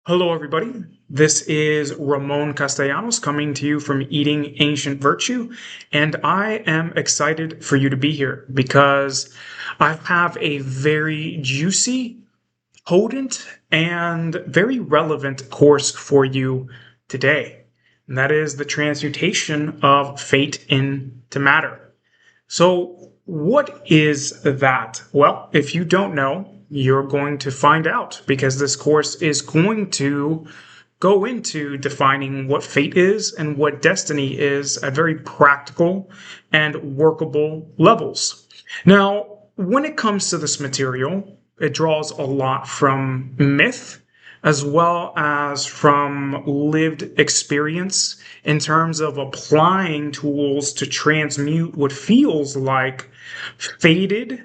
Hello, everybody. This is Ramon Castellanos coming to you from Eating Ancient Virtue, and I am excited for you to be here because I have a very juicy, potent, and very relevant course for you today. And that is the transmutation of fate into matter. So, what is that? Well, if you don't know, you're going to find out because this course is going to go into defining what fate is and what destiny is at very practical and workable levels. Now, when it comes to this material, it draws a lot from myth as well as from lived experience in terms of applying tools to transmute what feels like faded,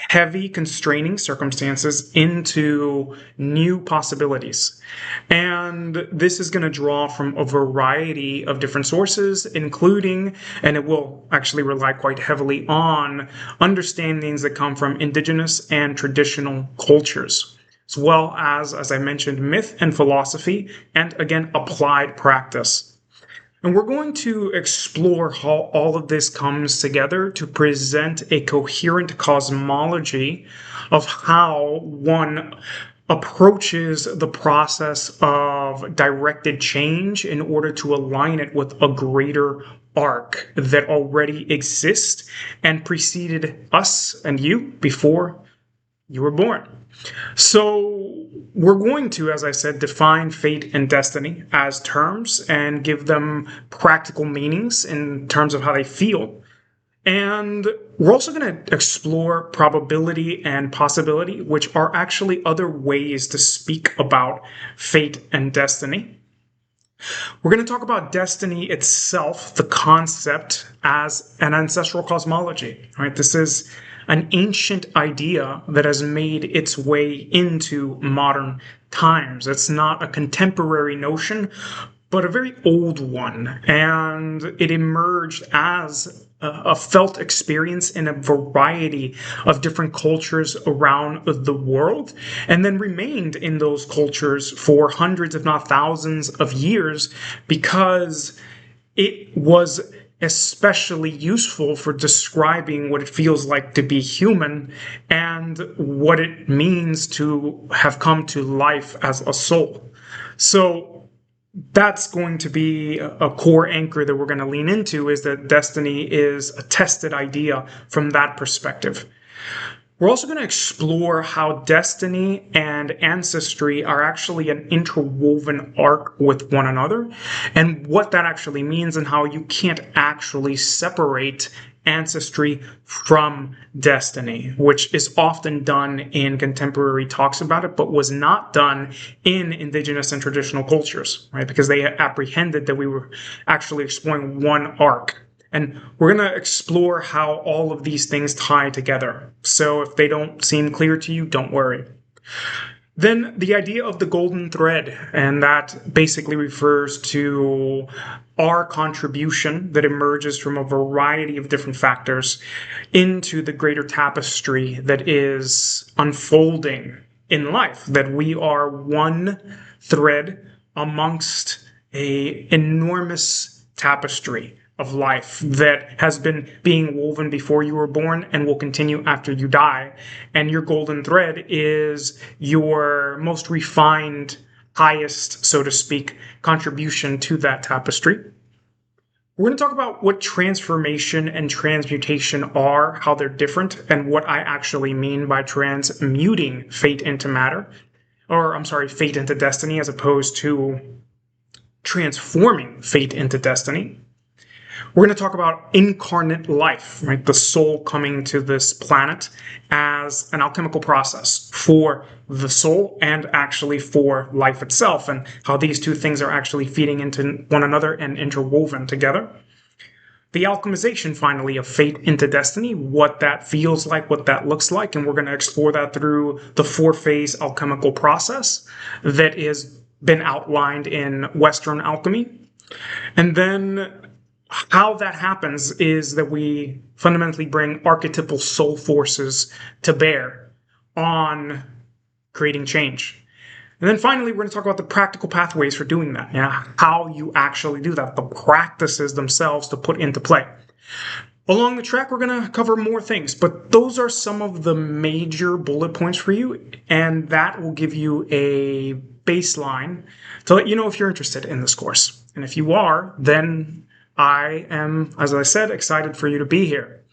heavy, constraining circumstances into new possibilities. And this is going to draw from a variety of different sources, including, and it will actually rely quite heavily on, understandings that come from indigenous and traditional cultures, as well as I mentioned, myth and philosophy, and again, applied practice. And we're going to explore how all of this comes together to present a coherent cosmology of how one approaches the process of directed change in order to align it with a greater arc that already exists and preceded us and you before you were born. So we're going to, as I said, define fate and destiny as terms and give them practical meanings in terms of how they feel. And we're also going to explore probability and possibility, which are actually other ways to speak about fate and destiny. We're going to talk about destiny itself, the concept, as an ancestral cosmology. Right? This is an ancient idea that has made its way into modern times. It's not a contemporary notion, but a very old one. And it emerged as a felt experience in a variety of different cultures around the world, and then remained in those cultures for hundreds, if not thousands of years, because it was especially useful for describing what it feels like to be human and what it means to have come to life as a soul. So that's going to be a core anchor that we're going to lean into, is that destiny is a tested idea from that perspective. We're also going to explore how destiny and ancestry are actually an interwoven arc with one another, and what that actually means, and how you can't actually separate ancestry from destiny, which is often done in contemporary talks about it, but was not done in indigenous and traditional cultures, right? Because they apprehended that we were actually exploring one arc. And we're going to explore how all of these things tie together. So if they don't seem clear to you, don't worry. Then the idea of the golden thread, and that basically refers to our contribution that emerges from a variety of different factors into the greater tapestry that is unfolding in life, that we are one thread amongst an enormous tapestry of life that has been being woven before you were born and will continue after you die. And your golden thread is your most refined, highest, so to speak, contribution to that tapestry. We're going to talk about what transformation and transmutation are, how they're different, and what I actually mean by transmuting fate into matter. Fate into destiny, as opposed to transforming fate into destiny. We're going to talk about incarnate life, right? The soul coming to this planet as an alchemical process for the soul and actually for life itself, and how these two things are actually feeding into one another and interwoven together. The alchemization, finally, of fate into destiny, what that feels like, what that looks like, and we're going to explore that through the four-phase alchemical process that has been outlined in Western alchemy. And then how that happens is that we fundamentally bring archetypal soul forces to bear on creating change. And then finally, we're going to talk about the practical pathways for doing that. Yeah, how you actually do that, the practices themselves to put into play. Along the track, we're going to cover more things, but those are some of the major bullet points for you, and that will give you a baseline to let you know if you're interested in this course. And if you are, then I am, as I said, excited for you to be here.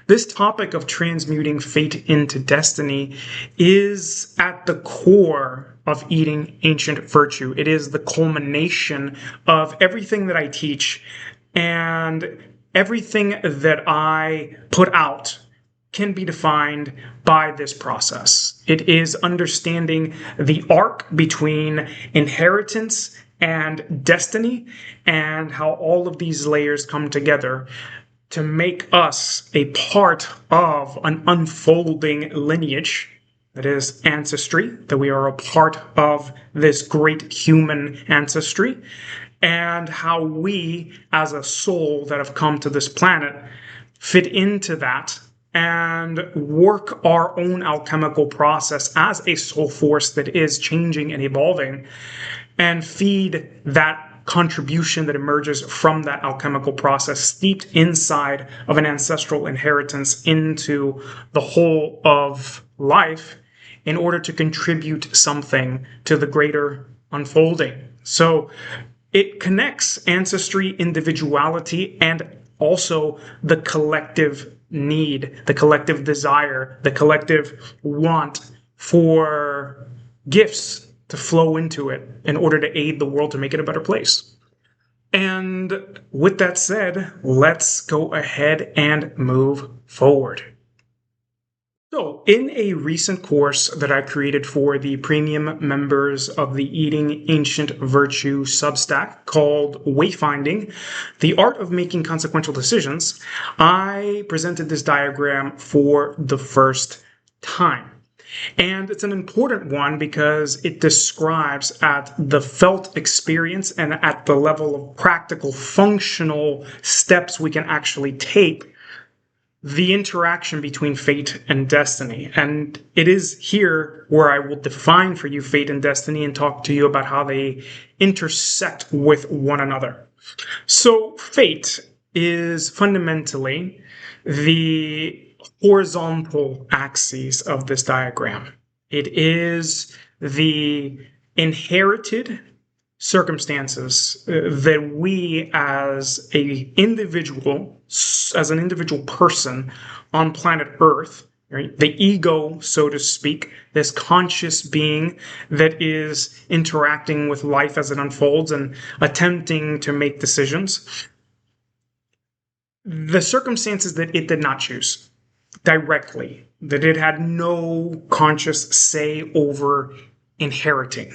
This topic of transmuting fate into destiny is at the core of eating ancient virtue. It is the culmination of everything that I teach, and everything that I put out can be defined by this process. It is understanding the arc between inheritance and destiny, and how all of these layers come together to make us a part of an unfolding lineage, that is ancestry, that we are a part of this great human ancestry, and how we, as a soul that have come to this planet, fit into that and work our own alchemical process as a soul force that is changing and evolving, and feed that contribution that emerges from that alchemical process steeped inside of an ancestral inheritance into the whole of life in order to contribute something to the greater unfolding. So it connects ancestry, individuality, and also the collective need, the collective desire, the collective want for gifts to flow into it in order to aid the world to make it a better place. And with that said, let's go ahead and move forward. So, in a recent course that I created for the premium members of the Eating Ancient Virtue Substack called Wayfinding, the Art of Making Consequential Decisions, I presented this diagram for the first time. And it's an important one because it describes at the felt experience and at the level of practical, functional steps we can actually take the interaction between fate and destiny. And it is here where I will define for you fate and destiny and talk to you about how they intersect with one another. So fate is fundamentally the horizontal axis of this diagram. It is the inherited circumstances that we as an individual person on planet Earth, right, the ego, so to speak, this conscious being that is interacting with life as it unfolds and attempting to make decisions, the circumstances that it did not choose directly, that it had no conscious say over inheriting.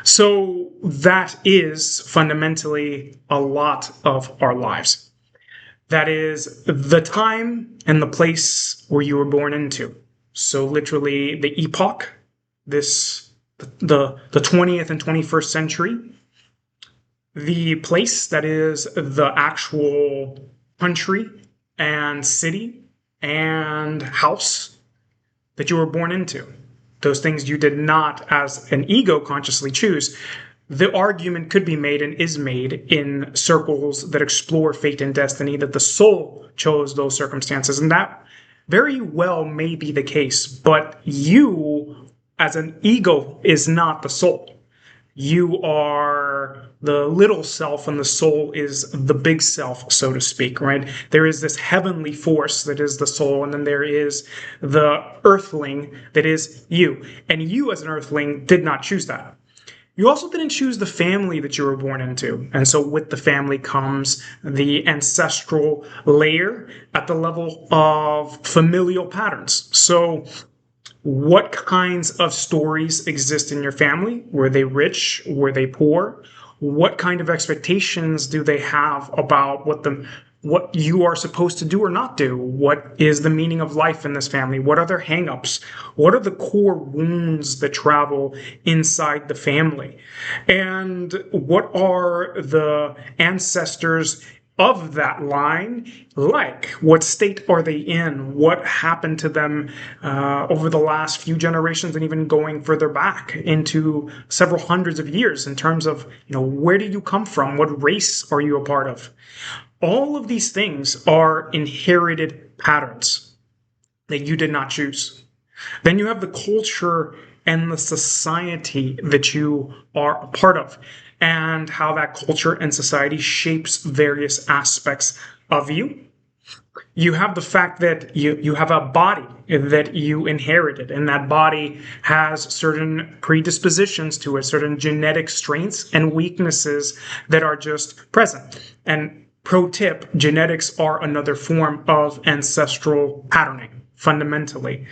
So that is fundamentally a lot of our lives. That is the time and the place where you were born into. So literally the epoch, the 20th and 21st century, the place, that is the actual country and city and house that you were born into. Those things you did not, as an ego, consciously choose. The argument could be made and is made in circles that explore fate and destiny that the soul chose those circumstances. And that very well may be the case. But you, as an ego, is not the soul. You are the little self and the soul is the big self, so to speak, right? There is this heavenly force that is the soul, and then there is the earthling that is you. And you as an earthling did not choose that. You also didn't choose the family that you were born into. And so with the family comes the ancestral layer at the level of familial patterns. So what kinds of stories exist in your family? Were they rich? Were they poor? What kind of expectations do they have about what you are supposed to do or not do? What is the meaning of life in this family? What are their hang-ups? What are the core wounds that travel inside the family? And what are the ancestors of that line, like what state are they in, what happened to them over the last few generations, and even going further back into several hundreds of years in terms of, where did you come from, what race are you a part of. All of these things are inherited patterns that you did not choose. Then you have the culture and the society that you are a part of, and how that culture and society shapes various aspects of you. You have the fact that you have a body that you inherited, and that body has certain predispositions to it, certain genetic strengths and weaknesses that are just present. And pro tip, genetics are another form of ancestral patterning, fundamentally.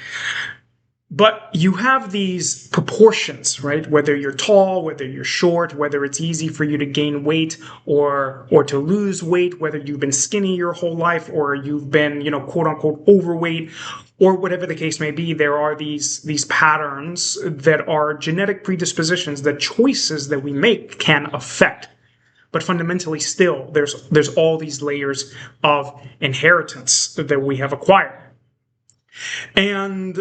But you have these proportions, right? Whether you're tall, whether you're short, whether it's easy for you to gain weight or to lose weight, whether you've been skinny your whole life or you've been, quote unquote, overweight, or whatever the case may be, there are these patterns that are genetic predispositions, that choices that we make can affect. But fundamentally still, there's all these layers of inheritance that we have acquired. And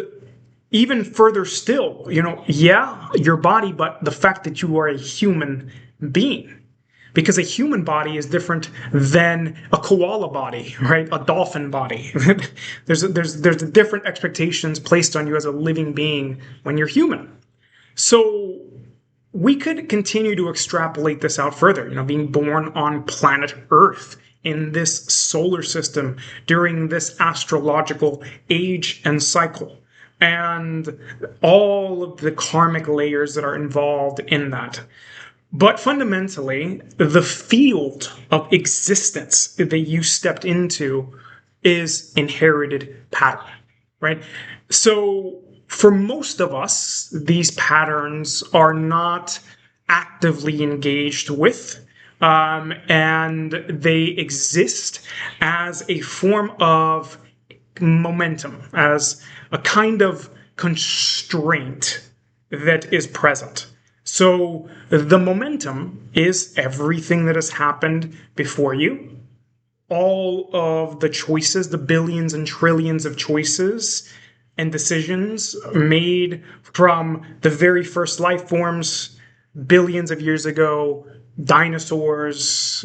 even further still, your body, but the fact that you are a human being. Because a human body is different than a koala body, right? A dolphin body. there's different expectations placed on you as a living being when you're human. So we could continue to extrapolate this out further, being born on planet Earth in this solar system during this astrological age and cycle, and all of the karmic layers that are involved in that. But fundamentally, the field of existence that you stepped into is inherited pattern, right? So for most of us, these patterns are not actively engaged with, and they exist as a form of momentum, as a kind of constraint that is present. So the momentum is everything that has happened before you, all of the choices, the billions and trillions of choices and decisions made from the very first life forms billions of years ago, dinosaurs,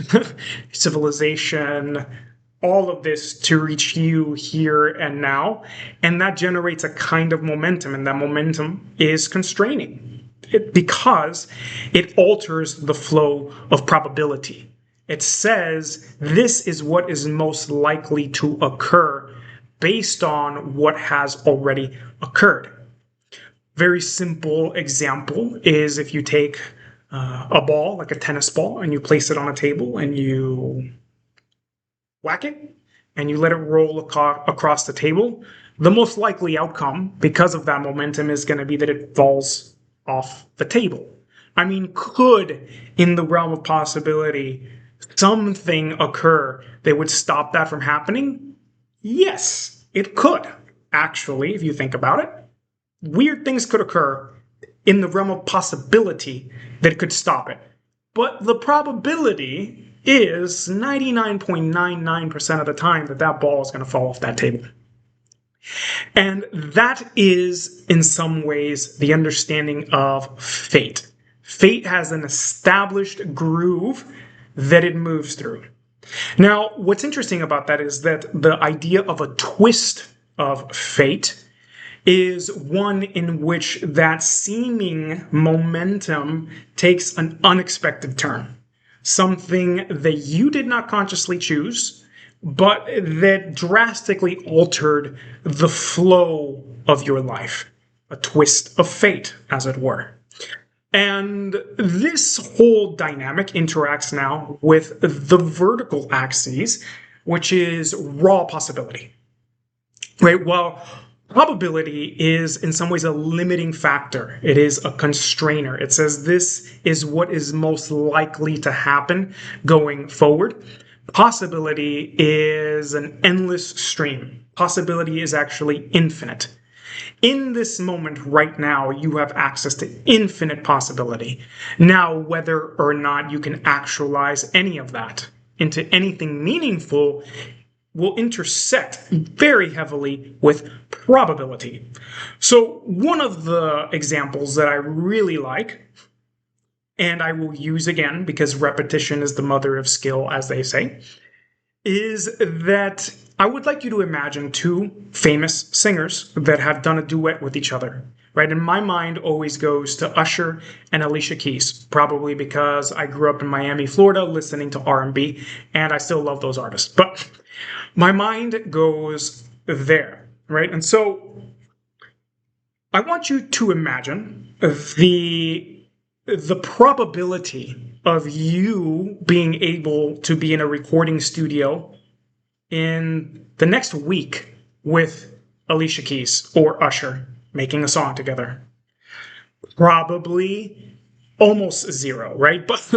civilization, all of this to reach you here and now. And that generates a kind of momentum, and that momentum is constraining because it alters the flow of probability. It says this is what is most likely to occur based on what has already occurred. Very simple example is if you take a ball, like a tennis ball, and you place it on a table and you whack it and you let it roll across the table, the most likely outcome because of that momentum is going to be that it falls off the table. I mean, could, in the realm of possibility, something occur that would stop that from happening? Yes, it could. Actually, if you think about it, weird things could occur in the realm of possibility that could stop it. But the probability is 99.99% of the time that ball is going to fall off that table. And that is, in some ways, the understanding of fate. Fate has an established groove that it moves through. Now, what's interesting about that is that the idea of a twist of fate is one in which that seeming momentum takes an unexpected turn. Something that you did not consciously choose, but that drastically altered the flow of your life. A twist of fate, as it were. And this whole dynamic interacts now with the vertical axis, which is raw possibility. Right? Well, probability is in some ways a limiting factor. It is a constrainer. It says this is what is most likely to happen going forward. Possibility is an endless stream. Possibility is actually infinite. In this moment right now, you have access to infinite possibility. Now, whether or not you can actualize any of that into anything meaningful will intersect very heavily with probability. So one of the examples that I really like, and I will use again because repetition is the mother of skill, as they say, is that I would like you to imagine two famous singers that have done a duet with each other. Right? And my mind always goes to Usher and Alicia Keys, probably because I grew up in Miami, Florida, listening to R&B, and I still love those artists. But my mind goes there, right? And so I want you to imagine the probability of you being able to be in a recording studio in the next week with Alicia Keys or Usher making a song together. Probably almost zero, right? But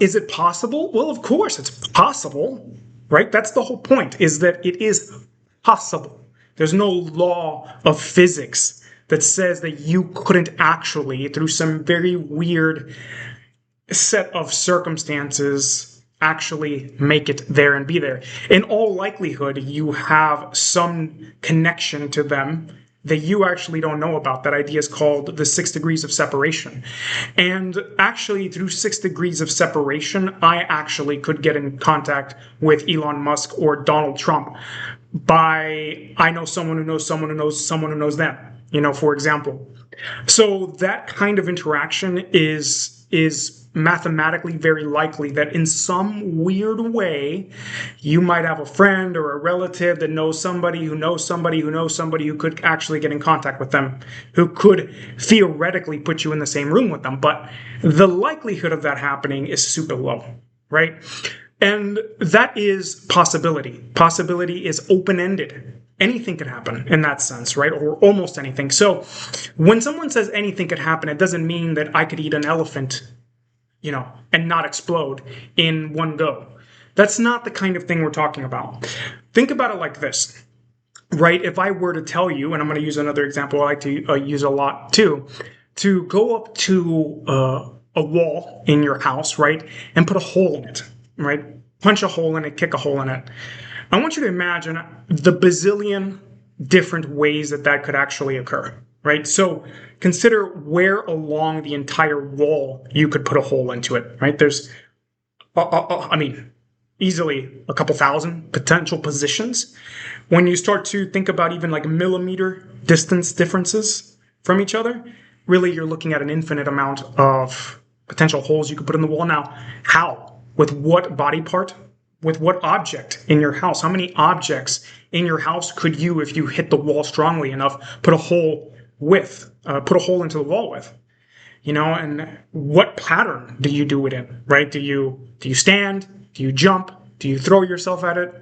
is it possible? Well, of course it's possible, right? That's the whole point, is that it is possible. There's no law of physics that says that you couldn't actually, through some very weird set of circumstances, actually make it there and be there. In all likelihood, you have some connection to them that you actually don't know about. That idea is called the 6 degrees of separation. And actually, through 6 degrees of separation, I actually could get in contact with Elon Musk or Donald Trump by, I know someone who knows someone who knows someone who knows them, for example. So that kind of interaction is mathematically very likely that in some weird way you might have a friend or a relative that knows somebody who knows somebody who knows somebody who could actually get in contact with them, who could theoretically put you in the same room with them. But the likelihood of that happening is super low, right? And that is possibility. Possibility is open-ended. Anything could happen in that sense, right? Or almost anything. So when someone says anything could happen, it doesn't mean that I could eat an elephant, and not explode in one go. That's not the kind of thing we're talking about. Think about it like this, right? If I were to tell you, and I'm going to use another example I like to use a lot too, to go up to a wall in your house, right, and put a hole in it, right? Punch a hole in it, kick a hole in it. I want you to imagine the bazillion different ways that could actually occur, right? So consider where along the entire wall you could put a hole into it, right? There's, easily a couple thousand potential positions. When you start to think about even like millimeter distance differences from each other, really you're looking at an infinite amount of potential holes you could put in the wall. Now, how? With what body part? With what object in your house? How many objects in your house could you, if you hit the wall strongly enough, put a hole into the wall with? And what pattern do you do it in, right? Do you stand? Do you jump? Do you throw yourself at it?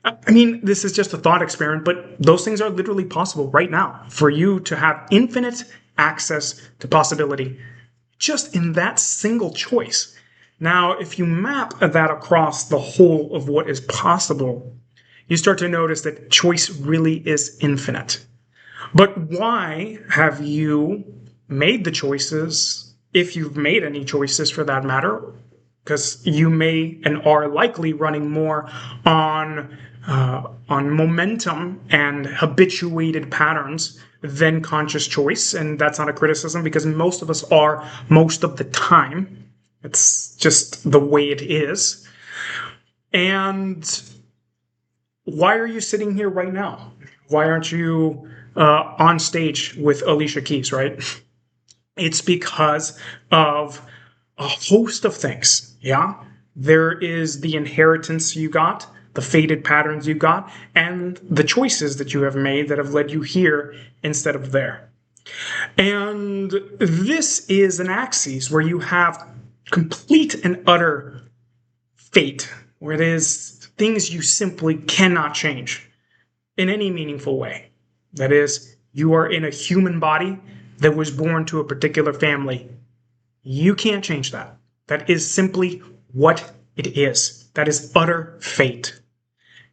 I mean, this is just a thought experiment, but those things are literally possible right now for you to have infinite access to possibility just in that single choice. Now, if you map that across the whole of what is possible, you start to notice that choice really is infinite. But why have you made the choices, if you've made any choices for that matter? Because you may and are likely running more on momentum and habituated patterns than conscious choice. And that's not a criticism, because most of us are most of the time. It's just the way it is. And why are you sitting here right now? Why aren't you on stage with Alicia Keys, right? It's because of a host of things, yeah? There is the inheritance you got, the fated patterns you got, and the choices that you have made that have led you here instead of there. And this is an axis where you have complete and utter fate, where it is things you simply cannot change in any meaningful way. That is, you are in a human body that was born to a particular family. You can't change that. That is simply what it is. That is utter fate.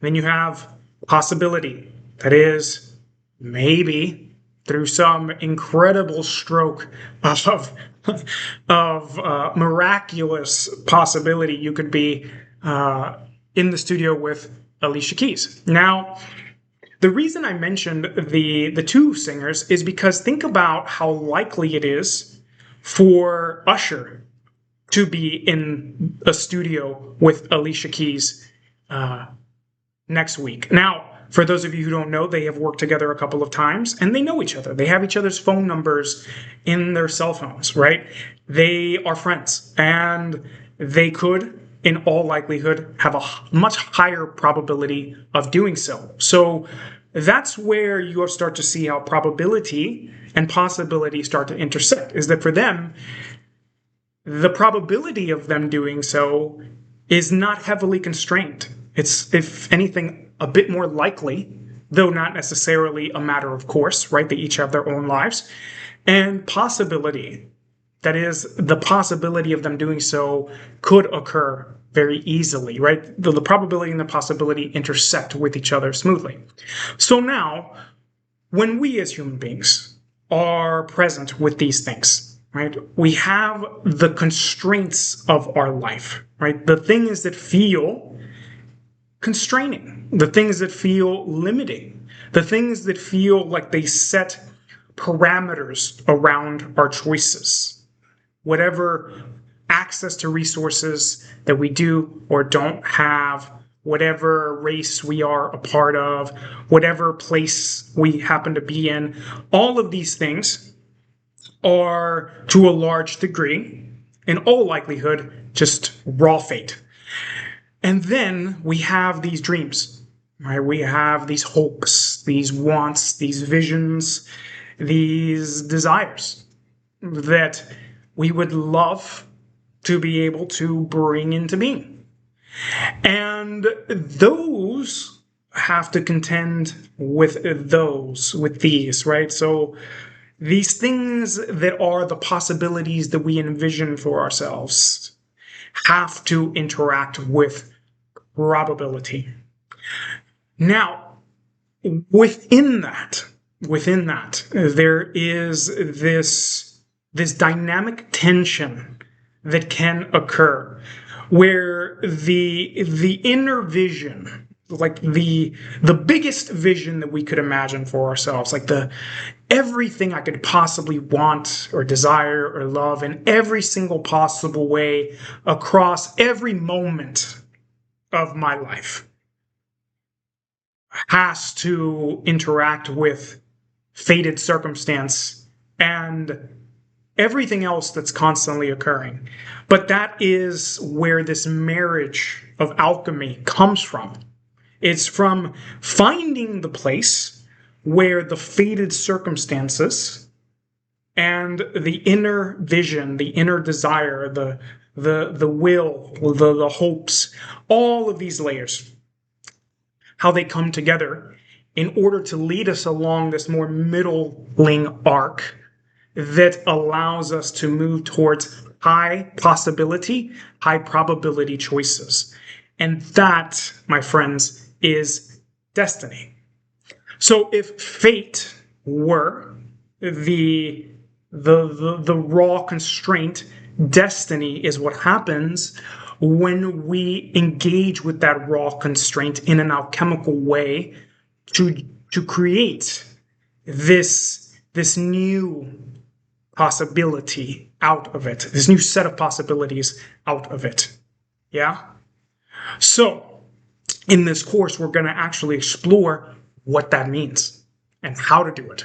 Then you have possibility. That is, maybe through some incredible stroke of miraculous possibility, you could be in the studio with Alicia Keys. Now, the reason I mentioned the two singers is because think about how likely it is for Usher to be in a studio with Alicia Keys next week. Now, for those of you who don't know, they have worked together a couple of times and they know each other. They have each other's phone numbers in their cell phones, right? They are friends and they could, in all likelihood, have a much higher probability of doing so. So that's where you start to see how probability and possibility start to intersect, is that for them, the probability of them doing so is not heavily constrained. It's, if anything, a bit more likely, though not necessarily a matter of course, right? They each have their own lives. And possibility, that is, the possibility of them doing so could occur very easily, right? The probability and the possibility intersect with each other smoothly. So now, when we as human beings are present with these things, right, we have the constraints of our life, right? The things that feel constraining, the things that feel limiting, the things that feel like they set parameters around our choices. Whatever access to resources that we do or don't have, whatever race we are a part of, whatever place we happen to be in, all of these things are, to a large degree, in all likelihood, just raw fate. And then we have these dreams, right? We have these hopes, these wants, these visions, these desires that we would love to be able to bring into being. And those have to contend with these, right? So these things that are the possibilities that we envision for ourselves have to interact with probability. Now, within that, there is this dynamic tension that can occur where the inner vision, like the biggest vision that we could imagine for ourselves, like everything I could possibly want or desire or love in every single possible way across every moment of my life, has to interact with fated circumstance and everything else that's constantly occurring. But that is where this marriage of alchemy comes from. It's from finding the place where the fated circumstances and the inner vision, the inner desire, the will, the hopes, all of these layers, how they come together in order to lead us along this more middling arc that allows us to move towards high possibility, high probability choices. And that, my friends, is destiny. So if fate were the raw constraint, destiny is what happens when we engage with that raw constraint in an alchemical way to create this new possibility out of it, this new set of possibilities out of it. Yeah? So, in this course, we're going to actually explore what that means and how to do it.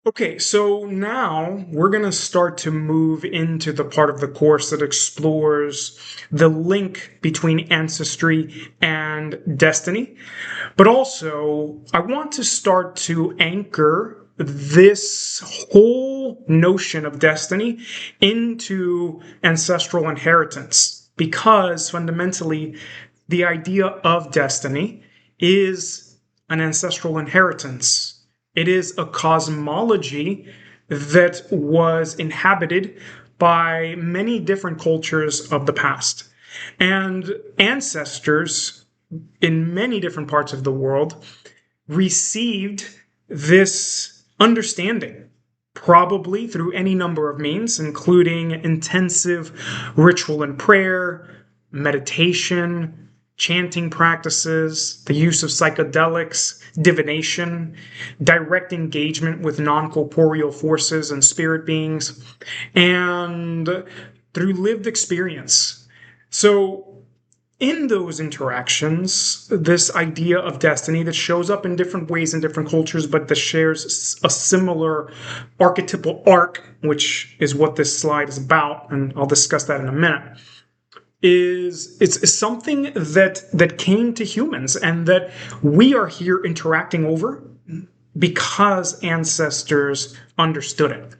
Okay, so now we're going to start to move into the part of the course that explores the link between ancestry and destiny. But also, I want to start to anchor this whole notion of destiny into ancestral inheritance, because fundamentally, the idea of destiny is an ancestral inheritance. It is a cosmology that was inhabited by many different cultures of the past. And ancestors in many different parts of the world received this understanding, probably through any number of means, including intensive ritual and prayer, meditation, chanting practices, the use of psychedelics, divination, direct engagement with non-corporeal forces and spirit beings, and through lived experience. So in those interactions, this idea of destiny that shows up in different ways in different cultures, but that shares a similar archetypal arc, which is what this slide is about, and I'll discuss that in a minute, it's something that came to humans and that we are here interacting over because ancestors understood it.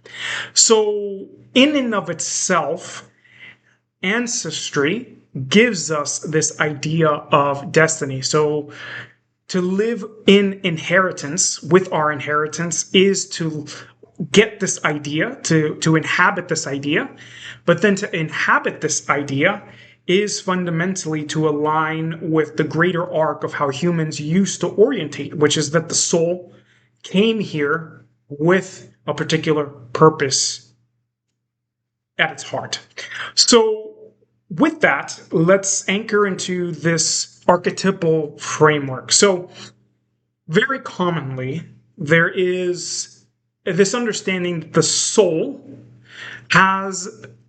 So in and of itself, ancestry gives us this idea of destiny. So to live in inheritance with our inheritance is to get this idea, to inhabit this idea, but then to inhabit this idea is fundamentally to align with the greater arc of how humans used to orientate, which is that the soul came here with a particular purpose at its heart. So with that, let's anchor into this archetypal framework. So very commonly, there is this understanding that the soul has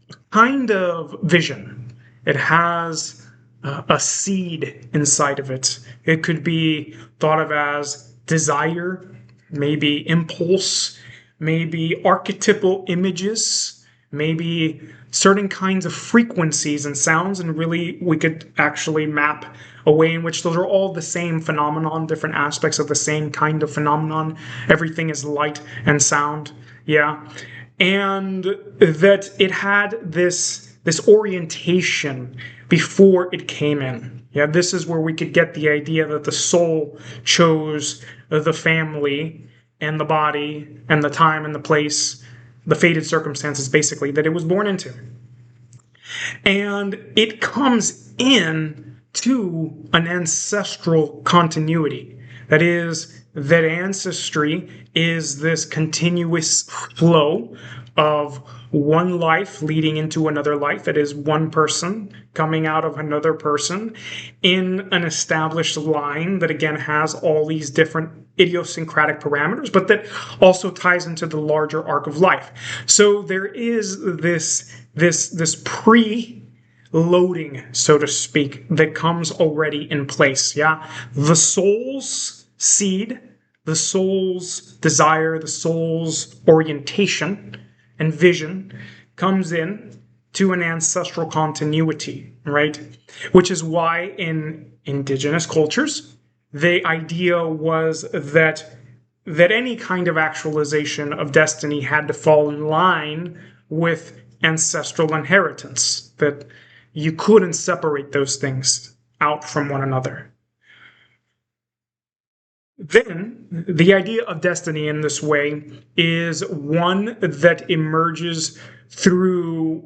a kind of vision. It has a seed inside of it. It could be thought of as desire, maybe impulse, maybe archetypal images, maybe certain kinds of frequencies and sounds, and really we could actually map a way in which those are all the same phenomenon, different aspects of the same kind of phenomenon. Everything is light and sound, yeah. And that it had this orientation before it came in. Yeah, this is where we could get the idea that the soul chose the family and the body and the time and the place, the fated circumstances, basically, that it was born into. And it comes in to an ancestral continuity. That is, that ancestry is this continuous flow of one life leading into another life. It is one person coming out of another person in an established line that, again, has all these different idiosyncratic parameters, but that also ties into the larger arc of life. So there is this pre-loading, so to speak, that comes already in place. Yeah, the soul's seed, the soul's desire, the soul's orientation and vision comes in to an ancestral continuity, right? Which is why in indigenous cultures, the idea was that any kind of actualization of destiny had to fall in line with ancestral inheritance, that you couldn't separate those things out from one another. Then, the idea of destiny in this way is one that emerges through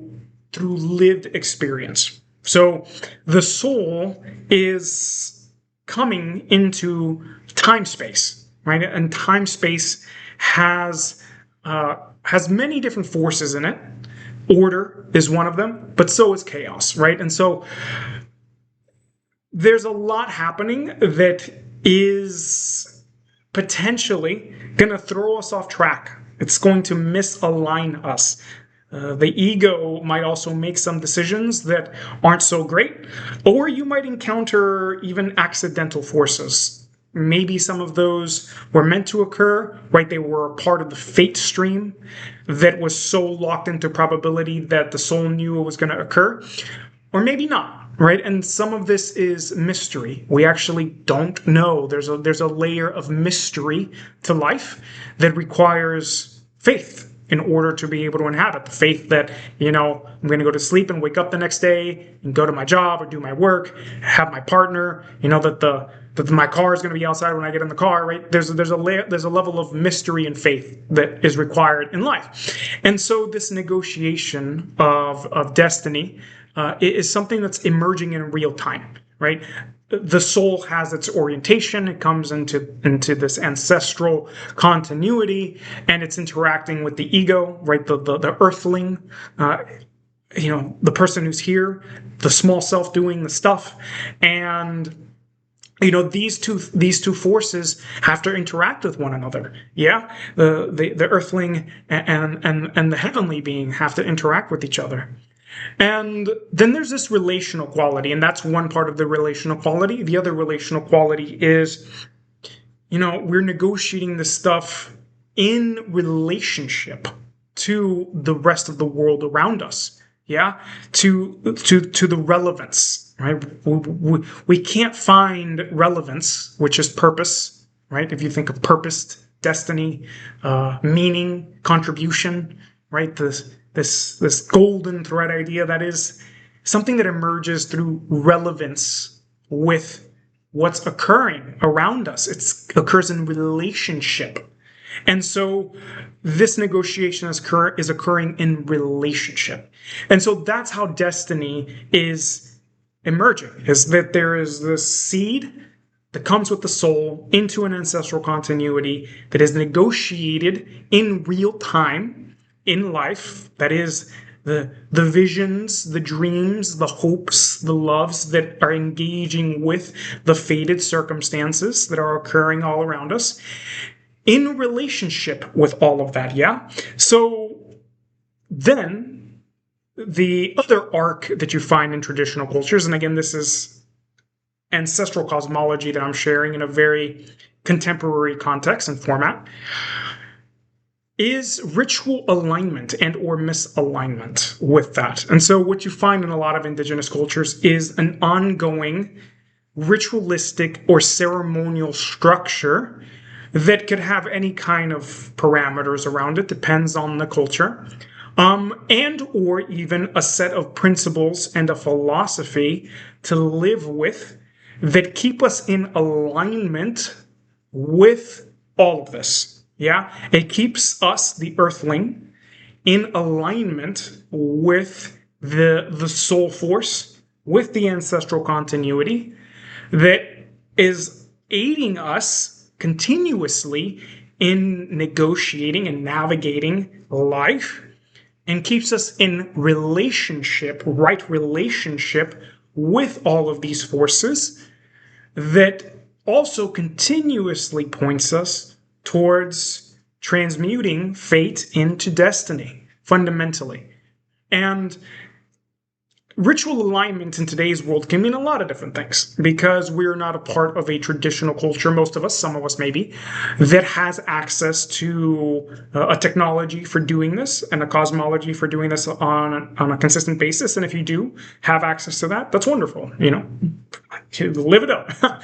lived experience. So the soul is coming into time-space, right? And time-space has many different forces in it. Order is one of them, but so is chaos, right? And so there's a lot happening that is potentially going to throw us off track. It's going to misalign us. The ego might also make some decisions that aren't so great, or you might encounter even accidental forces. Maybe some of those were meant to occur, right? They were a part of the fate stream that was so locked into probability that the soul knew it was going to occur, or maybe not. Right, and some of this is mystery. We actually don't know. There's a layer of mystery to life that requires faith in order to be able to inhabit. The faith that, I'm going to go to sleep and wake up the next day and go to my job or do my work, have my partner. That my car is going to be outside when I get in the car. Right? There's a level of mystery and faith that is required in life, and so this negotiation of destiny. It is something that's emerging in real time, right? The soul has its orientation. It comes into this ancestral continuity, and it's interacting with the ego, right? The earthling, the person who's here, the small self doing the stuff, and these two forces have to interact with one another. Yeah, the earthling and the heavenly being have to interact with each other. And then there's this relational quality, and that's one part of the relational quality. The other relational quality is, we're negotiating this stuff in relationship to the rest of the world around us. Yeah, to the relevance, right? We can't find relevance, which is purpose, right? If you think of purpose, destiny, meaning, contribution, right? This golden thread idea, that is something that emerges through relevance with what's occurring around us. It occurs in relationship. And so this negotiation is occurring in relationship. And so that's how destiny is emerging, is that there is this seed that comes with the soul into an ancestral continuity that is negotiated in real time in life. That is the visions, the dreams, the hopes, the loves that are engaging with the fated circumstances that are occurring all around us, in relationship with all of that, yeah? So then the other arc that you find in traditional cultures, and again, this is ancestral cosmology that I'm sharing in a very contemporary context and format, is ritual alignment and or misalignment with that. And so what you find in a lot of indigenous cultures is an ongoing ritualistic or ceremonial structure that could have any kind of parameters around it, depends on the culture, and or even a set of principles and a philosophy to live with that keep us in alignment with all of this. Yeah, it keeps us, the earthling, in alignment with the soul force, with the ancestral continuity that is aiding us continuously in negotiating and navigating life, and keeps us in right relationship with all of these forces that also continuously points us towards transmuting fate into destiny, fundamentally. And ritual alignment in today's world can mean a lot of different things, because we're not a part of a traditional culture, most of us, some of us maybe, that has access to a technology for doing this and a cosmology for doing this on a consistent basis. And if you do have access to that, that's wonderful. Live it up.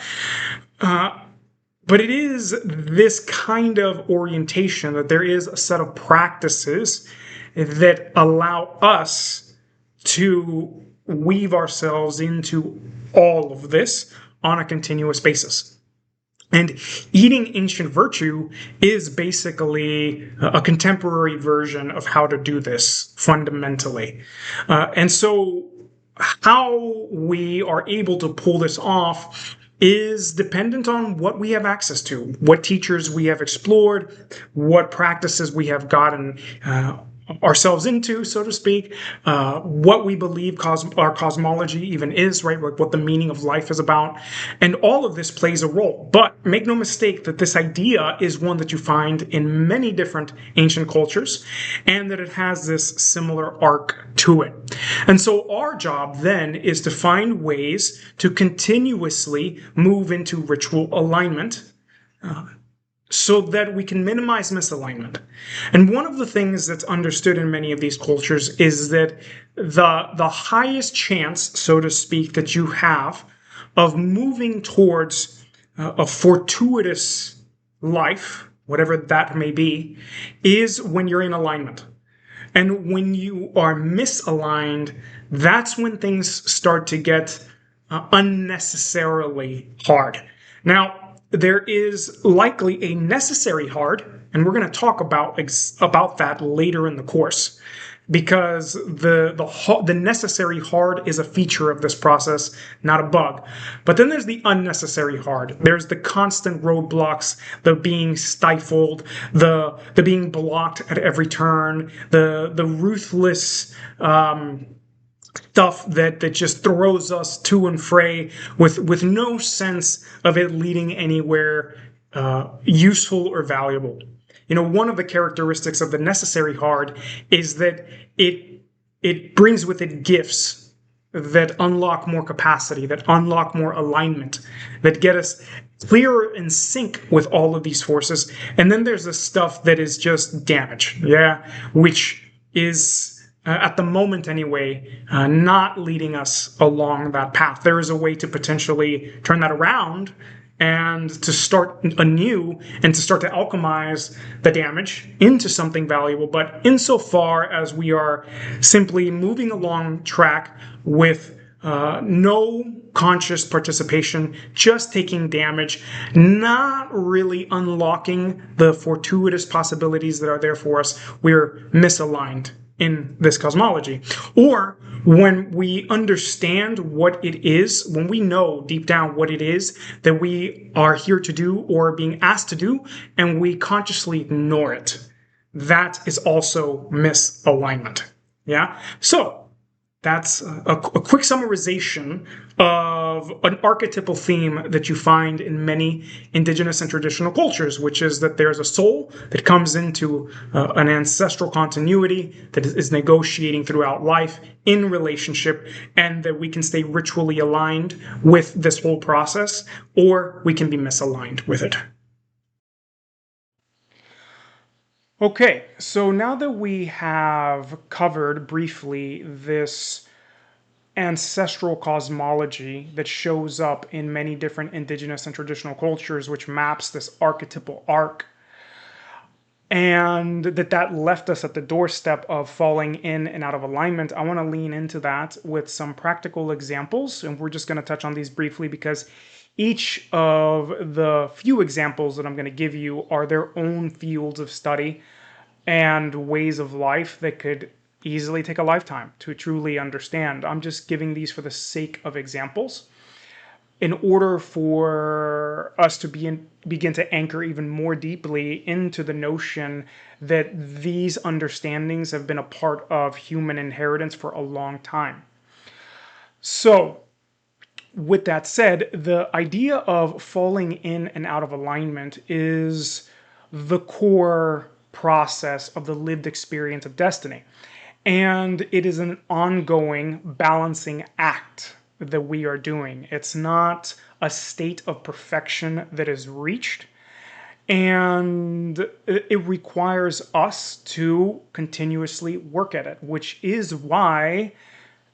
But it is this kind of orientation that there is a set of practices that allow us to weave ourselves into all of this on a continuous basis. And eating ancient virtue is basically a contemporary version of how to do this fundamentally. And so how we are able to pull this off is dependent on what we have access to, what teachers we have explored, what practices we have gotten ourselves into, so to speak, what we believe our cosmology even is, right? Like what the meaning of life is about. And all of this plays a role. But make no mistake that this idea is one that you find in many different ancient cultures, and that it has this similar arc to it. And so our job then is to find ways to continuously move into ritual alignment, so that we can minimize misalignment. And one of the things that's understood in many of these cultures is that the highest chance, so to speak, that you have of moving towards a fortuitous life, whatever that may be, is when you're in alignment. And when you are misaligned, that's when things start to get unnecessarily hard. Now, there is likely a necessary hard, and we're going to talk about that later in the course, because the necessary hard is a feature of this process, not a bug. But then there's the unnecessary hard. There's the constant roadblocks, the being stifled, the being blocked at every turn, the ruthless stuff that just throws us to and fray with no sense of it leading anywhere useful or valuable. One of the characteristics of the necessary hard is that it brings with it gifts that unlock more capacity, that unlock more alignment, that get us clearer in sync with all of these forces. And then there's the stuff that is just damage, which is at the moment anyway, not leading us along that path. There is a way to potentially turn that around and to start anew and to start to alchemize the damage into something valuable. But insofar as we are simply moving along track with no conscious participation, just taking damage, not really unlocking the fortuitous possibilities that are there for us, we're misaligned in this cosmology. Or when we understand what it is, when we know deep down what it is that we are here to do or being asked to do, and we consciously ignore it, that is also misalignment. So that's a quick summarization of an archetypal theme that you find in many indigenous and traditional cultures, which is that there's a soul that comes into an ancestral continuity that is negotiating throughout life in relationship, and that we can stay ritually aligned with this whole process, or we can be misaligned with it. Okay, so now that we have covered briefly this ancestral cosmology that shows up in many different indigenous and traditional cultures, which maps this archetypal arc, and that left us at the doorstep of falling in and out of alignment, I want to lean into that with some practical examples, and we're just going to touch on these briefly because each of the few examples that I'm going to give you are their own fields of study and ways of life that could easily take a lifetime to truly understand. I'm just giving these for the sake of examples in order for us to begin to anchor even more deeply into the notion that these understandings have been a part of human inheritance for a long time. So, with that said, the idea of falling in and out of alignment is the core process of the lived experience of destiny. And it is an ongoing balancing act that we are doing. It's not a state of perfection that is reached. And it requires us to continuously work at it, which is why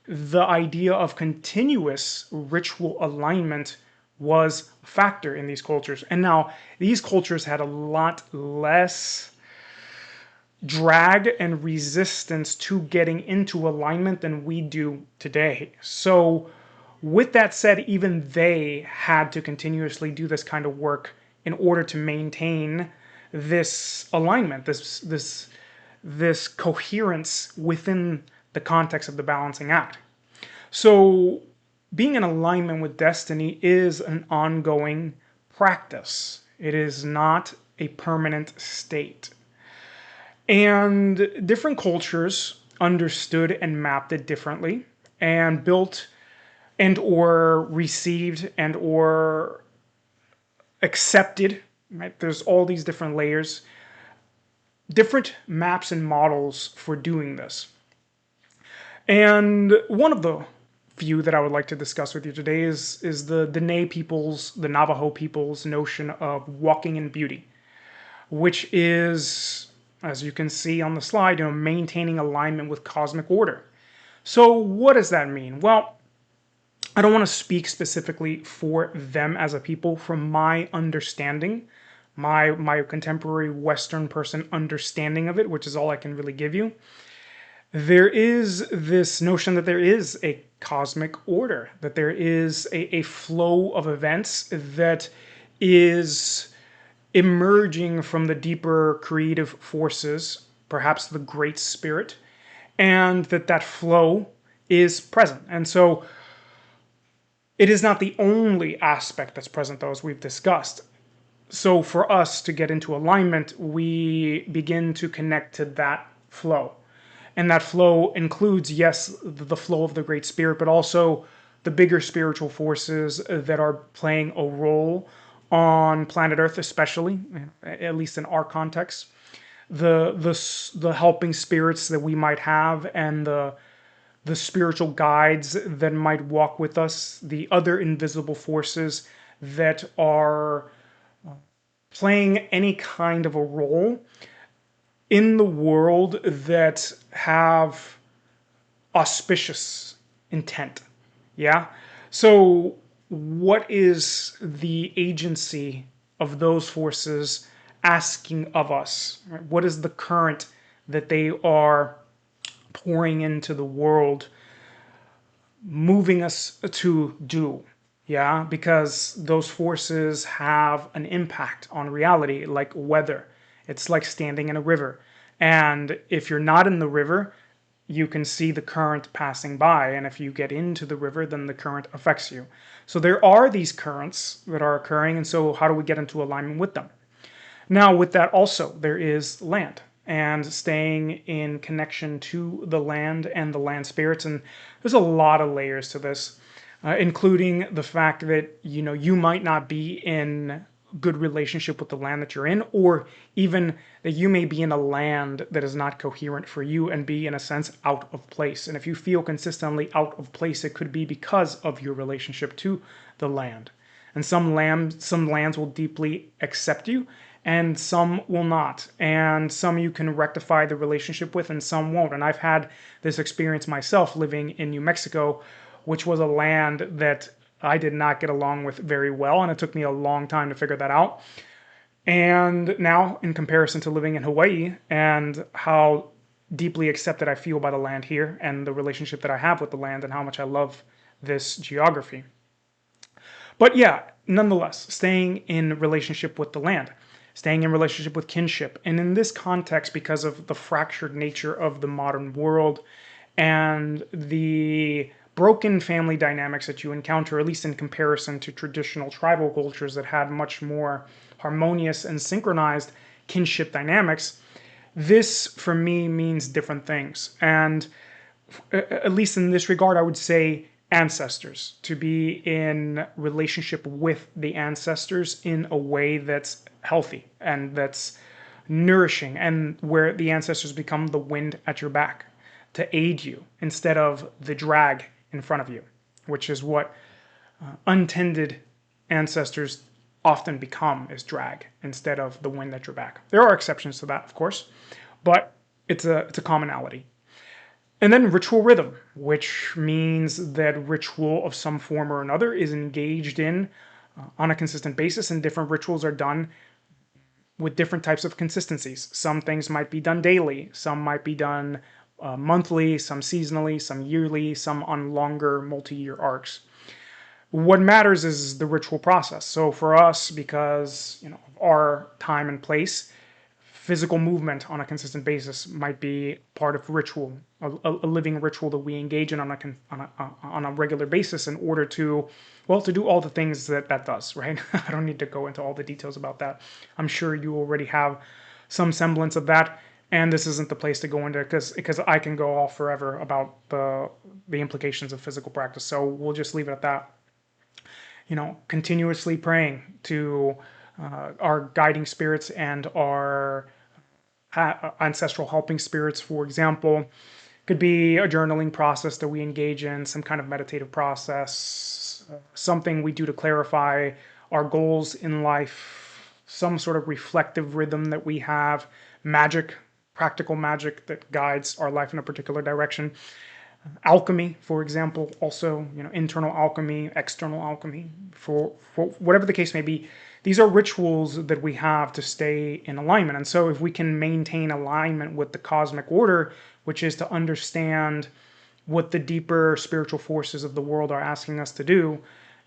the idea of continuous ritual alignment was a factor in these cultures. And now, these cultures had a lot less drag and resistance to getting into alignment than we do today. So, with that said, even they had to continuously do this kind of work in order to maintain this alignment, this coherence within the context of the balancing act. So being in alignment with destiny is an ongoing practice. It is not a permanent state. And different cultures understood and mapped it differently and built and or received and or accepted, right? There's all these different layers, different maps and models for doing this. And one of the few that I would like to discuss with you today is the Dene people's, the Navajo people's notion of walking in beauty, which is, as you can see on the slide, maintaining alignment with cosmic order. So what does that mean? Well, I don't want to speak specifically for them as a people. From my understanding, my contemporary Western person understanding of it, which is all I can really give you, there is this notion that there is a cosmic order, that there is a flow of events that is emerging from the deeper creative forces, perhaps the Great Spirit, and that flow is present. And so it is not the only aspect that's present, though, as we've discussed. So for us to get into alignment, we begin to connect to that flow. And that flow includes, yes, the flow of the Great Spirit, but also the bigger spiritual forces that are playing a role on planet Earth, especially, at least in our context. The helping spirits that we might have, and the spiritual guides that might walk with us, the other invisible forces that are playing any kind of a role in the world that have auspicious intent. Yeah? So, what is the agency of those forces asking of us? What is the current that they are pouring into the world, moving us to do? Yeah, because those forces have an impact on reality, like weather. It's like standing in a river. And if you're not in the river, you can see the current passing by. And if you get into the river, then the current affects you. So there are these currents that are occurring. And so how do we get into alignment with them? Now, with that also, there is land and staying in connection to the land and the land spirits. And there's a lot of layers to this, including the fact that, you might not be in good relationship with the land that you're in, or even that you may be in a land that is not coherent for you and be, in a sense, out of place. And if you feel consistently out of place, it could be because of your relationship to the land. And some lands will deeply accept you, and some will not. And some you can rectify the relationship with, and some won't. And I've had this experience myself living in New Mexico, which was a land that I did not get along with very well, and it took me a long time to figure that out. And now, in comparison to living in Hawaii and how deeply accepted I feel by the land here and the relationship that I have with the land and how much I love this geography. But yeah, nonetheless, staying in relationship with the land, staying in relationship with kinship. And in this context, because of the fractured nature of the modern world and the broken family dynamics that you encounter, at least in comparison to traditional tribal cultures that had much more harmonious and synchronized kinship dynamics, this for me means different things. And at least in this regard, I would say ancestors, to be in relationship with the ancestors in a way that's healthy and that's nourishing, and where the ancestors become the wind at your back to aid you instead of the drag in front of you, which is what untended ancestors often become, is drag instead of the wind at your back. There are exceptions to that, of course, but it's a commonality. And then ritual rhythm, which means that ritual of some form or another is engaged in on a consistent basis, and different rituals are done with different types of consistencies. Some things might be done daily, some might be done monthly, some seasonally, some yearly, some on longer multi-year arcs. What matters is the ritual process. So for us, because of our time and place, physical movement on a consistent basis might be part of ritual, a living ritual that we engage in on a regular basis in order to do all the things that does, right? I don't need to go into all the details about that. I'm sure you already have some semblance of that, and this isn't the place to go into because I can go off forever about the implications of physical practice. So we'll just leave it at that. Continuously praying to our guiding spirits and our ancestral helping spirits, for example, could be a journaling process that we engage in, some kind of meditative process, something we do to clarify our goals in life, some sort of reflective rhythm that we have, magic, practical magic that guides our life in a particular direction. Alchemy, for example, also, internal alchemy, external alchemy, for whatever the case may be. These are rituals that we have to stay in alignment. And so if we can maintain alignment with the cosmic order, which is to understand what the deeper spiritual forces of the world are asking us to do,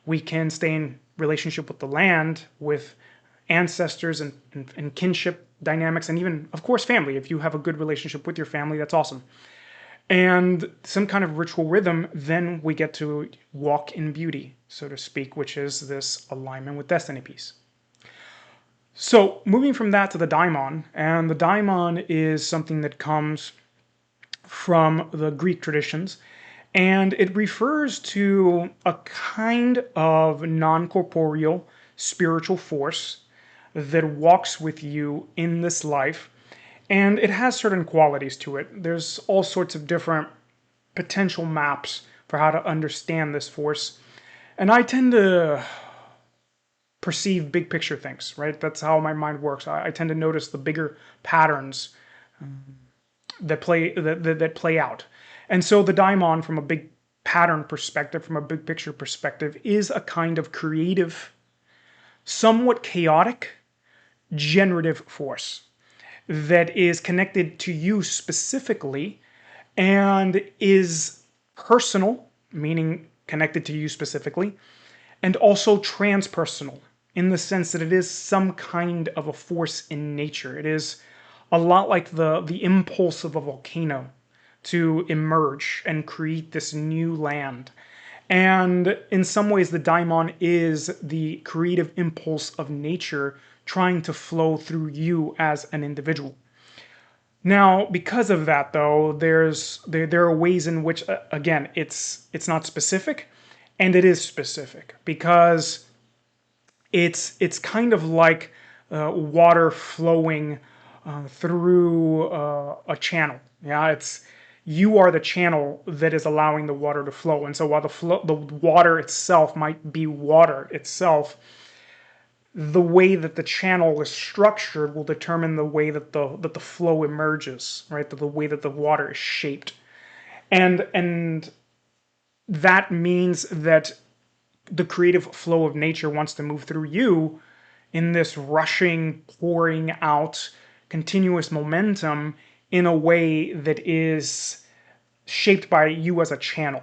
we can stay in relationship with the land, with ancestors and kinship dynamics, and even, of course, family. If you have a good relationship with your family, that's awesome. And some kind of ritual rhythm, then we get to walk in beauty, so to speak, which is this alignment with destiny piece. So moving from that to the daimon, and the daimon is something that comes from the Greek traditions, and it refers to a kind of non-corporeal spiritual force that walks with you in this life, and it has certain qualities to it. There's all sorts of different potential maps for how to understand this force, and I tend to perceive big picture things, right? That's how my mind works. I tend to notice the bigger patterns that play out. And so the daimon, from a big pattern perspective, from a big picture perspective, is a kind of creative, somewhat chaotic, generative force that is connected to you specifically and is personal, meaning connected to you specifically, and also transpersonal in the sense that it is some kind of a force in nature. It is a lot like the impulse of a volcano to emerge and create this new land. And in some ways, the daimon is the creative impulse of nature trying to flow through you as an individual. Now, because of that, though, there are ways in which, again, it's not specific, and it is specific because it's kind of like water flowing through a channel. Yeah, you are the channel that is allowing the water to flow. And so while the water itself might be water itself, the way that the channel is structured will determine the way that the flow emerges, right? The way that the water is shaped. And that means that the creative flow of nature wants to move through you in this rushing, pouring out, continuous momentum in a way that is shaped by you as a channel.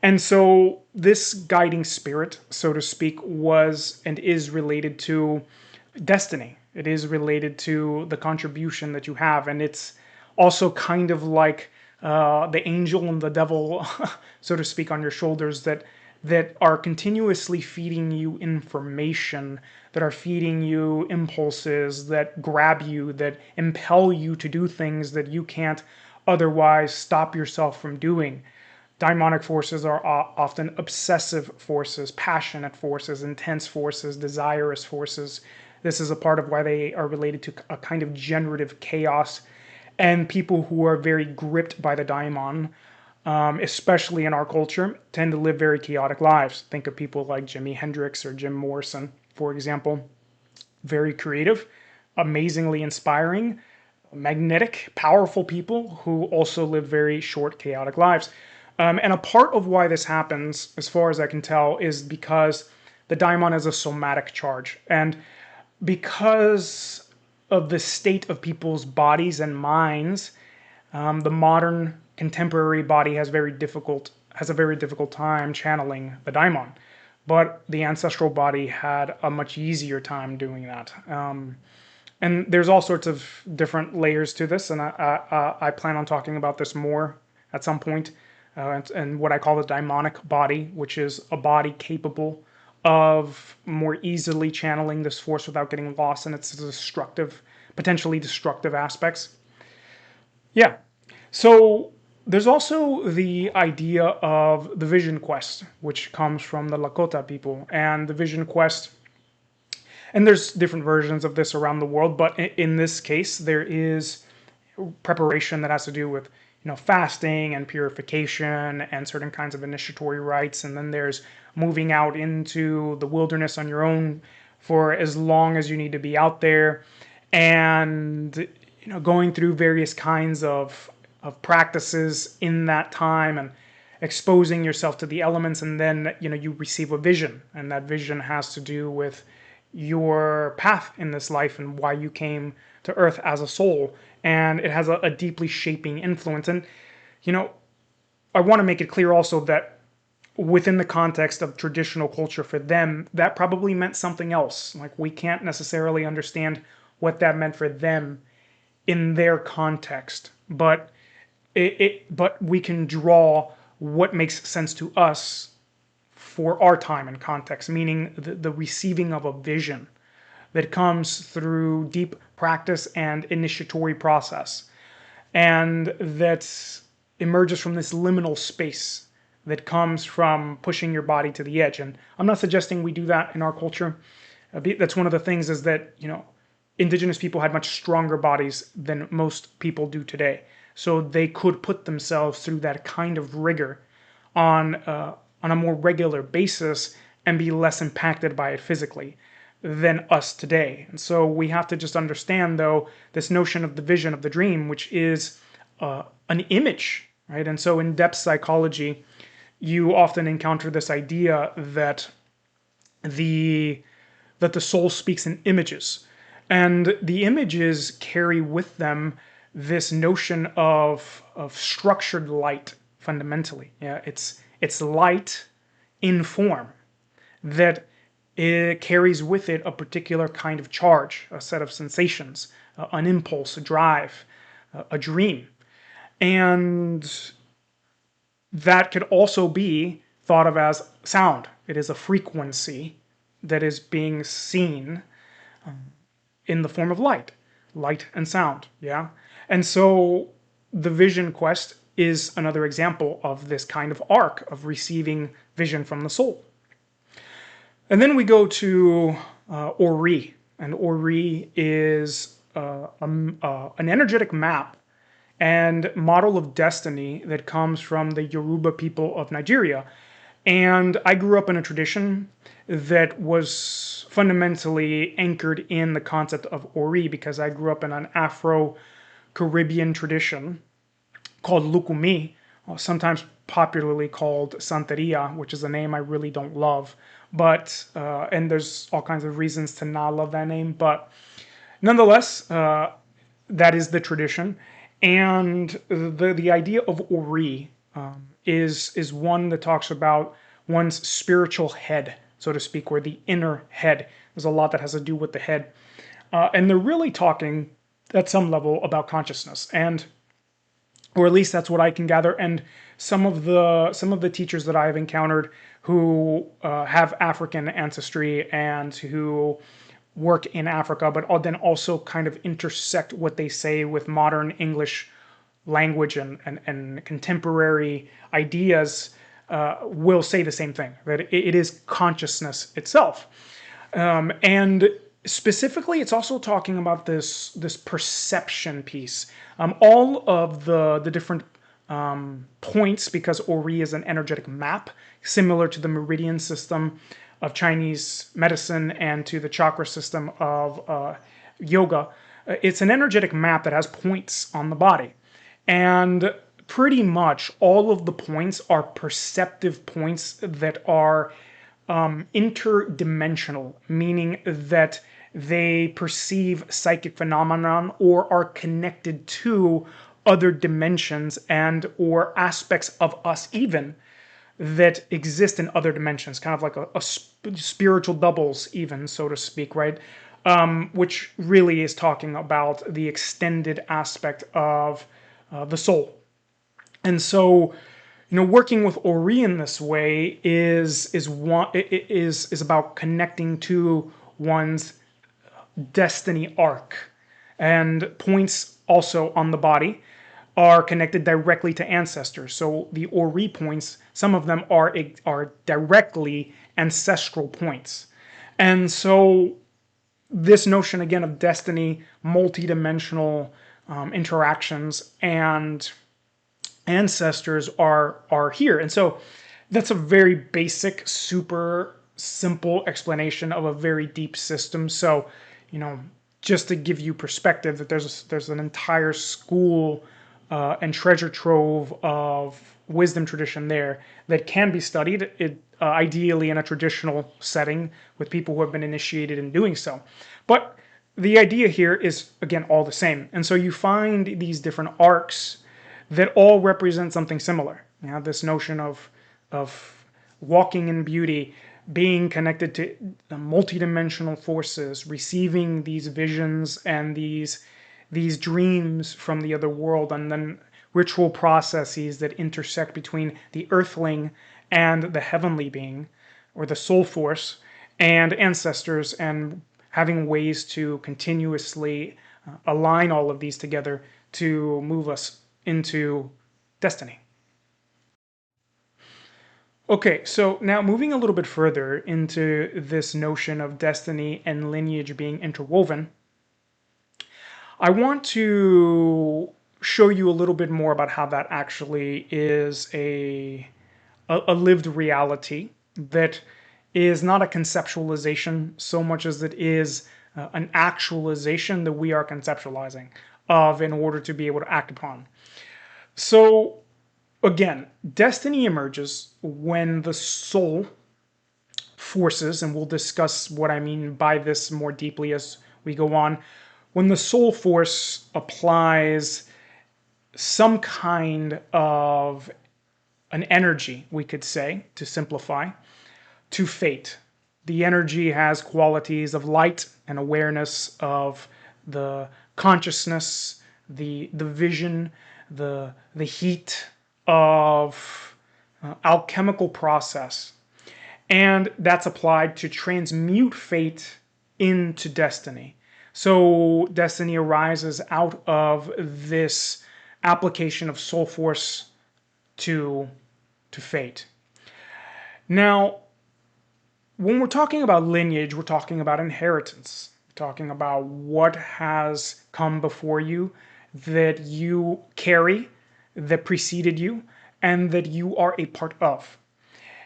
And so this guiding spirit, so to speak, was and is related to destiny. It is related to the contribution that you have. And it's also kind of like the angel and the devil, so to speak, on your shoulders that are continuously feeding you information, that are feeding you impulses, that grab you, that impel you to do things that you can't otherwise stop yourself from doing. Daimonic forces are often obsessive forces, passionate forces, intense forces, desirous forces. This is a part of why they are related to a kind of generative chaos. And people who are very gripped by the daimon, especially in our culture, tend to live very chaotic lives. Think of people like Jimi Hendrix or Jim Morrison, for example. Very creative, amazingly inspiring, magnetic, powerful people who also live very short, chaotic lives. And a part of why this happens, as far as I can tell, is because the daimon has a somatic charge. And because of the state of people's bodies and minds, the modern contemporary body has a very difficult time channeling the daimon. But the ancestral body had a much easier time doing that. And there's all sorts of different layers to this, and I plan on talking about this more at some point. And what I call the daimonic body, which is a body capable of more easily channeling this force without getting lost in its destructive, potentially destructive aspects. Yeah. So there's also the idea of the vision quest, which comes from the Lakota people. And the vision quest, and there's different versions of this around the world, but in this case, there is preparation that has to do with fasting and purification and certain kinds of initiatory rites. And then there's moving out into the wilderness on your own for as long as you need to be out there, and going through various kinds of practices in that time and exposing yourself to the elements. And then you receive a vision, and that vision has to do with your path in this life and why you came to Earth as a soul. And it has a deeply shaping influence. And, I want to make it clear also that within the context of traditional culture for them, that probably meant something else. Like, we can't necessarily understand what that meant for them in their context. But but we can draw what makes sense to us for our time and context, meaning the receiving of a vision that comes through deep practice and initiatory process. And that emerges from this liminal space that comes from pushing your body to the edge. And I'm not suggesting we do that in our culture. That's one of the things, is that, indigenous people had much stronger bodies than most people do today. So they could put themselves through that kind of rigor on a more regular basis and be less impacted by it physically than us today. And so we have to just understand, though, this notion of the vision of the dream, which is an image, right? And so in depth psychology, you often encounter this idea that the soul speaks in images, and the images carry with them this notion of structured light. Fundamentally, yeah, it's light in form that it carries with it a particular kind of charge, a set of sensations, an impulse, a drive, a dream. And that could also be thought of as sound. It is a frequency that is being seen in the form of light and sound, yeah? And so the vision quest is another example of this kind of arc of receiving vision from the soul. And then we go to Ori, and Ori is an energetic map and model of destiny that comes from the Yoruba people of Nigeria. And I grew up in a tradition that was fundamentally anchored in the concept of Ori, because I grew up in an Afro-Caribbean tradition called Lukumi, sometimes popularly called Santeria, which is a name I really don't love. But, and there's all kinds of reasons to not love that name, but nonetheless, that is the tradition. And the idea of Ori is one that talks about one's spiritual head, so to speak, or the inner head. There's a lot that has to do with the head. And they're really talking at some level about consciousness, and or at least that's what I can gather. And some of the teachers that I have encountered who have African ancestry and who work in Africa, but then also kind of intersect what they say with modern English language and contemporary ideas, will say the same thing, that it is consciousness itself. And specifically, it's also talking about this perception piece. All of the different points, because Ori is an energetic map, similar to the meridian system of Chinese medicine and to the chakra system of yoga. It's an energetic map that has points on the body. And pretty much all of the points are perceptive points that are interdimensional, meaning that they perceive psychic phenomenon or are connected to other dimensions and or aspects of us even that exist in other dimensions, kind of like a spiritual doubles even, so to speak, right? Which really is talking about the extended aspect of the soul. And so, working with Ori in this way is about connecting to one's destiny arc. And points also on the body are connected directly to ancestors. So the Ori points, some of them are directly ancestral points. And so this notion again of destiny, multidimensional interactions, and ancestors are here. And so that's a very basic, super simple explanation of a very deep system. So, just to give you perspective, that there's an entire school and treasure trove of wisdom tradition there that can be studied, ideally in a traditional setting with people who have been initiated in doing so. But the idea here is, again, all the same. And so you find these different arcs that all represent something similar. This notion of walking in beauty, being connected to multidimensional forces, receiving these visions and these dreams from the other world, and then ritual processes that intersect between the earthling and the heavenly being, or the soul force, and ancestors, and having ways to continuously align all of these together to move us into destiny. Okay, so now moving a little bit further into this notion of destiny and lineage being interwoven, I want to show you a little bit more about how that actually is a lived reality that is not a conceptualization so much as it is an actualization that we are conceptualizing of in order to be able to act upon. So again, destiny emerges when the soul forces, and we'll discuss what I mean by this more deeply as we go on, when the soul force applies some kind of an energy, we could say, to simplify, to fate. The energy has qualities of light and awareness of the consciousness, the vision, the heat of alchemical process. And that's applied to transmute fate into destiny. So destiny arises out of this application of soul force to fate. Now, when we're talking about lineage, we're talking about inheritance. We're talking about what has come before you that you carry, that preceded you, and that you are a part of.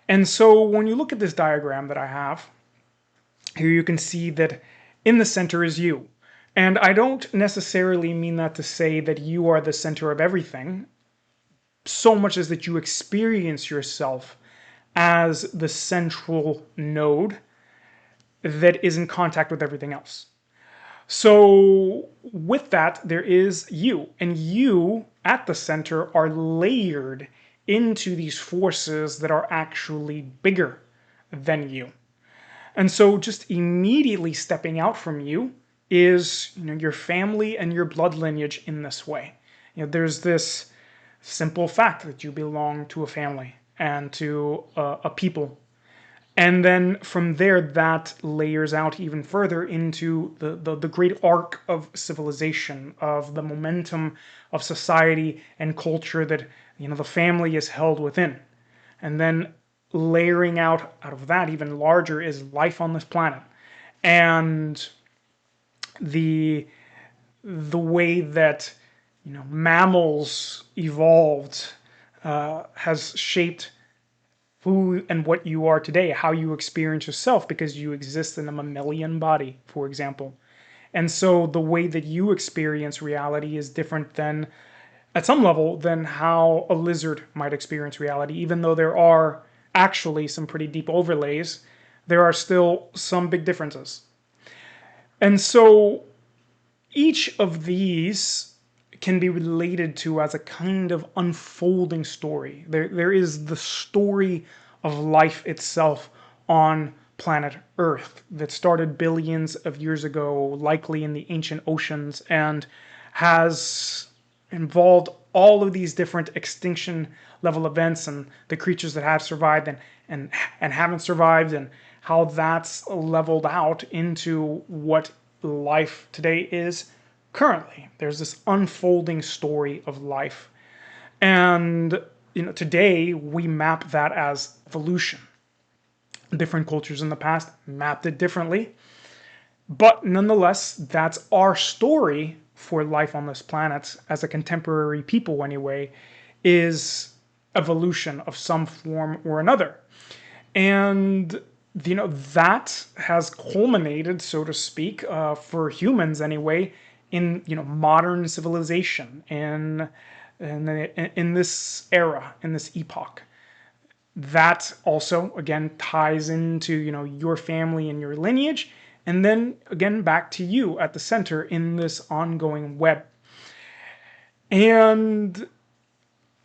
And so when you look at this diagram that I have, here you can see that in the center is you. And I don't necessarily mean that to say that you are the center of everything, so much as that you experience yourself as the central node that is in contact with everything else. So with that, there is you, and you at the center are layered into these forces that are actually bigger than you. And so just immediately stepping out from you is, your family and your blood lineage in this way. There's this simple fact that you belong to a family and to a people. And then from there, that layers out even further into the great arc of civilization, of the momentum of society and culture that, the family is held within. And then layering out of that even larger is life on this planet. And the way that, mammals evolved has shaped who and what you are today, how you experience yourself, because you exist in a mammalian body, for example. And so the way that you experience reality is different than, at some level, than how a lizard might experience reality. Even though there are actually some pretty deep overlays, there are still some big differences. And so each of these can be related to as a kind of unfolding story. There is the story of life itself on planet Earth that started billions of years ago, likely in the ancient oceans, and has involved all of these different extinction level events and the creatures that have survived and haven't survived, and how that's leveled out into what life today is currently. There's this unfolding story of life. And today we map that as evolution. Different cultures in the past mapped it differently. But nonetheless, that's our story for life on this planet as a contemporary people anyway, is evolution of some form or another. And that has culminated, so to speak, for humans anyway, in modern civilization, in this era, in this epoch. That also again ties into your family and your lineage, and then again back to you at the center in this ongoing web. And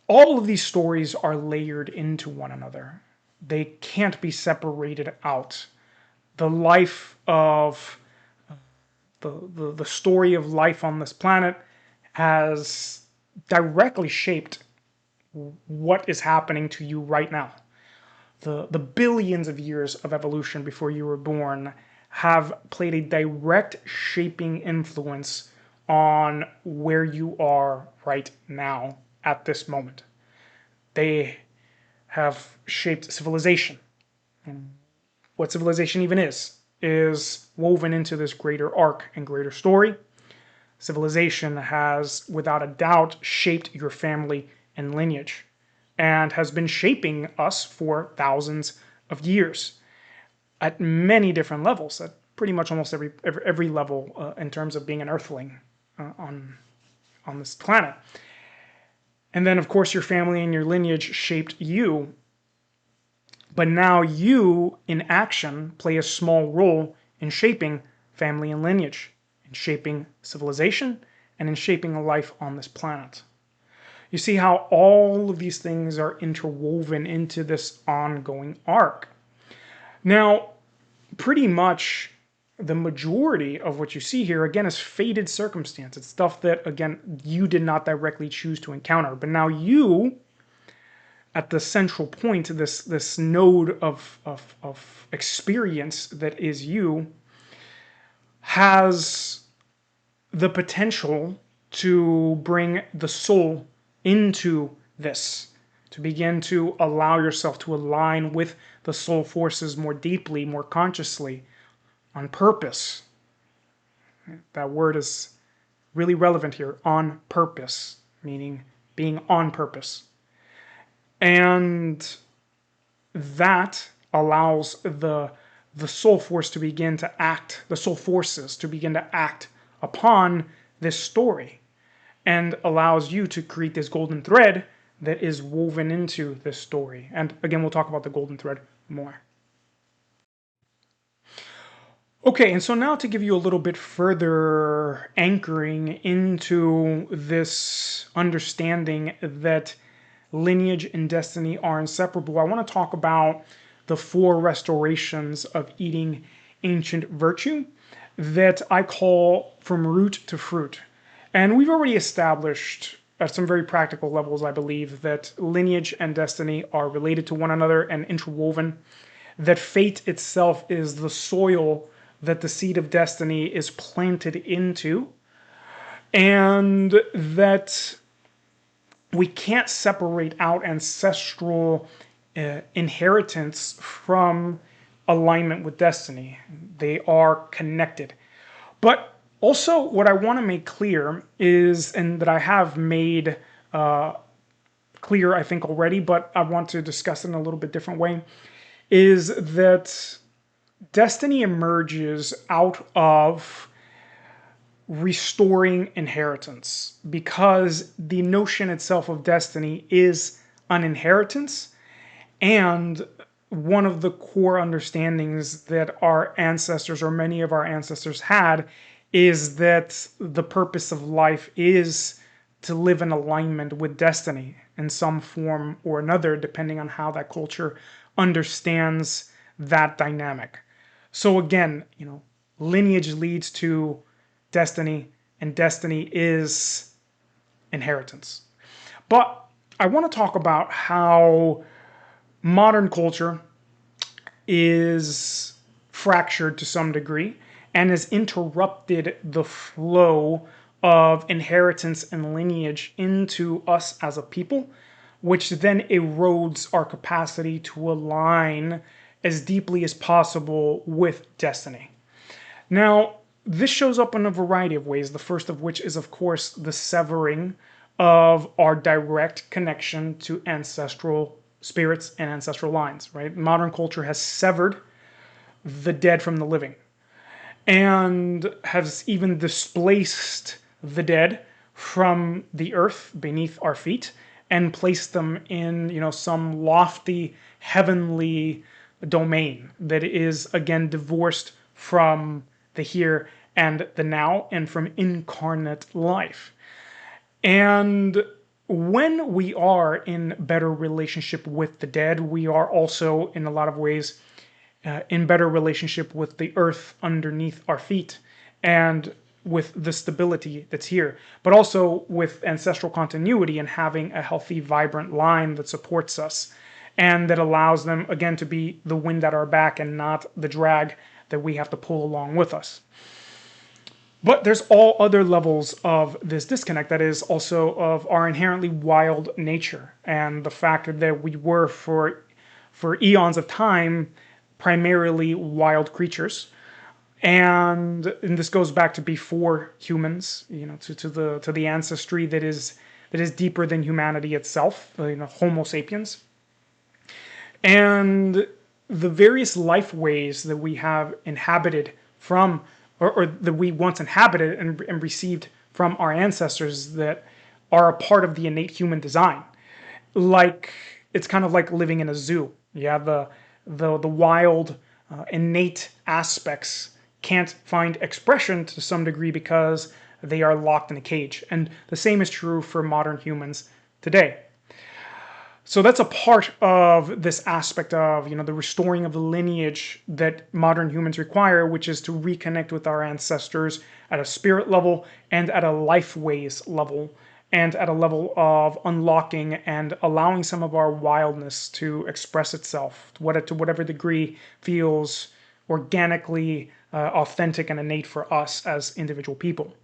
all of these stories are layered into one another. They can't be separated out. The life of the story of life on this planet has directly shaped what is happening to you right now. The billions of years of evolution before you were born have played a direct shaping influence on where you are right now at this moment. They have shaped civilization. And what civilization even is woven into this greater arc and greater story. Civilization has, without a doubt, shaped your family and lineage, and has been shaping us for thousands of years at many different levels, at pretty much almost every level in terms of being an earthling on this planet. And then, of course, your family and your lineage shaped you. But now you, in action, play a small role in shaping family and lineage, in shaping civilization, and in shaping a life on this planet. You see how all of these things are interwoven into this ongoing arc. Now, pretty much the majority of what you see here, again, is fated circumstance. It's stuff that, again, you did not directly choose to encounter. But now you, at the central point, this node of experience that is you, has the potential to bring the soul into this, to begin to allow yourself to align with the soul forces more deeply, more consciously, on purpose. That word is really relevant here, on purpose, meaning being on purpose. And that allows the soul force to begin to act, the soul forces to begin to act upon this story, and allows you to create this golden thread that is woven into this story. And again, we'll talk about the golden thread more. Okay, and so now to give you a little bit further anchoring into this understanding that lineage and destiny are inseparable, I want to talk about the 4 restorations of eating ancient virtue that I call from root to fruit. And we've already established at some very practical levels, I believe, that lineage and destiny are related to one another and interwoven, that fate itself is the soil that the seed of destiny is planted into, and that we can't separate out ancestral inheritance from alignment with destiny. They are connected. But also, what I want to make clear is, and that I have made clear, I think, already, but I want to discuss it in a little bit different way, is that destiny emerges out of restoring inheritance, because the notion itself of destiny is an inheritance, and one of the core understandings that our ancestors, or many of our ancestors, had is that the purpose of life is to live in alignment with destiny in some form or another, depending on how that culture understands that dynamic. So again, lineage leads to destiny, and destiny is inheritance. But I want to talk about how modern culture is fractured to some degree and has interrupted the flow of inheritance and lineage into us as a people, which then erodes our capacity to align as deeply as possible with destiny. Now, this shows up in a variety of ways, the first of which is, of course, the severing of our direct connection to ancestral spirits and ancestral lines, right? Modern culture has severed the dead from the living, and has even displaced the dead from the earth beneath our feet and placed them in, some lofty heavenly domain that is, again, divorced from the here and the now and from incarnate life. And when we are in better relationship with the dead, we are also, in a lot of ways, in better relationship with the earth underneath our feet and with the stability that's here, but also with ancestral continuity and having a healthy, vibrant line that supports us and that allows them, again, to be the wind at our back and not the drag that we have to pull along with us. But there's all other levels of this disconnect, that is also of our inherently wild nature, and the fact that we were for eons of time primarily wild creatures. And this goes back to before humans, to the ancestry that is deeper than humanity itself, Homo sapiens. And the various life ways that we have inhabited from, or that we once inhabited and received from our ancestors, that are a part of the innate human design. Like, it's kind of like living in a zoo. Yeah, the wild, innate aspects can't find expression to some degree because they are locked in a cage. And the same is true for modern humans today. So that's a part of this aspect of, the restoring of the lineage that modern humans require, which is to reconnect with our ancestors at a spirit level and at a life ways level, and at a level of unlocking and allowing some of our wildness to express itself to whatever degree feels organically authentic and innate for us as individual people.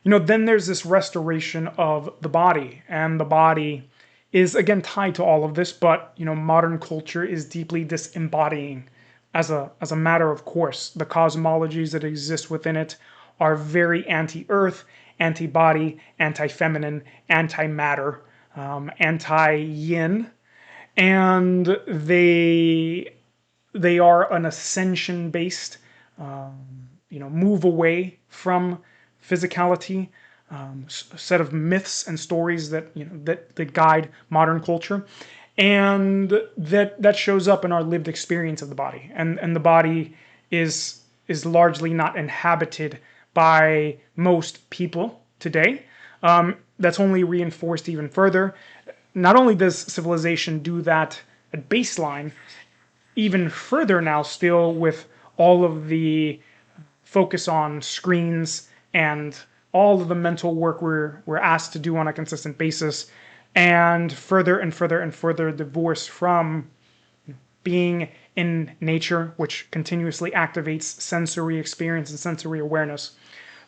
Then there's this restoration of the body, and the body is again tied to all of this, but modern culture is deeply disembodying as a matter of course. The cosmologies that exist within it are very anti-earth, anti-body, anti-feminine, anti-matter, anti-yin, and they are an ascension-based, move away from physicality, set of myths and stories that that guide modern culture, and that shows up in our lived experience of the body, and the body is largely not inhabited by most people today. That's only reinforced even further. Not only does civilization do that at baseline, even further now still with all of the focus on screens and all of the mental work we're asked to do on a consistent basis, and further and further and further divorce from being in nature, which continuously activates sensory experience and sensory awareness.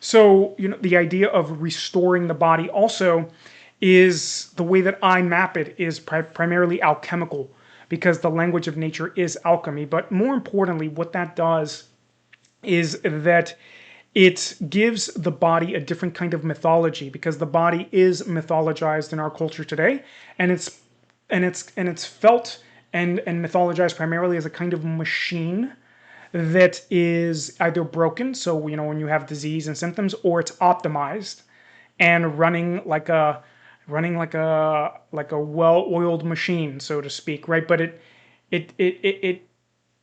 So, the idea of restoring the body also is, the way that I map it is primarily alchemical, because the language of nature is alchemy. But more importantly, what that does is that it gives the body a different kind of mythology, because the body is mythologized in our culture today, and it's felt and mythologized primarily as a kind of machine that is either broken, so when you have disease and symptoms, or it's optimized and running like a well-oiled machine, so to speak, right? But it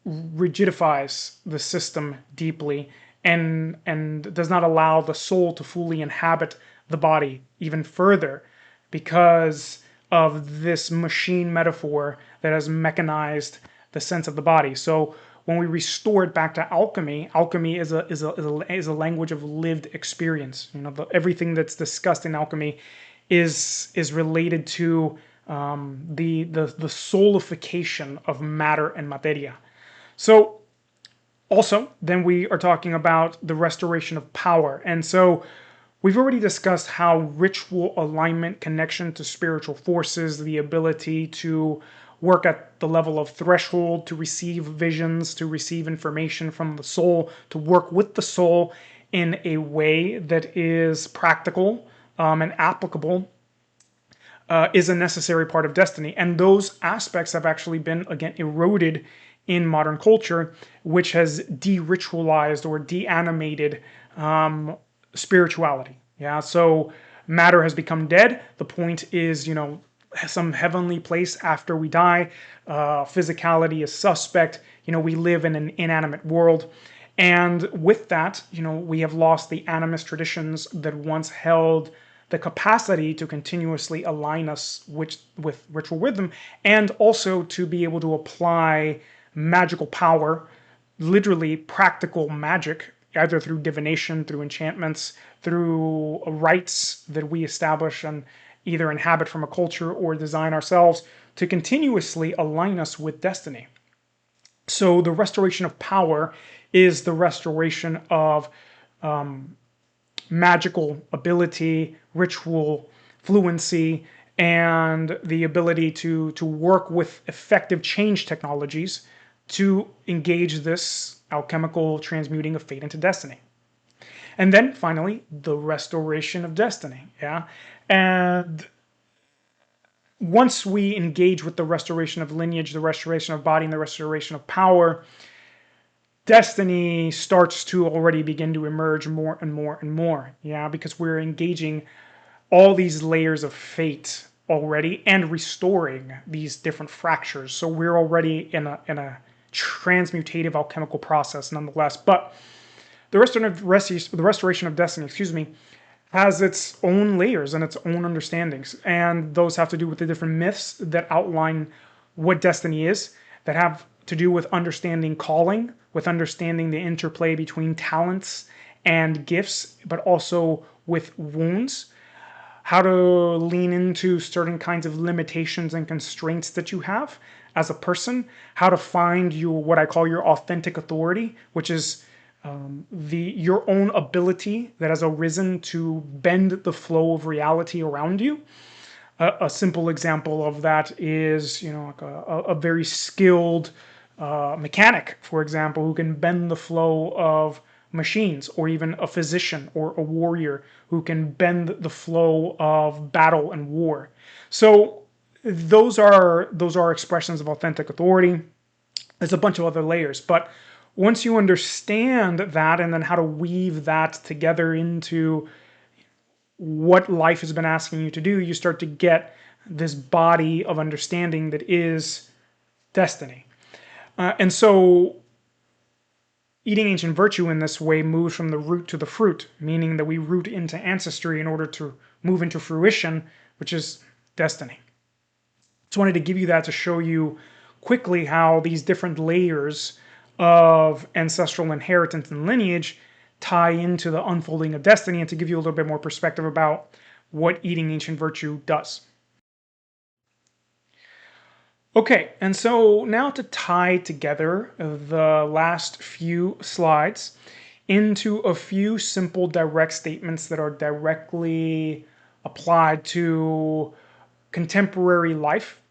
rigidifies the system deeply, and does not allow the soul to fully inhabit the body even further, because of this machine metaphor that has mechanized the sense of the body. So when we restore it back to alchemy, alchemy is a language of lived experience. Everything that's discussed in alchemy is related to the soulification of matter and materia. So also, then we are talking about the restoration of power. And so we've already discussed how ritual alignment, connection to spiritual forces, the ability to work at the level of threshold, to receive visions, to receive information from the soul, to work with the soul in a way that is practical and applicable, is a necessary part of destiny. And those aspects have actually been, again, eroded in modern culture, which has de-ritualized or de-animated spirituality. Yeah, so matter has become dead. The point is, some heavenly place after we die. Physicality is suspect. We live in an inanimate world. And with that, we have lost the animist traditions that once held the capacity to continuously align us with ritual rhythm, and also to be able to apply magical power, literally practical magic, either through divination, through enchantments, through rites that we establish and either inhabit from a culture or design ourselves, to continuously align us with destiny. So the restoration of power is the restoration of magical ability, ritual, fluency, and the ability to work with effective change technologies to engage this alchemical transmuting of fate into destiny. And then finally, the restoration of destiny. Yeah. And once we engage with the restoration of lineage, the restoration of body, and the restoration of power, destiny starts to already begin to emerge more and more and more. Yeah, because we're engaging all these layers of fate already and restoring these different fractures. So we're already in a transmutative alchemical process nonetheless. But the restoration of destiny, has its own layers and its own understandings. And those have to do with the different myths that outline what destiny is, that have to do with understanding calling, with understanding the interplay between talents and gifts, but also with wounds, how to lean into certain kinds of limitations and constraints that you have as a person, how to find what I call your authentic authority, which is your own ability that has arisen to bend the flow of reality around you. A simple example of that is, like a very skilled mechanic, for example, who can bend the flow of machines, or even a physician or a warrior who can bend the flow of battle and war. So those are expressions of authentic authority. There's a bunch of other layers, but once you understand that, and then how to weave that together into what life has been asking you to do, you start to get this body of understanding that is destiny. And so eating ancient virtue in this way moves from the root to the fruit, meaning that we root into ancestry in order to move into fruition, which is destiny. Just wanted to give you that to show you quickly how these different layers of ancestral inheritance and lineage tie into the unfolding of destiny, and to give you a little bit more perspective about what eating ancient virtue does. Okay, and so now to tie together the last few slides into a few simple direct statements that are directly applied to contemporary life,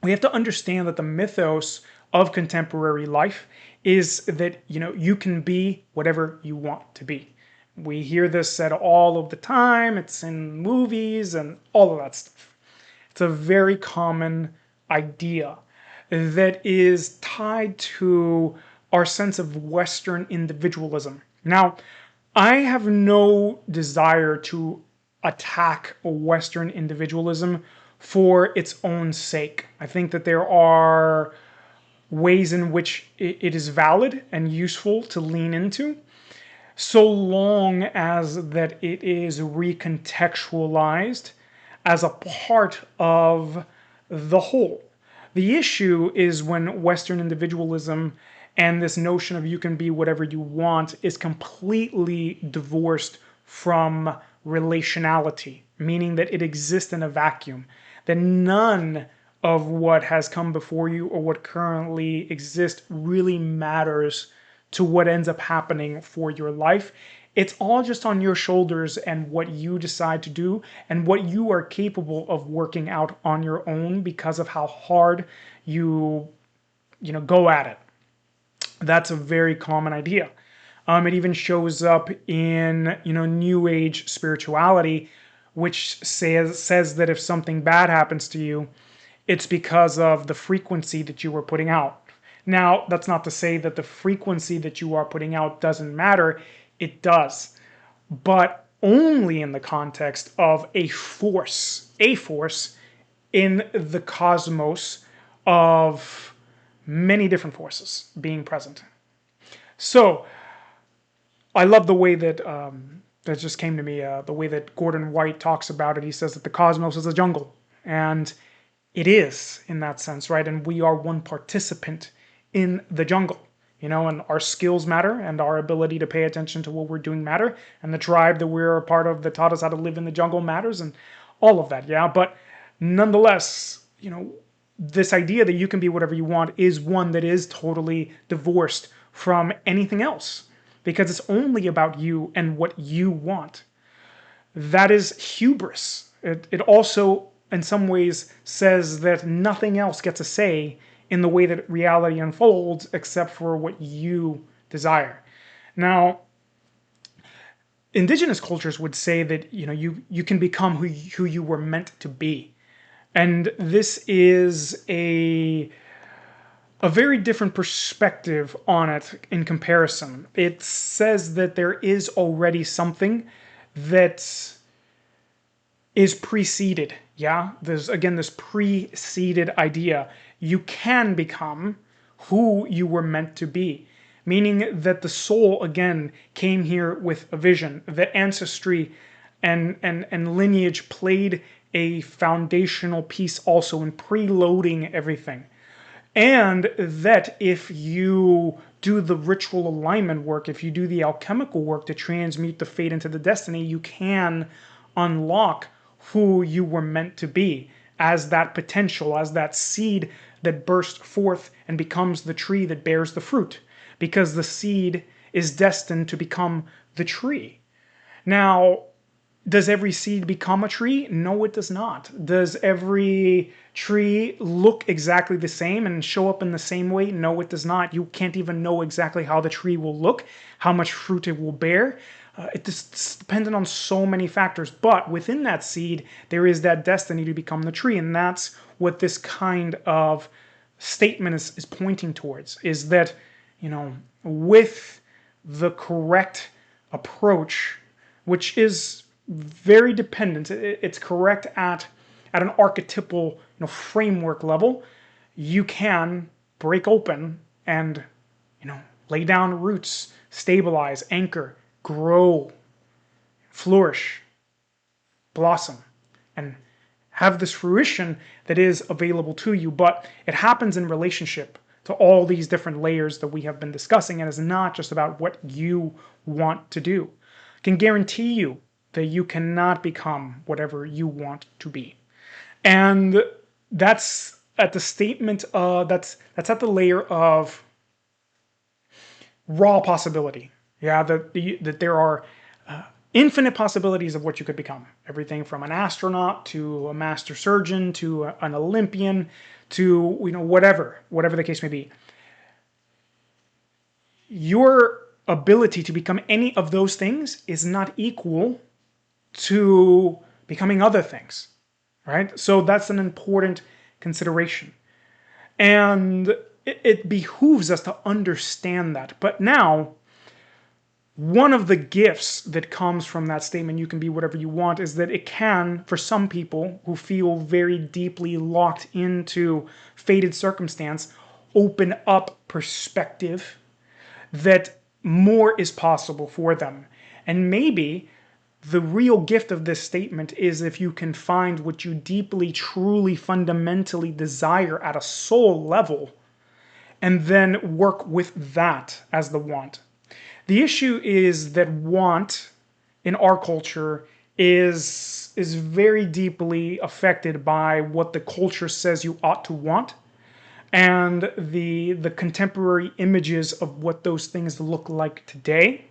we have to understand that the mythos of contemporary life is that, you can be whatever you want to be. We hear this said all of the time. It's in movies and all of that stuff. It's a very common idea that is tied to our sense of Western individualism. Now, I have no desire to attack Western individualism for its own sake. I think that there are ways in which it is valid and useful to lean into, so long as that it is recontextualized as a part of the whole. The issue is when Western individualism and this notion of you can be whatever you want is completely divorced from relationality, meaning that it exists in a vacuum, that none of what has come before you or what currently exists really matters to what ends up happening for your life. It's all just on your shoulders and what you decide to do and what you are capable of working out on your own because of how hard you go at it. That's a very common idea. It even shows up in New Age spirituality, which says that if something bad happens to you, it's because of the frequency that you were putting out. Now, that's not to say that the frequency that you are putting out doesn't matter. It does, but only in the context of a force in the cosmos of many different forces being present. So I love the way that that just came to me, the way that Gordon White talks about it. He says that the cosmos is a jungle, and it is in that sense, right? And we are one participant in the jungle, and our skills matter, and our ability to pay attention to what we're doing matter, and the tribe that we're a part of that taught us how to live in the jungle matters, and all of that, yeah. But nonetheless, this idea that you can be whatever you want is one that is totally divorced from anything else. because it's only about you and what you want. That is hubris. It also, in some ways, says that nothing else gets a say in the way that reality unfolds except for what you desire. Now, indigenous cultures would say that you can become who you were meant to be. And this is a very different perspective on it in comparison. It says that there is already something that is preceded. Yeah, there's again this preceded idea. You can become who you were meant to be, meaning that the soul again came here with a vision. The ancestry and lineage played a foundational piece also in preloading everything. And that if you do the ritual alignment work, if you do the alchemical work to transmute the fate into the destiny, you can unlock who you were meant to be as that potential, as that seed that bursts forth and becomes the tree that bears the fruit, because the seed is destined to become the tree. Now, does every seed become a tree? No, it does not. Does every tree look exactly the same and show up in the same way? No, it does not. You can't even know exactly how the tree will look, how much fruit it will bear. It's dependent on so many factors. But within that seed, there is that destiny to become the tree. And that's what this kind of statement is pointing towards, is that, with the correct approach, which is very dependent. It's correct at an archetypal framework level. You can break open and lay down roots, stabilize, anchor, grow, flourish, blossom, and have this fruition that is available to you. But it happens in relationship to all these different layers that we have been discussing, and it's not just about what you want to do. I can guarantee you that you cannot become whatever you want to be. And that's at the statement, that's at the layer of raw possibility. Yeah, that there are infinite possibilities of what you could become. Everything from an astronaut to a master surgeon to an Olympian to whatever the case may be. Your ability to become any of those things is not equal to becoming other things, right? So that's an important consideration. And it behooves us to understand that. But now, one of the gifts that comes from that statement, you can be whatever you want, is that it can, for some people who feel very deeply locked into fated circumstance, open up perspective that more is possible for them. And maybe the real gift of this statement is if you can find what you deeply, truly, fundamentally desire at a soul level, and then work with that as the want. The issue is that want in our culture is very deeply affected by what the culture says you ought to want, and the contemporary images of what those things look like today.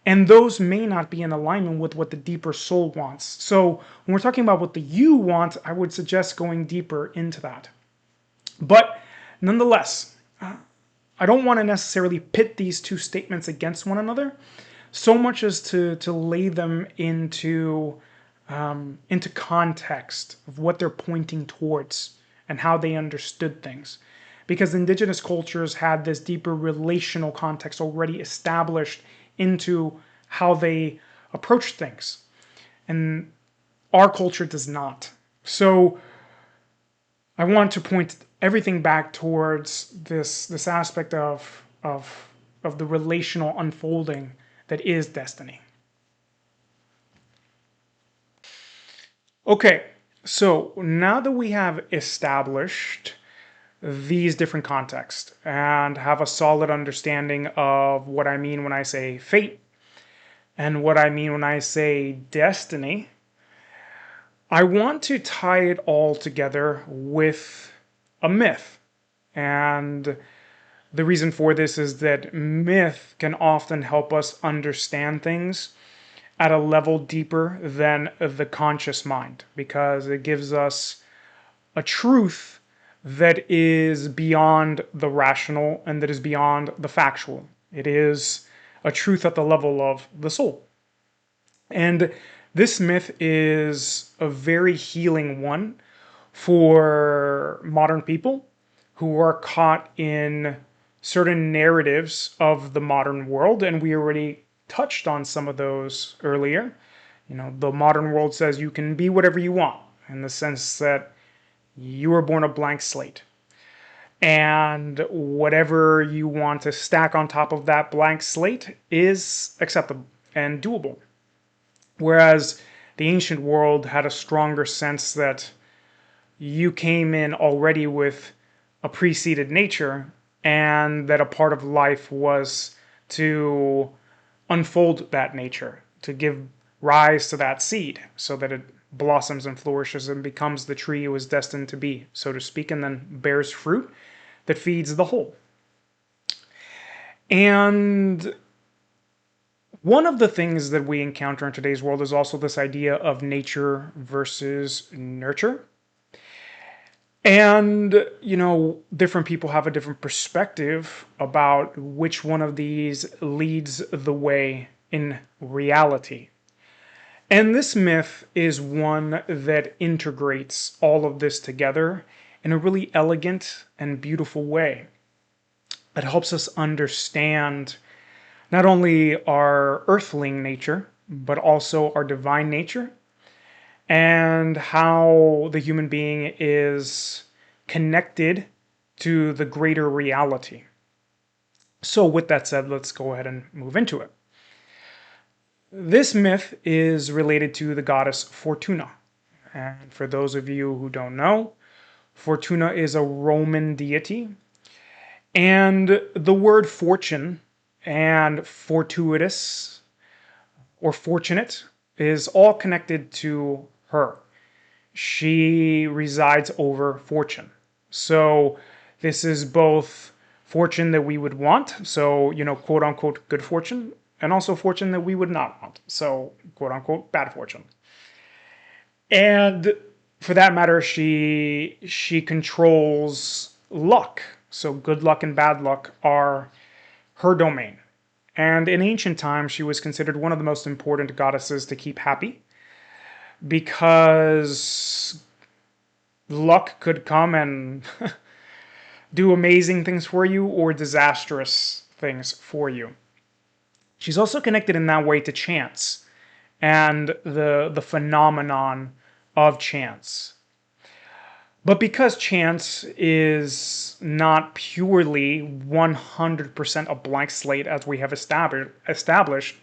And those may not be in alignment with what the deeper soul wants. So when we're talking about what the you want, I would suggest going deeper into that. But nonetheless, I don't want to necessarily pit these two statements against one another, so much as to lay them into context of what they're pointing towards and how they understood things. Because indigenous cultures had this deeper relational context already established into how they approach things. And our culture does not. So I want to point everything back towards this aspect of the relational unfolding that is destiny. Okay, so now that we have established these different contexts and have a solid understanding of what I mean when I say fate and what I mean when I say destiny, I want to tie it all together with a myth. And The reason for this is that myth can often help us understand things at a level deeper than the conscious mind, because it gives us a truth that is beyond the rational and that is beyond the factual. It is a truth at the level of the soul. And this myth is a very healing one for modern people who are caught in certain narratives of the modern world. And we already touched on some of those earlier. You know, the modern world says you can be whatever you want, in the sense that you were born a blank slate. And whatever you want to stack on top of that blank slate is acceptable and doable. Whereas the ancient world had a stronger sense that you came in already with a preceded nature, and that a part of life was to unfold that nature, to give rise to that seed so that it blossoms and flourishes and becomes the tree it was destined to be, so to speak, and then bears fruit that feeds the whole. And one of the things that we encounter in today's world is also this idea of nature versus nurture. And, you know, different people have a different perspective about which one of these leads the way in reality. And this myth is one that integrates all of this together in a really elegant and beautiful way. It helps us understand not only our earthling nature, but also our divine nature, and how the human being is connected to the greater reality. So with that said, let's go ahead and move into it. This myth is related to the goddess Fortuna. And for those of you who don't know, Fortuna is a Roman deity. And the word fortune and fortuitous or fortunate is all connected to her. She resides over fortune. So this is both fortune that we would want, so, you know, quote unquote good fortune, and also fortune that we would not want, so quote unquote bad fortune. And for that matter, she controls luck. So good luck and bad luck are her domain. And in ancient times, she was considered one of the most important goddesses to keep happy, because luck could come and do amazing things for you or disastrous things for you. She's also connected in that way to chance and the phenomenon of chance. But because chance is not purely 100% a blank slate, as we have established,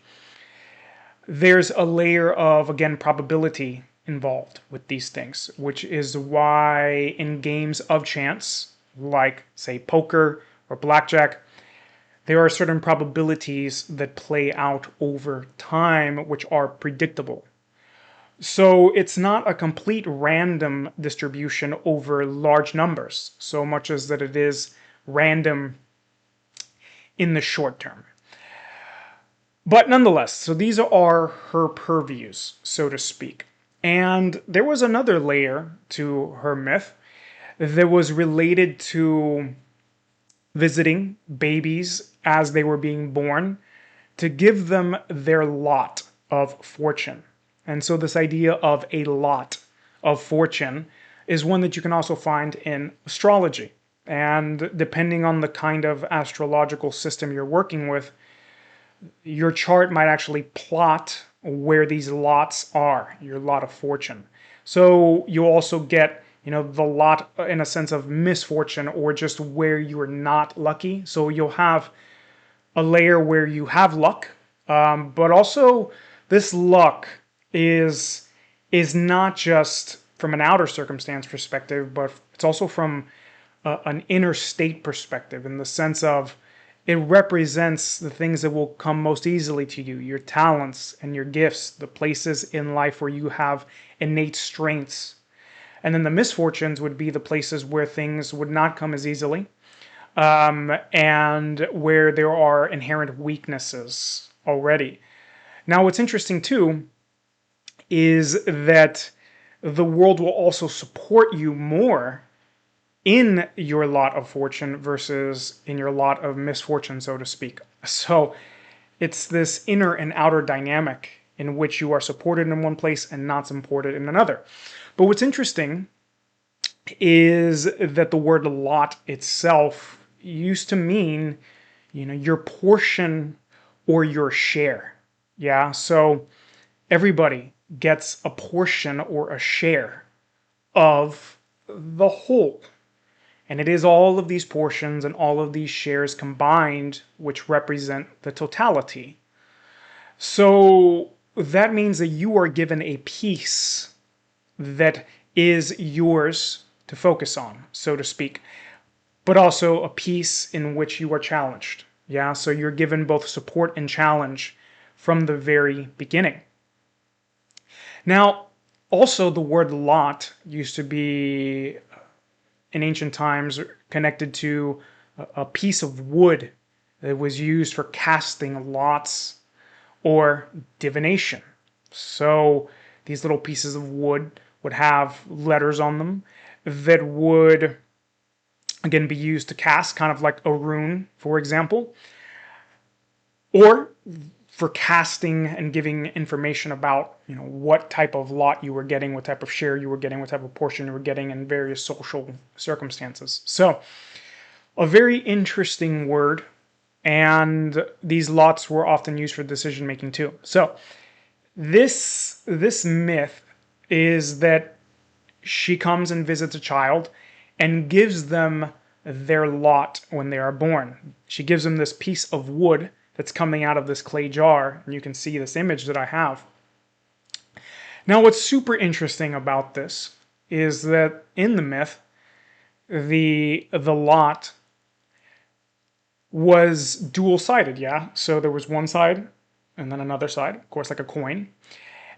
there's a layer of, again, probability involved with these things, which is why in games of chance, like, say, poker or blackjack, there are certain probabilities that play out over time which are predictable. So it's not a complete random distribution over large numbers, so much as that it is random in the short term. But nonetheless, so these are her purviews, so to speak. And there was another layer to her myth that was related to visiting babies as they were being born to give them their lot of fortune. And so this idea of a lot of fortune is one that you can also find in astrology. And depending on the kind of astrological system you're working with, your chart might actually plot where these lots are, your lot of fortune. So you also get, you know, the lot in a sense of misfortune, or just where you're not lucky. So you'll have a layer where you have luck, but also this luck is not just from an outer circumstance perspective, but it's also from an inner state perspective, in the sense of it represents the things that will come most easily to you, your talents and your gifts, the places in life where you have innate strengths. And then the misfortunes would be the places where things would not come as easily, and where there are inherent weaknesses already. Now, what's interesting too is that the world will also support you more in your lot of fortune versus in your lot of misfortune, so to speak. So it's this inner and outer dynamic in which you are supported in one place and not supported in another. But what's interesting is that the word lot itself used to mean, your portion or your share. Yeah, so everybody gets a portion or a share of the whole. And it is all of these portions and all of these shares combined which represent the totality. So that means that you are given a piece that is yours to focus on, so to speak, but also a piece in which you are challenged. Yeah, so you're given both support and challenge from the very beginning. Now, also the word lot used to be in ancient times connected to a piece of wood that was used for casting lots or divination. So these little pieces of wood would have letters on them that would again be used to cast, kind of like a rune, for example, or for casting and giving information about what type of lot you were getting, what type of share you were getting, what type of portion you were getting in various social circumstances. So a very interesting word, and these lots were often used for decision making too. So this myth is that she comes and visits a child and gives them their lot when they are born. She gives them this piece of wood that's coming out of this clay jar, and you can see this image that I have. Now, what's super interesting about this is that in the myth, the lot was dual-sided, yeah? So there was one side and then another side, of course, like a coin.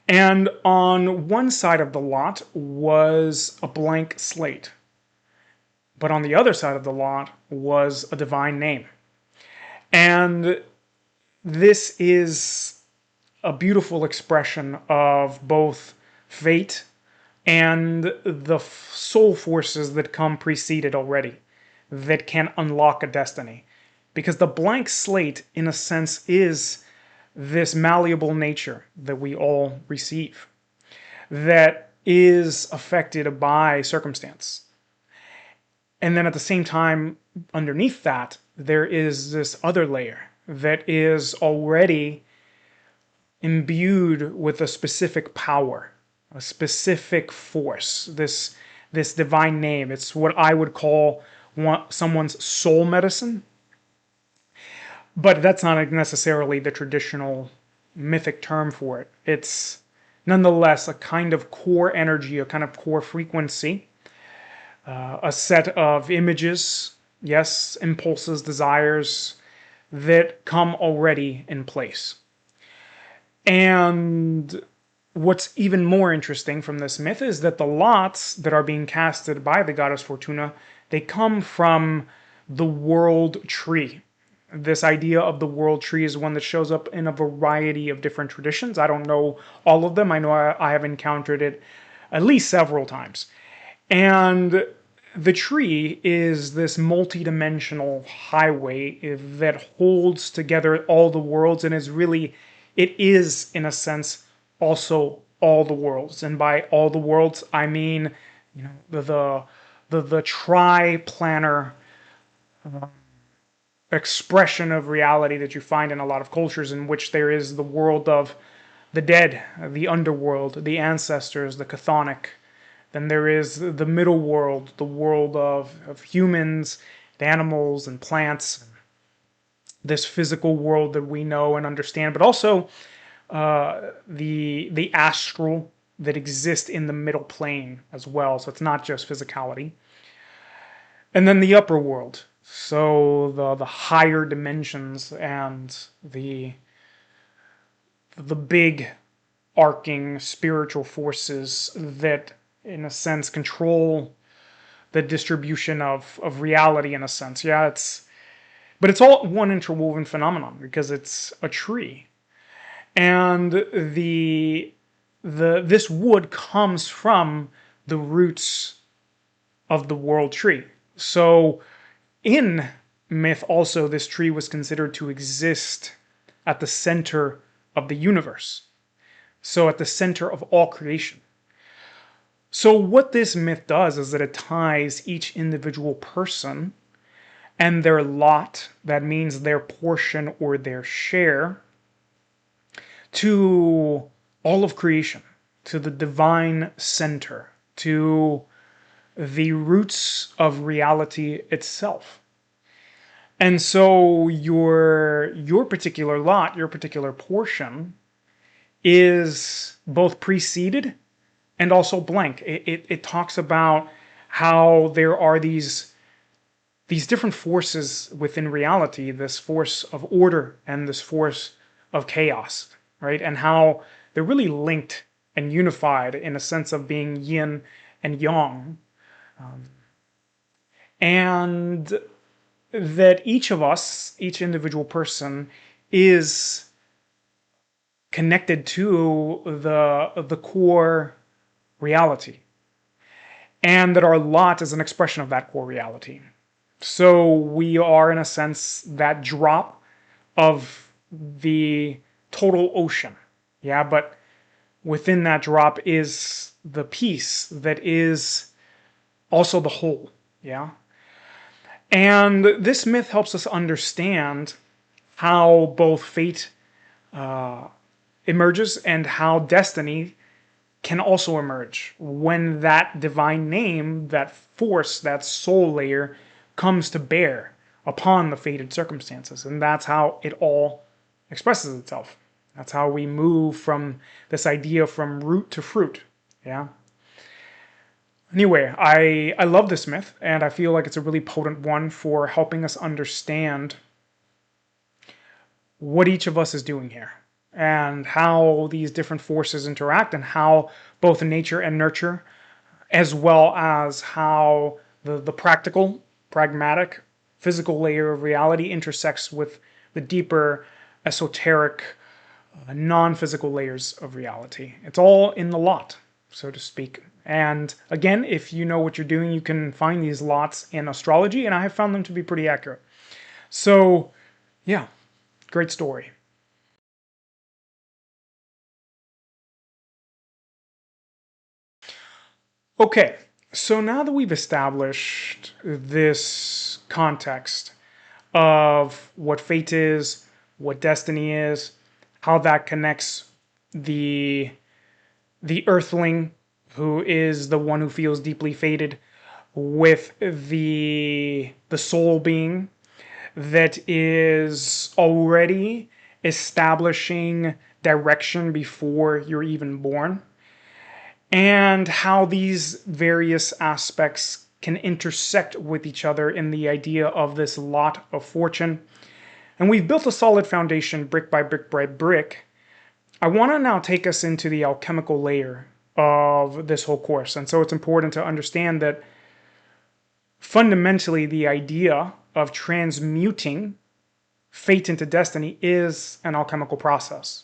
And on one side of the lot was a blank slate. But on the other side of the lot was a divine name. And this is a beautiful expression of both fate and the soul forces that come preceded already, that can unlock a destiny. Because the blank slate, in a sense, is this malleable nature that we all receive, that is affected by circumstance. And then at the same time, underneath that, there is this other layer that is already imbued with a specific power, a specific force, this divine name. It's what I would call someone's soul medicine. But that's not necessarily the traditional mythic term for it. It's nonetheless a kind of core energy, a kind of core frequency, a set of images, yes, impulses, desires that come already in place. And what's even more interesting from this myth is that the lots that are being casted by the goddess Fortuna, they come from the world tree. This idea of the world tree is one that shows up in a variety of different traditions. I don't know all of them. I know I have encountered it at least several times. And the tree is this multi-dimensional highway that holds together all the worlds and it is, in a sense, also all the worlds. And by all the worlds, I mean, the tri-planar expression of reality that you find in a lot of cultures, in which there is the world of the dead, the underworld, the ancestors, the chthonic. Then there is the middle world, the world of humans, animals, and plants. This physical world that we know and understand, but also the astral that exists in the middle plane as well. So it's not just physicality. And then the upper world. So the higher dimensions and the big arcing spiritual forces that, in a sense, control the distribution of reality in a sense. Yeah, but it's all one interwoven phenomenon because it's a tree. And this wood comes from the roots of the world tree. So in myth also, this tree was considered to exist at the center of the universe. So at the center of all creation. So what this myth does is that it ties each individual person and their lot, that means their portion or their share, to all of creation, to the divine center, to the roots of reality itself. And so your particular lot, your particular portion, is both preceded and also blank. It talks about how there are these different forces within reality, this force of order and this force of chaos, right? And how they're really linked and unified in a sense of being yin and yang. And that each of us, each individual person, is connected to the core reality. And that our lot is an expression of that core reality. So we are, in a sense, that drop of the total ocean. Yeah, but within that drop is the piece that is also the whole. Yeah. And this myth helps us understand how both fate emerges and how destiny can also emerge when that divine name, that force, that soul layer comes to bear upon the fated circumstances. And that's how it all expresses itself. That's how we move from this idea from root to fruit. Yeah. Anyway, I love this myth, and I feel like it's a really potent one for helping us understand what each of us is doing here and how these different forces interact and how both nature and nurture, as well as how the practical, pragmatic, physical layer of reality intersects with the deeper, esoteric, non-physical layers of reality. It's all in the lot, so to speak. And again, if you know what you're doing, you can find these lots in astrology, and I have found them to be pretty accurate. So, yeah, great story. Okay, so now that we've established this context of what fate is, what destiny is, how that connects the earthling, who is the one who feels deeply fated, with the soul being that is already establishing direction before you're even born, and how these various aspects can intersect with each other in the idea of this lot of fortune. And we've built a solid foundation brick by brick by brick. I want to now take us into the alchemical layer of this whole course. And so it's important to understand that fundamentally the idea of transmuting fate into destiny is an alchemical process.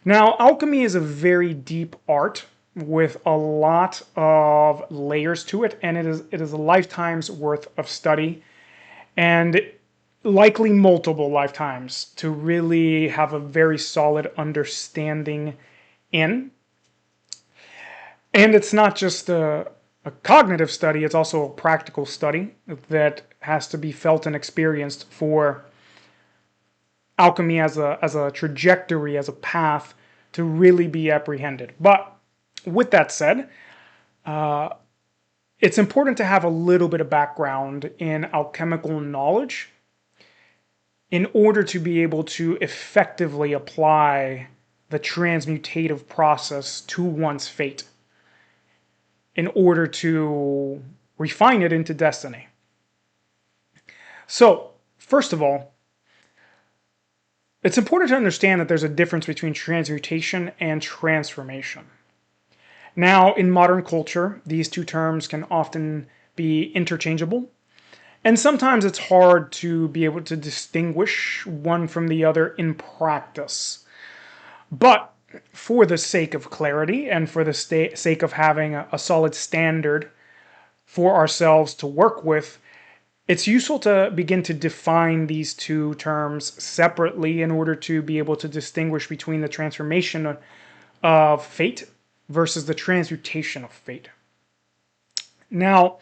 Now, alchemy is a very deep art with a lot of layers to it, and it is a lifetime's worth of study, and likely multiple lifetimes to really have a very solid understanding in. And it's not just a cognitive study, it's also a practical study that has to be felt and experienced for alchemy as a trajectory, as a path to really be apprehended. But with that said, it's important to have a little bit of background in alchemical knowledge in order to be able to effectively apply the transmutative process to one's fate, in order to refine it into destiny. So, first of all, it's important to understand that there's a difference between transmutation and transformation. Now, in modern culture, these two terms can often be interchangeable, and sometimes it's hard to be able to distinguish one from the other in practice. But for the sake of clarity and for the sake of having a solid standard for ourselves to work with, it's useful to begin to define these two terms separately in order to be able to distinguish between the transformation of fate versus the transmutation of fate. Now,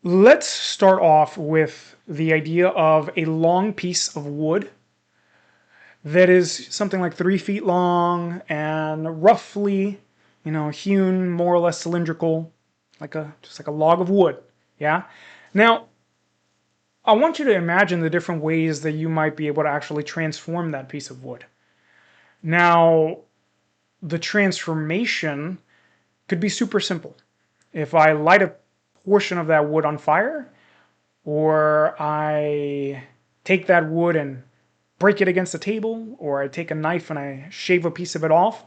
let's start off with the idea of a long piece of wood that is something like 3 feet long and roughly, hewn more or less cylindrical, just like a log of wood. Yeah. Now, I want you to imagine the different ways that you might be able to actually transform that piece of wood. Now, the transformation could be super simple. If I light a portion of that wood on fire, or I take that wood and break it against a table, or I take a knife and I shave a piece of it off,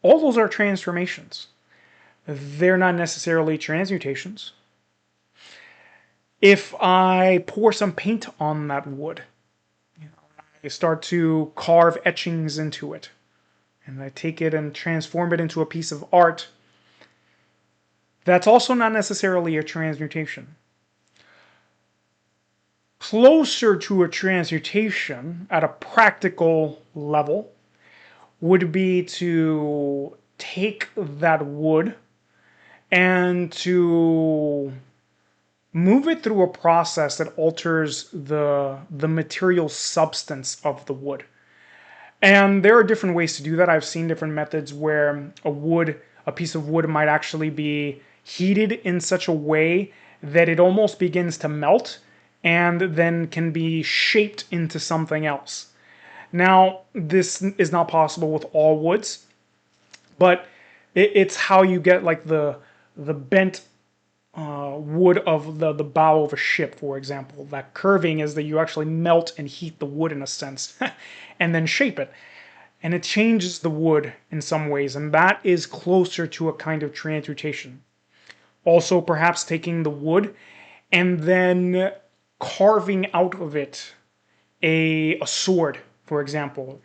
all those are transformations. They're not necessarily transmutations. If I pour some paint on that wood, I start to carve etchings into it, and I take it and transform it into a piece of art, that's also not necessarily a transmutation. Closer to a transmutation at a practical level would be to take that wood and to move it through a process that alters the material substance of the wood. And there are different ways to do that. I've seen different methods where a piece of wood might actually be heated in such a way that it almost begins to melt and then can be shaped into something else. Now, this is not possible with all woods, but it's how you get like the bent wood of the bow of a ship, for example. That curving is that you actually melt and heat the wood in a sense and then shape it. And it changes the wood in some ways, and that is closer to a kind of transmutation. Also, perhaps taking the wood and then carving out of it a sword, for example.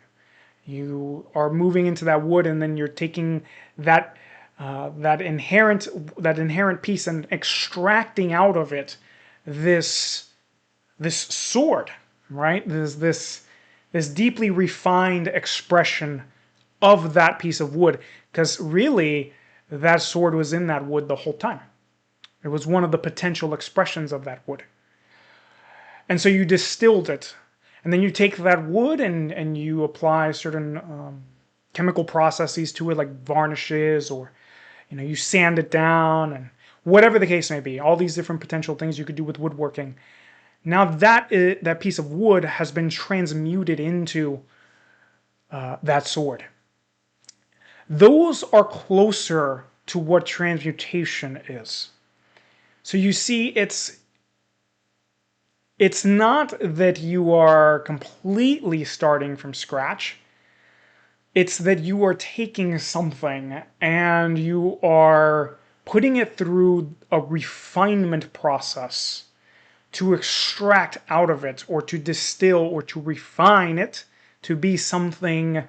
You are moving into that wood, and then you're taking that inherent piece and extracting out of it this sword, right? This deeply refined expression of that piece of wood, because really that sword was in that wood the whole time. It was one of the potential expressions of that wood. And so you distilled it, and then you take that wood and you apply certain chemical processes to it, like varnishes, or you sand it down, and whatever the case may be. All these different potential things you could do with woodworking. Now that piece of wood has been transmuted into that sword. Those are closer to what transmutation is. So you see, it's not that you are completely starting from scratch. It's that you are taking something and you are putting it through a refinement process to extract out of it, or to distill, or to refine it to be something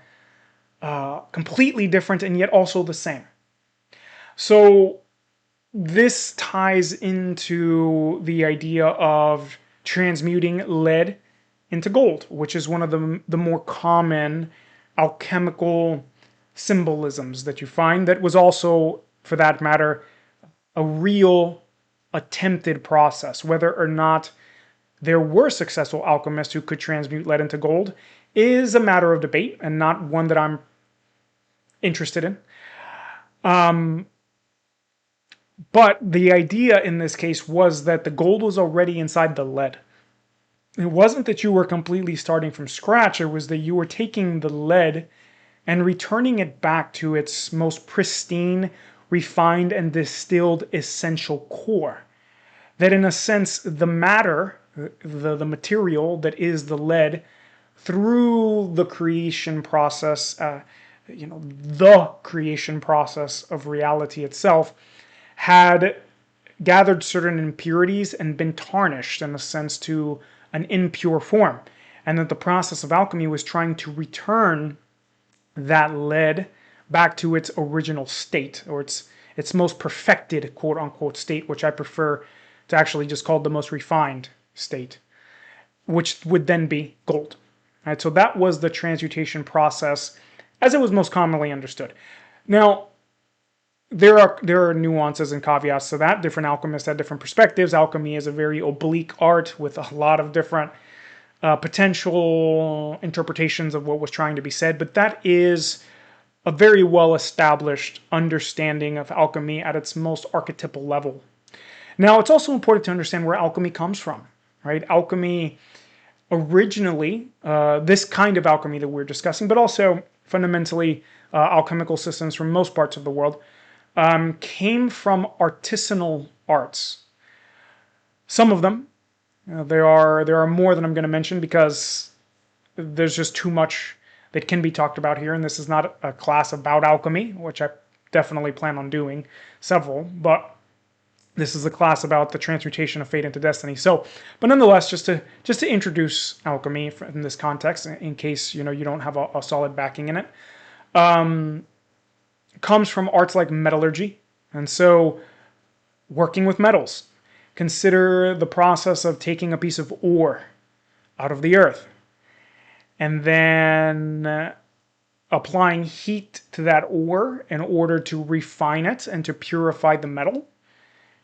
completely different and yet also the same. So this ties into the idea of transmuting lead into gold, which is one of the more common alchemical symbolisms that you find, that was also, for that matter, a real attempted process. Whether or not there were successful alchemists who could transmute lead into gold is a matter of debate, and not one that I'm interested in. But the idea in this case was that the gold was already inside the lead. It wasn't that you were completely starting from scratch. It was that you were taking the lead and returning it back to its most pristine, refined, and distilled essential core. That in a sense, the matter, the material that is the lead, through the creation process, the creation process of reality itself, had gathered certain impurities and been tarnished in a sense to an impure form. And that the process of alchemy was trying to return that lead back to its original state, or its most perfected quote unquote state, which I prefer to actually just call the most refined state, which would then be gold. Right, so that was the transmutation process as it was most commonly understood. Now, there are nuances and caveats to that. Different alchemists had different perspectives. Alchemy is a very oblique art with a lot of different potential interpretations of what was trying to be said, but that is a very well-established understanding of alchemy at its most archetypal level. Now, it's also important to understand where alchemy comes from, right? Alchemy originally, this kind of alchemy that we're discussing, but also fundamentally alchemical systems from most parts of the world, came from artisanal arts. Some of them, there are more than I'm going to mention because there's just too much that can be talked about here, and this is not a class about alchemy, which I definitely plan on doing several, but this is a class about the transmutation of fate into destiny. So, but nonetheless, just to introduce alchemy in this context, in case you don't have a solid backing in it, comes from arts like metallurgy, and so working with metals. Consider the process of taking a piece of ore out of the earth and then applying heat to that ore in order to refine it and to purify the metal,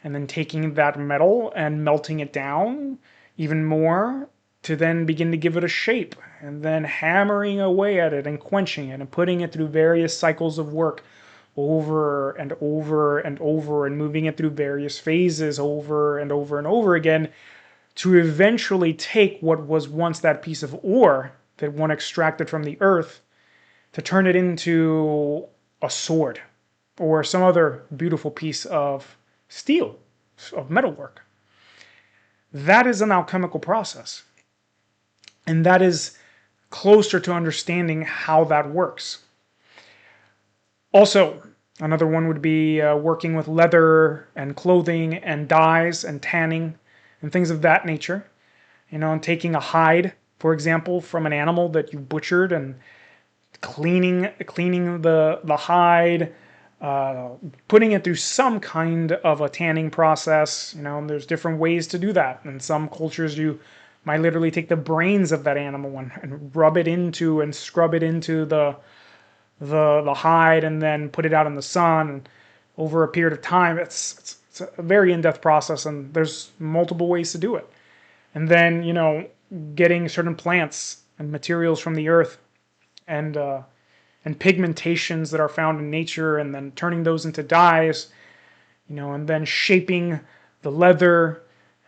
and then taking that metal and melting it down even more to then begin to give it a shape, and then hammering away at it and quenching it and putting it through various cycles of work over and over and over, and moving it through various phases over and over and over again to eventually take what was once that piece of ore that one extracted from the earth to turn it into a sword or some other beautiful piece of steel, of metalwork. That is an alchemical process. And that is closer to understanding how that works. Also, another one would be working with leather and clothing and dyes and tanning and things of that nature. And taking a hide, for example, from an animal that you butchered and cleaning the hide, putting it through some kind of a tanning process. There's different ways to do that. In some cultures, you might literally take the brains of that animal and rub it into and scrub it into the hide and then put it out in the sun. And over a period of time, it's a very in-depth process, and there's multiple ways to do it. And then, getting certain plants and materials from the earth and pigmentations that are found in nature, and then turning those into dyes, and then shaping the leather,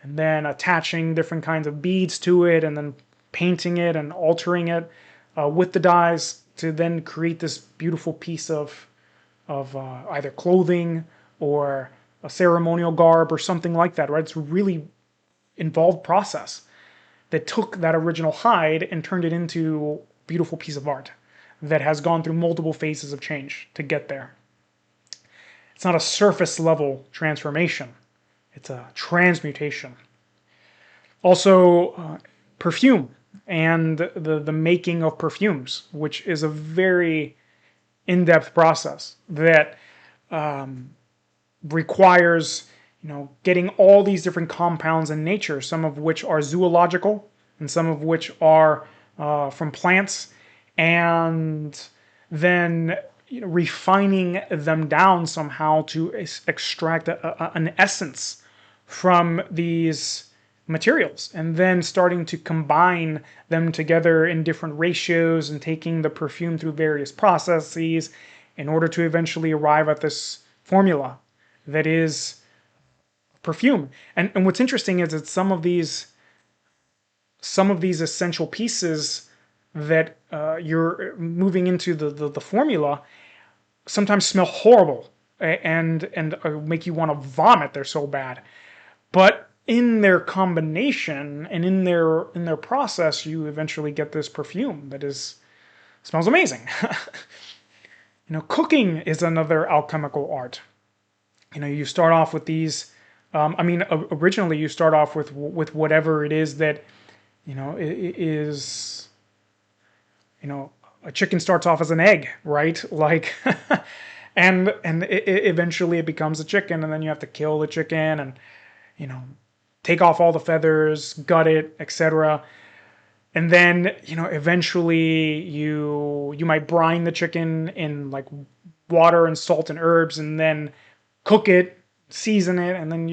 and then attaching different kinds of beads to it, and then painting it and altering it with the dyes to then create this beautiful piece of either clothing or a ceremonial garb or something like that, right? It's a really involved process that took that original hide and turned it into a beautiful piece of art that has gone through multiple phases of change to get there. It's not a surface level transformation. It's a transmutation. Also, perfume and the making of perfumes, which is a very in-depth process that requires getting all these different compounds in nature, some of which are zoological and some of which are from plants, and then refining them down somehow to extract an essence from these materials, and then starting to combine them together in different ratios and taking the perfume through various processes in order to eventually arrive at this formula that is perfume. And what's interesting is that some of these essential pieces that you're moving into the formula sometimes smell horrible and make you want to vomit. They're so bad. But in their combination and in their process, you eventually get this perfume that smells amazing. Cooking is another alchemical art. You start off with these. Originally you start off with whatever it is that is. A chicken starts off as an egg, right? Like, and eventually it becomes a chicken, and then you have to kill the chicken and take off all the feathers, gut it, etc. And then eventually you might brine the chicken in like water and salt and herbs, and then cook it, season it, and then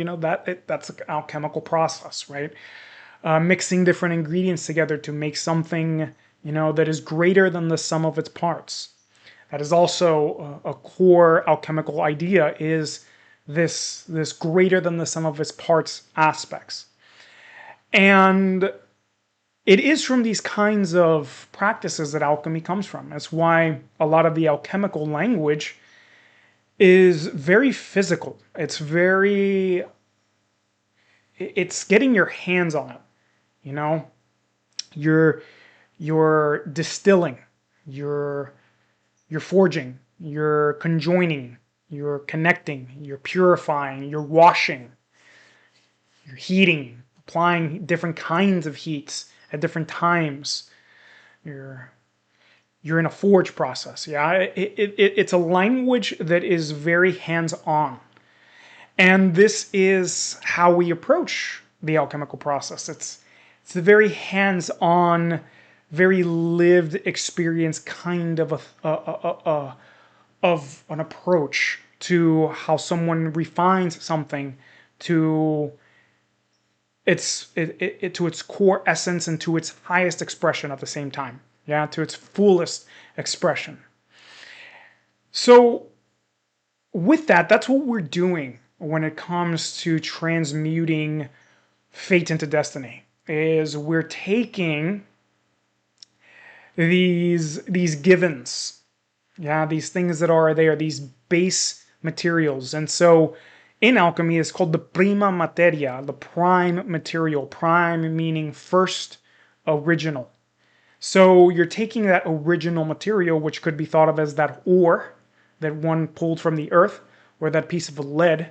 that's an alchemical process, right? Mixing different ingredients together to make something that is greater than the sum of its parts. That is also a core alchemical idea, is this greater than the sum of its parts aspects. And it is from these kinds of practices that alchemy comes from. That's why a lot of the alchemical language is very physical. It's getting your hands on it. You're distilling, you're forging, you're conjoining, you're connecting, you're purifying, you're washing, you're heating, applying different kinds of heats at different times. You're in a forge process. Yeah, it's a language that is very hands-on. And this is how we approach the alchemical process. It's a very hands-on, very lived experience kind of an approach to how someone refines something to its core essence and to its highest expression at the same time. Yeah, to its fullest expression. So with that's what we're doing when it comes to transmuting fate into destiny. Is we're taking these givens, these things that are there, these base materials. And so in alchemy, it's called the prima materia, the prime material. Prime meaning first, original. So you're taking that original material, which could be thought of as that ore that one pulled from the earth, or that piece of lead,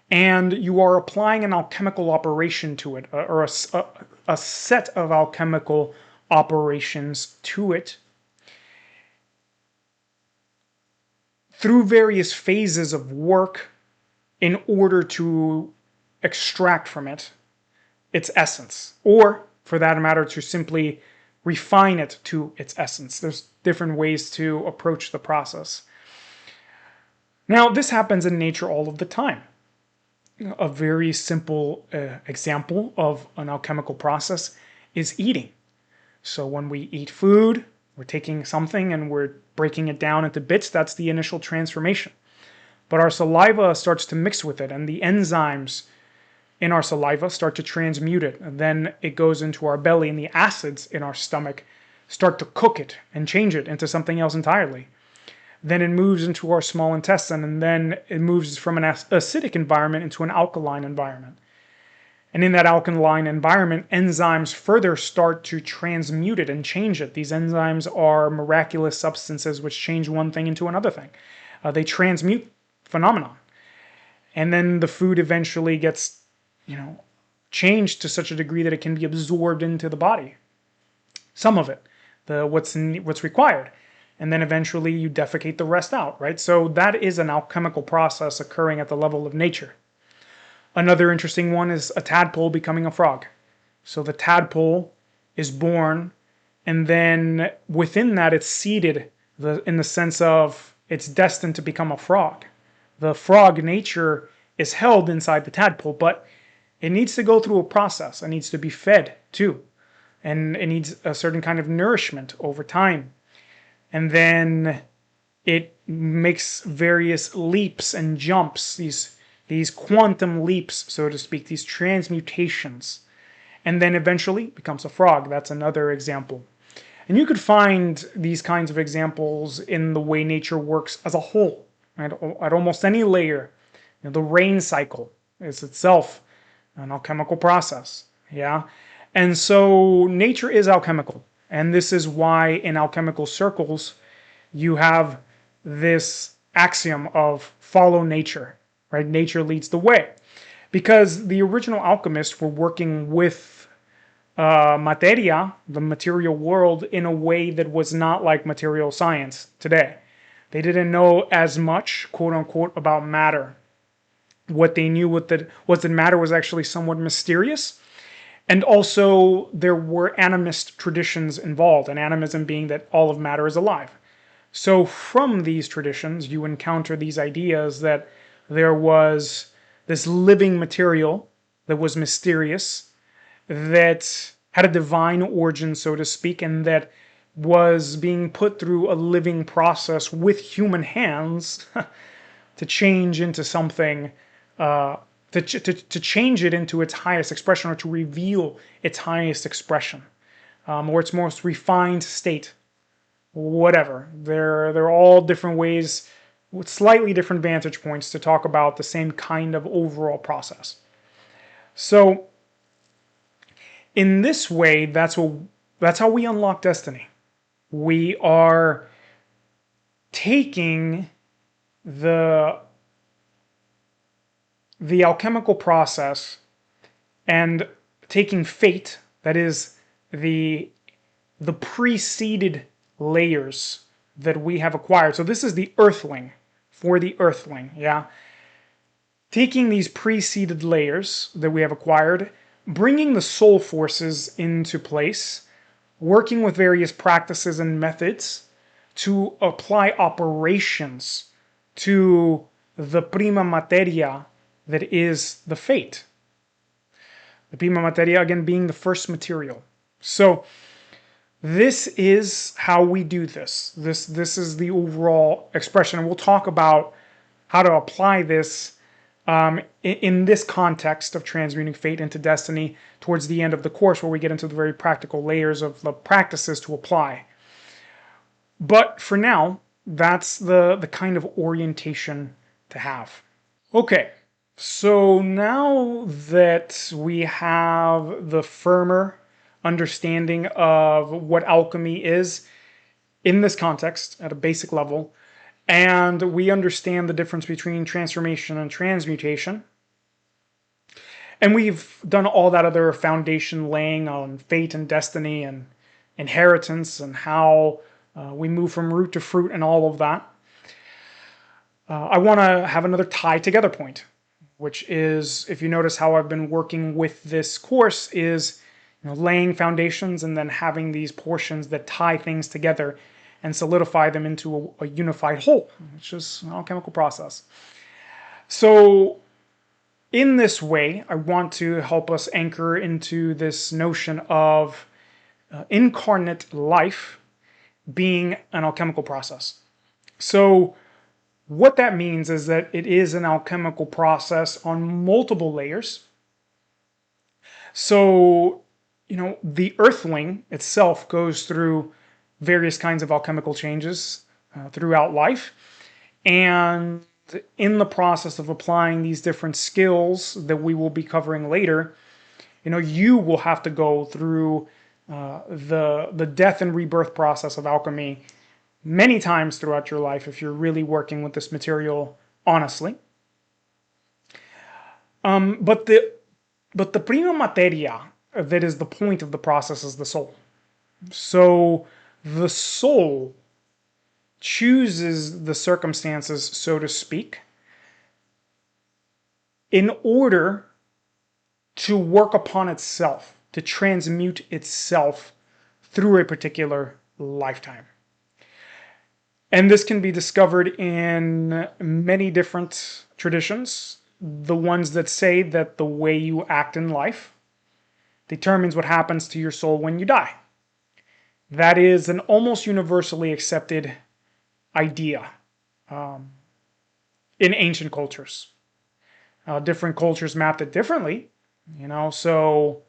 and you are applying an alchemical operation to it, or a set of alchemical operations to it through various phases of work in order to extract from it its essence, or for that matter, to simply refine it to its essence. There's different ways to approach the process. Now, this happens in nature all of the time. A very simple example of an alchemical process is eating. So when we eat food, we're taking something and we're breaking it down into bits. That's the initial transformation. But our saliva starts to mix with it, and the enzymes in our saliva start to transmute it. And then it goes into our belly, and the acids in our stomach start to cook it and change it into something else entirely. Then it moves into our small intestine, and then it moves from an acidic environment into an alkaline environment. And in that alkaline environment, enzymes further start to transmute it and change it. These enzymes are miraculous substances which change one thing into another thing. They transmute phenomenon. And then the food eventually gets, changed to such a degree that it can be absorbed into the body. Some of it, what's required. And then eventually you defecate the rest out, right? So that is an alchemical process occurring at the level of nature. Another interesting one is a tadpole becoming a frog. So the tadpole is born, and then within that it's seeded in the sense of it's destined to become a frog. The frog nature is held inside the tadpole, but it needs to go through a process. It needs to be fed too. And it needs a certain kind of nourishment over time. And then it makes various leaps and jumps, these quantum leaps, so to speak, these transmutations. And then eventually becomes a frog. That's another example. And you could find these kinds of examples in the way nature works as a whole, right? At almost any layer. The rain cycle is itself an alchemical process. Yeah. And so nature is alchemical. And this is why in alchemical circles you have this axiom of follow nature, right? Nature leads the way. Because the original alchemists were working with materia, the material world, in a way that was not like material science today. They didn't know as much, quote unquote, about matter. What they knew was that matter was actually somewhat mysterious. And also there were animist traditions involved, and animism being that all of matter is alive. So from these traditions, you encounter these ideas that there was this living material that was mysterious, that had a divine origin, so to speak, and that was being put through a living process with human hands to change into something, to change it into its highest expression, or to reveal its highest expression, or its most refined state. Whatever. They're all different ways with slightly different vantage points to talk about the same kind of overall process. So in this way, that's how we unlock destiny. We are taking the alchemical process and taking fate, that is the preceded layers that we have acquired. So this is the earthling, for the earthling, yeah? Taking these preceded layers that we have acquired, bringing the soul forces into place, working with various practices and methods to apply operations to the prima materia that is the fate. The prima materia, again, being the first material. So this is how we do this. This is the overall expression. And we'll talk about how to apply this in this context of transmuting fate into destiny towards the end of the course, where we get into the very practical layers of the practices to apply. But for now, that's the kind of orientation to have. Okay, so now that we have the firmer understanding of what alchemy is in this context at a basic level, and we understand the difference between transformation and transmutation, and we've done all that other foundation laying on fate and destiny and inheritance and how we move from root to fruit and all of that, I want to have another tie together point, which is, if you notice how I've been working with this course, is laying foundations and then having these portions that tie things together and solidify them into a unified whole, which is an alchemical process. So in this way, I want to help us anchor into this notion of incarnate life being an alchemical process. So what that means is that it is an alchemical process on multiple layers. So, the earthling itself goes through various kinds of alchemical changes throughout life. And in the process of applying these different skills that we will be covering later, you will have to go through the death and rebirth process of alchemy many times throughout your life if you're really working with this material honestly. But the prima materia, that is the point of the process, is the soul. So the soul chooses the circumstances, so to speak, in order to work upon itself, to transmute itself through a particular lifetime. And this can be discovered in many different traditions. The ones that say that the way you act in life determines what happens to your soul when you die. That is an almost universally accepted idea in ancient cultures. Different cultures mapped it differently, so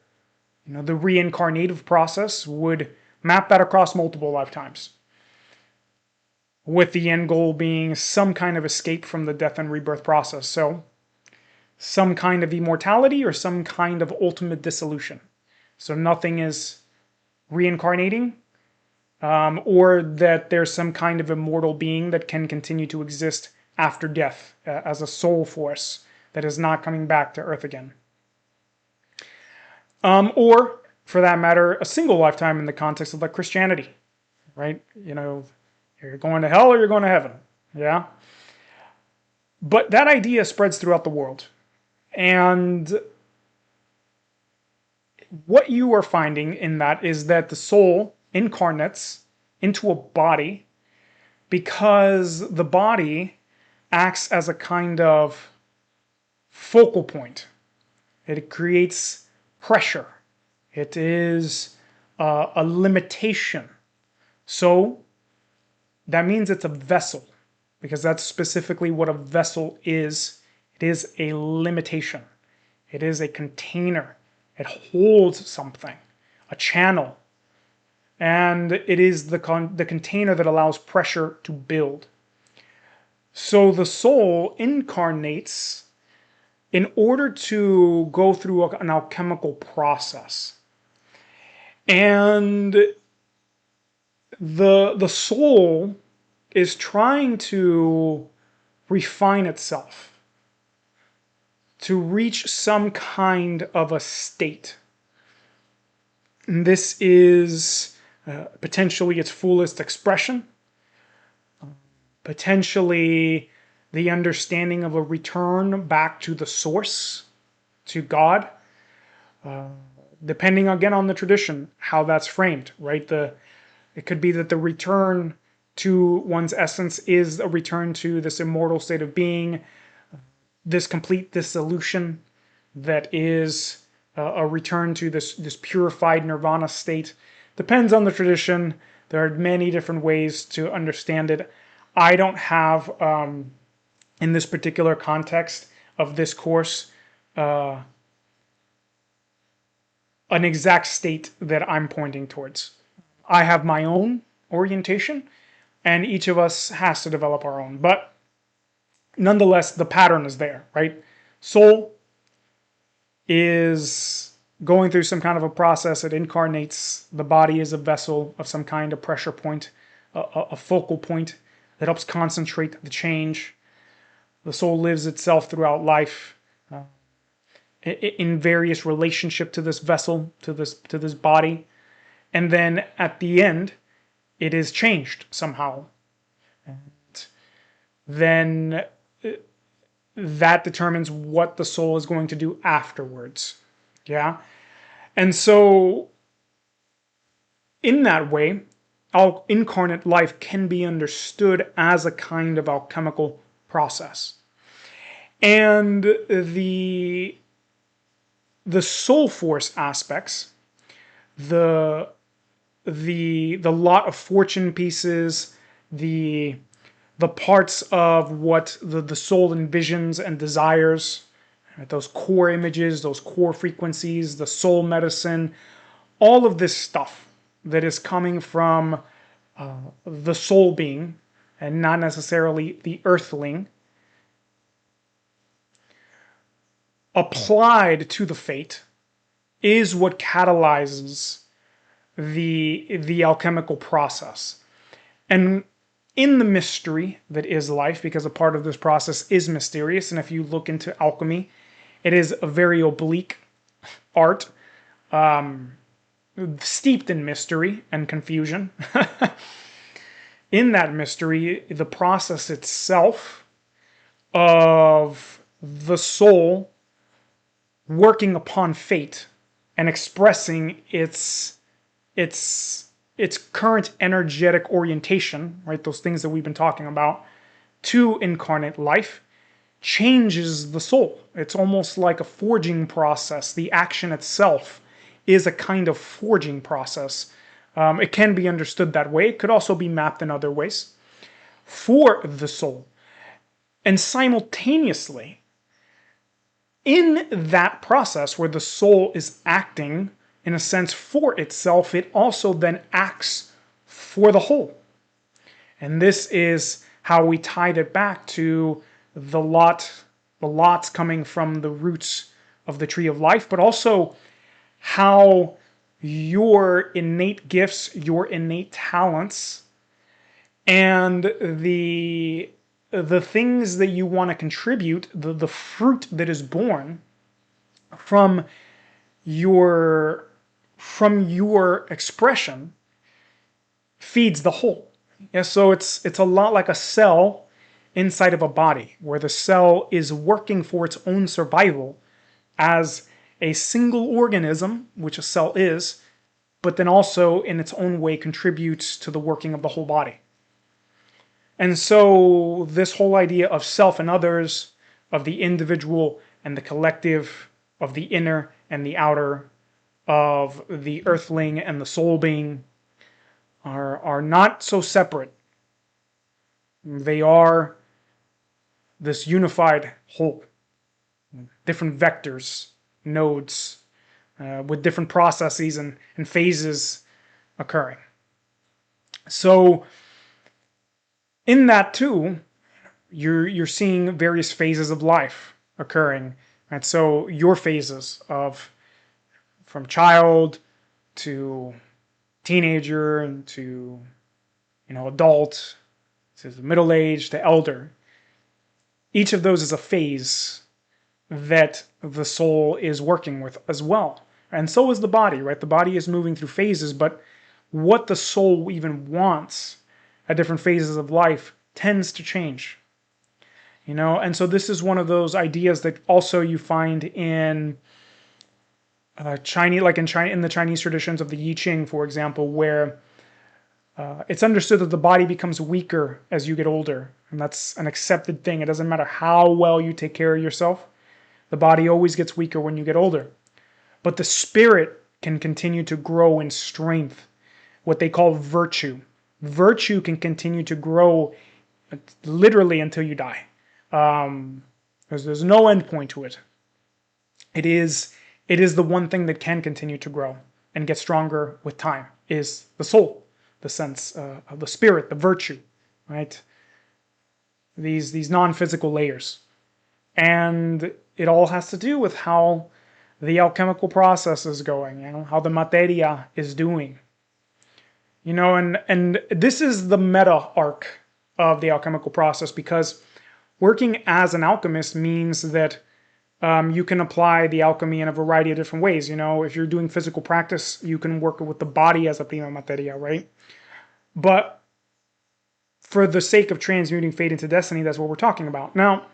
the reincarnative process would map that across multiple lifetimes, with the end goal being some kind of escape from the death and rebirth process. So some kind of immortality or some kind of ultimate dissolution. So nothing is reincarnating, or that there's some kind of immortal being that can continue to exist after death as a soul force that is not coming back to Earth again. Or, for that matter, a single lifetime in the context of like Christianity, right? You know, you're going to hell or you're going to heaven, yeah? But that idea spreads throughout the world. And what you are finding in that is that the soul incarnates into a body because the body acts as a kind of focal point. It creates pressure. It is a limitation. So that means it's a vessel, because that's specifically what a vessel is. It is a limitation. It is a container. It holds something, a channel. And it is the container that allows pressure to build. So the soul incarnates in order to go through an alchemical process. And the soul is trying to refine itself, to reach some kind of a state. And this is potentially its fullest expression, potentially the understanding of a return back to the source, to God, depending again on the tradition, how that's framed, right? It could be that the return to one's essence is a return to this immortal state of being, this complete dissolution that is a return to this purified nirvana state. Depends on the tradition. There are many different ways to understand it. I don't have, in this particular context of this course, an exact state that I'm pointing towards. I have my own orientation, and each of us has to develop our own. But nonetheless, the pattern is there, right? Soul is going through some kind of a process. It incarnates. The body is a vessel of some kind, a pressure point, a focal point that helps concentrate the change. The soul lives itself throughout life in various relationship to this vessel, to this body. And then at the end, it is changed somehow. And then that determines what the soul is going to do afterwards. Yeah? And so, in that way, incarnate life can be understood as a kind of alchemical process. And the soul force aspects, the lot of fortune pieces, the parts of what the soul envisions and desires, right? Those core images, those core frequencies, the soul medicine, all of this stuff that is coming from the soul being and not necessarily the earthling, applied to the fate, is what catalyzes the alchemical process. And in the mystery that is life, because a part of this process is mysterious, and if you look into alchemy, it is a very oblique art, steeped in mystery and confusion. In that mystery, the process itself of the soul working upon fate and expressing its current energetic orientation, right? Those things that we've been talking about, to incarnate life, changes the soul. It's almost like a forging process. The action itself is a kind of forging process. It can be understood that way. It could also be mapped in other ways for the soul. And simultaneously, in that process where the soul is acting, in a sense, for itself, it also then acts for the whole. And this is how we tied it back to the lots coming from the roots of the tree of life, but also how your innate gifts, your innate talents, and the things that you want to contribute, the fruit that is born from your expression feeds the whole. Yeah, so it's a lot like a cell inside of a body, where the cell is working for its own survival as a single organism, which a cell is, but then also in its own way contributes to the working of the whole body. And so this whole idea of self and others, of the individual and the collective, of the inner and the outer, of the earthling and the soul being, are not so separate. They are this unified whole, different vectors, nodes, with different processes and phases occurring. So in that too, you're seeing various phases of life occurring. Right? So your phases of from child to teenager and to adult to middle age to elder. Each of those is a phase that the soul is working with as well. And so is the body, right? The body is moving through phases, but what the soul even wants at different phases of life tends to change. And so this is one of those ideas that also you find in Chinese, like in the Chinese traditions of the I Ching, for example, where it's understood that the body becomes weaker as you get older, and that's an accepted thing. It doesn't matter how well you take care of yourself, the body always gets weaker when you get older. But the spirit can continue to grow in strength, what they call virtue. Virtue can continue to grow literally until you die. There's no end point to it. It is the one thing that can continue to grow and get stronger with time, is the soul, the sense of the spirit, the virtue, right? These non-physical layers. And it all has to do with how the alchemical process is going, how the materia is doing. And this is the meta arc of the alchemical process, because working as an alchemist means that you can apply the alchemy in a variety of different ways. If you're doing physical practice, you can work with the body as a prima materia, right? But for the sake of transmuting fate into destiny, that's what we're talking about. Now,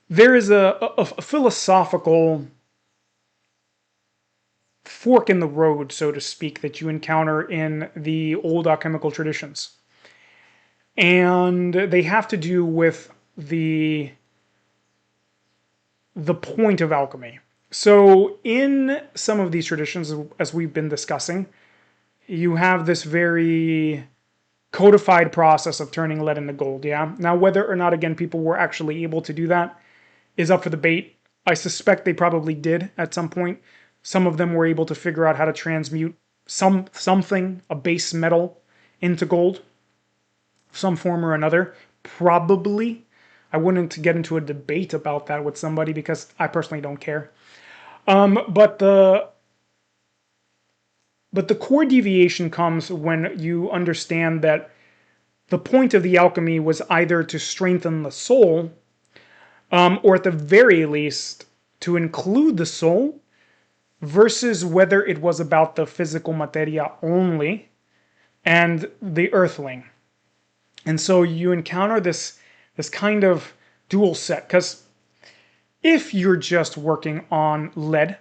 there is a philosophical fork in the road, so to speak, that you encounter in the old alchemical traditions. And they have to do with the point of alchemy. So in some of these traditions, as we've been discussing, you have this very codified process of turning lead into gold, yeah? Now, whether or not, again, people were actually able to do that is up for debate. I suspect they probably did at some point. Some of them were able to figure out how to transmute something, a base metal, into gold, some form or another. Probably. I wouldn't get into a debate about that with somebody because I personally don't care. But the core deviation comes when you understand that the point of the alchemy was either to strengthen the soul, or at the very least to include the soul, versus whether it was about the physical materia only and the earthling. And so you encounter this kind of dual set, because if you're just working on lead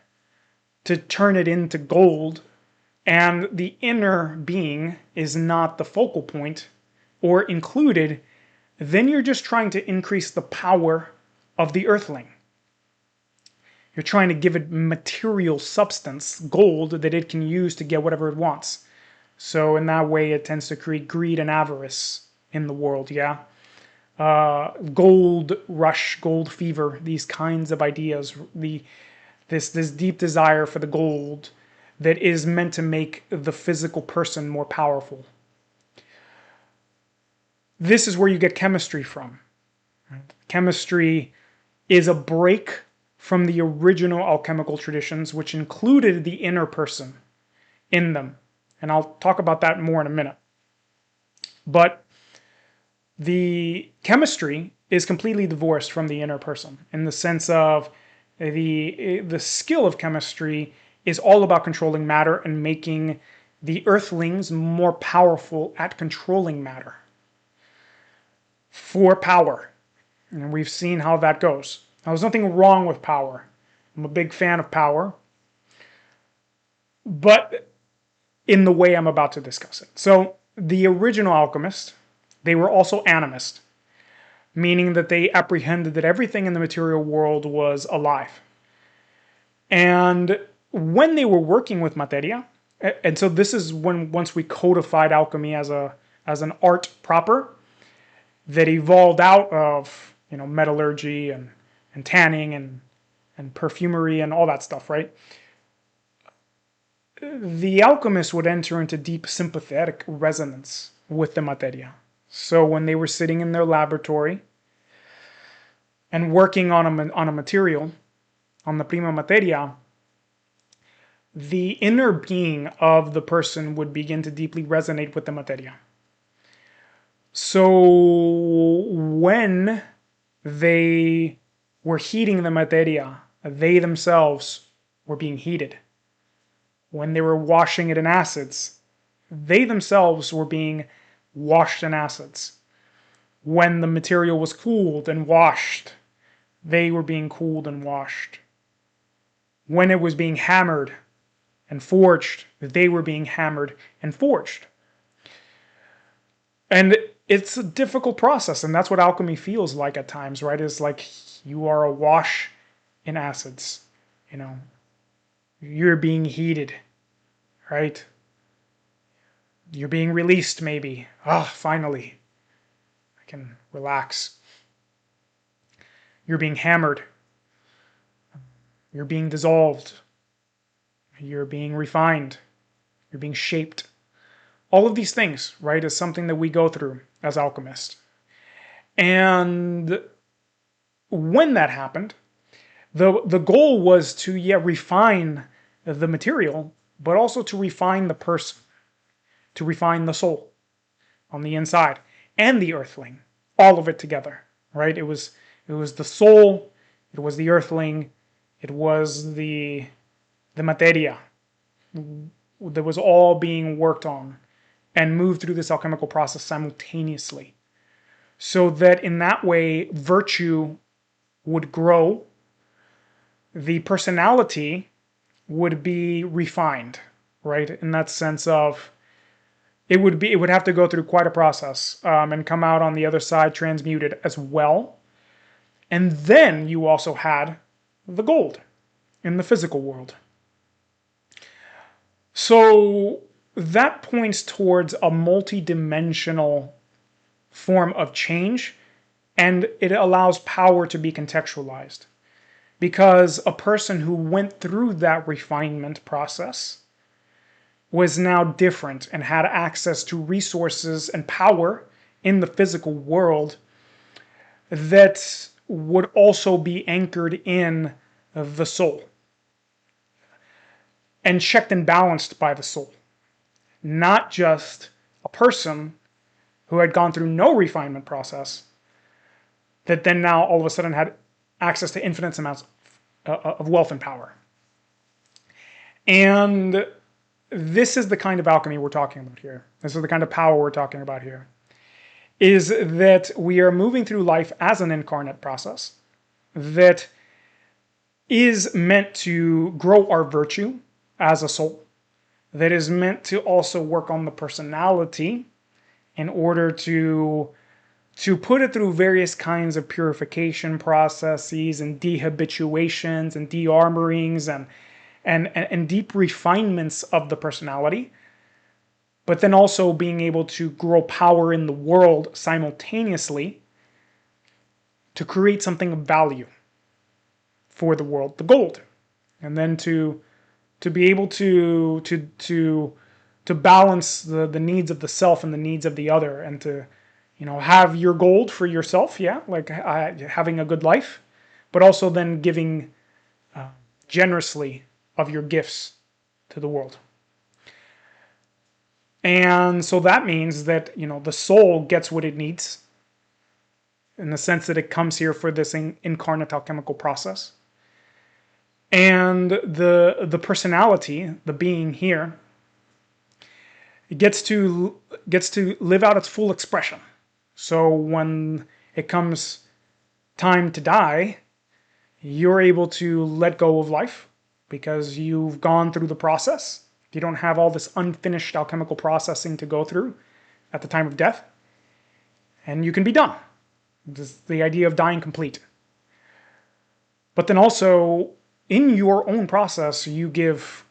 to turn it into gold, and the inner being is not the focal point or included, then you're just trying to increase the power of the earthling. You're trying to give it material substance, gold, that it can use to get whatever it wants. So in that way, it tends to create greed and avarice in the world, yeah? Gold rush, gold fever, these kinds of ideas, this deep desire for the gold that is meant to make the physical person more powerful. This is where you get chemistry from. Chemistry is a break from the original alchemical traditions, which included the inner person in them. And I'll talk about that more in a minute. But the chemistry is completely divorced from the inner person in the sense of the skill of chemistry is all about controlling matter and making the earthlings more powerful at controlling matter for power. And we've seen how that goes. Now, there's nothing wrong with power. I'm a big fan of power, but in the way I'm about to discuss it. So the original alchemists, they were also animist, meaning that they apprehended that everything in the material world was alive. And when they were working with materia, and so this is when once we codified alchemy as an art proper that evolved out of metallurgy and tanning and perfumery and all that stuff, right? The alchemists would enter into deep sympathetic resonance with the materia. So when they were sitting in their laboratory and working on a material, on the prima materia, the inner being of the person would begin to deeply resonate with the materia. So when they were heating the materia, they themselves were being heated. When they were washing it in acids, they themselves were being washed in acids. When the material was cooled and washed, they were being cooled and washed. When it was being hammered and forged, they were being hammered and forged. And it's a difficult process, and that's what alchemy feels like at times, right? It's like you are awash in acids, You're being heated, right? You're being released, maybe. Finally, I can relax. You're being hammered. You're being dissolved. You're being refined. You're being shaped. All of these things, right, is something that we go through as alchemists. And when that happened, the goal was to, refine the material, but also to refine the person, to refine the soul on the inside, and the earthling, all of it together, right? It was the soul, it was the earthling, it was the materia that was all being worked on and moved through this alchemical process simultaneously. So that in that way, virtue would grow, the personality would be refined, right? In that sense of it would have to go through quite a process and come out on the other side transmuted as well. And then you also had the gold in the physical world. So that points towards a multi-dimensional form of change, and it allows power to be contextualized. Because a person who went through that refinement process was now different and had access to resources and power in the physical world that would also be anchored in the soul and checked and balanced by the soul. Not just a person who had gone through no refinement process that then now all of a sudden had access to infinite amounts of wealth and power. And this is the kind of alchemy we're talking about here. This is the kind of power we're talking about here. Is that we are moving through life as an incarnate process that is meant to grow our virtue as a soul, that is meant to also work on the personality in order to put it through various kinds of purification processes and dehabituations and de-armorings and deep refinements of the personality, but then also being able to grow power in the world simultaneously to create something of value for the world, the gold, and then to be able to balance the needs of the self and the needs of the other, and to have your gold for yourself, like having a good life, but also then giving generously of your gifts to the world. And so that means that, the soul gets what it needs in the sense that it comes here for this incarnate alchemical process. And the personality, the being here, it gets to live out its full expression. So when it comes time to die, you're able to let go of life because you've gone through the process. You don't have all this unfinished alchemical processing to go through at the time of death. And you can be done. This is the idea of dying complete. But then also, in your own process, you give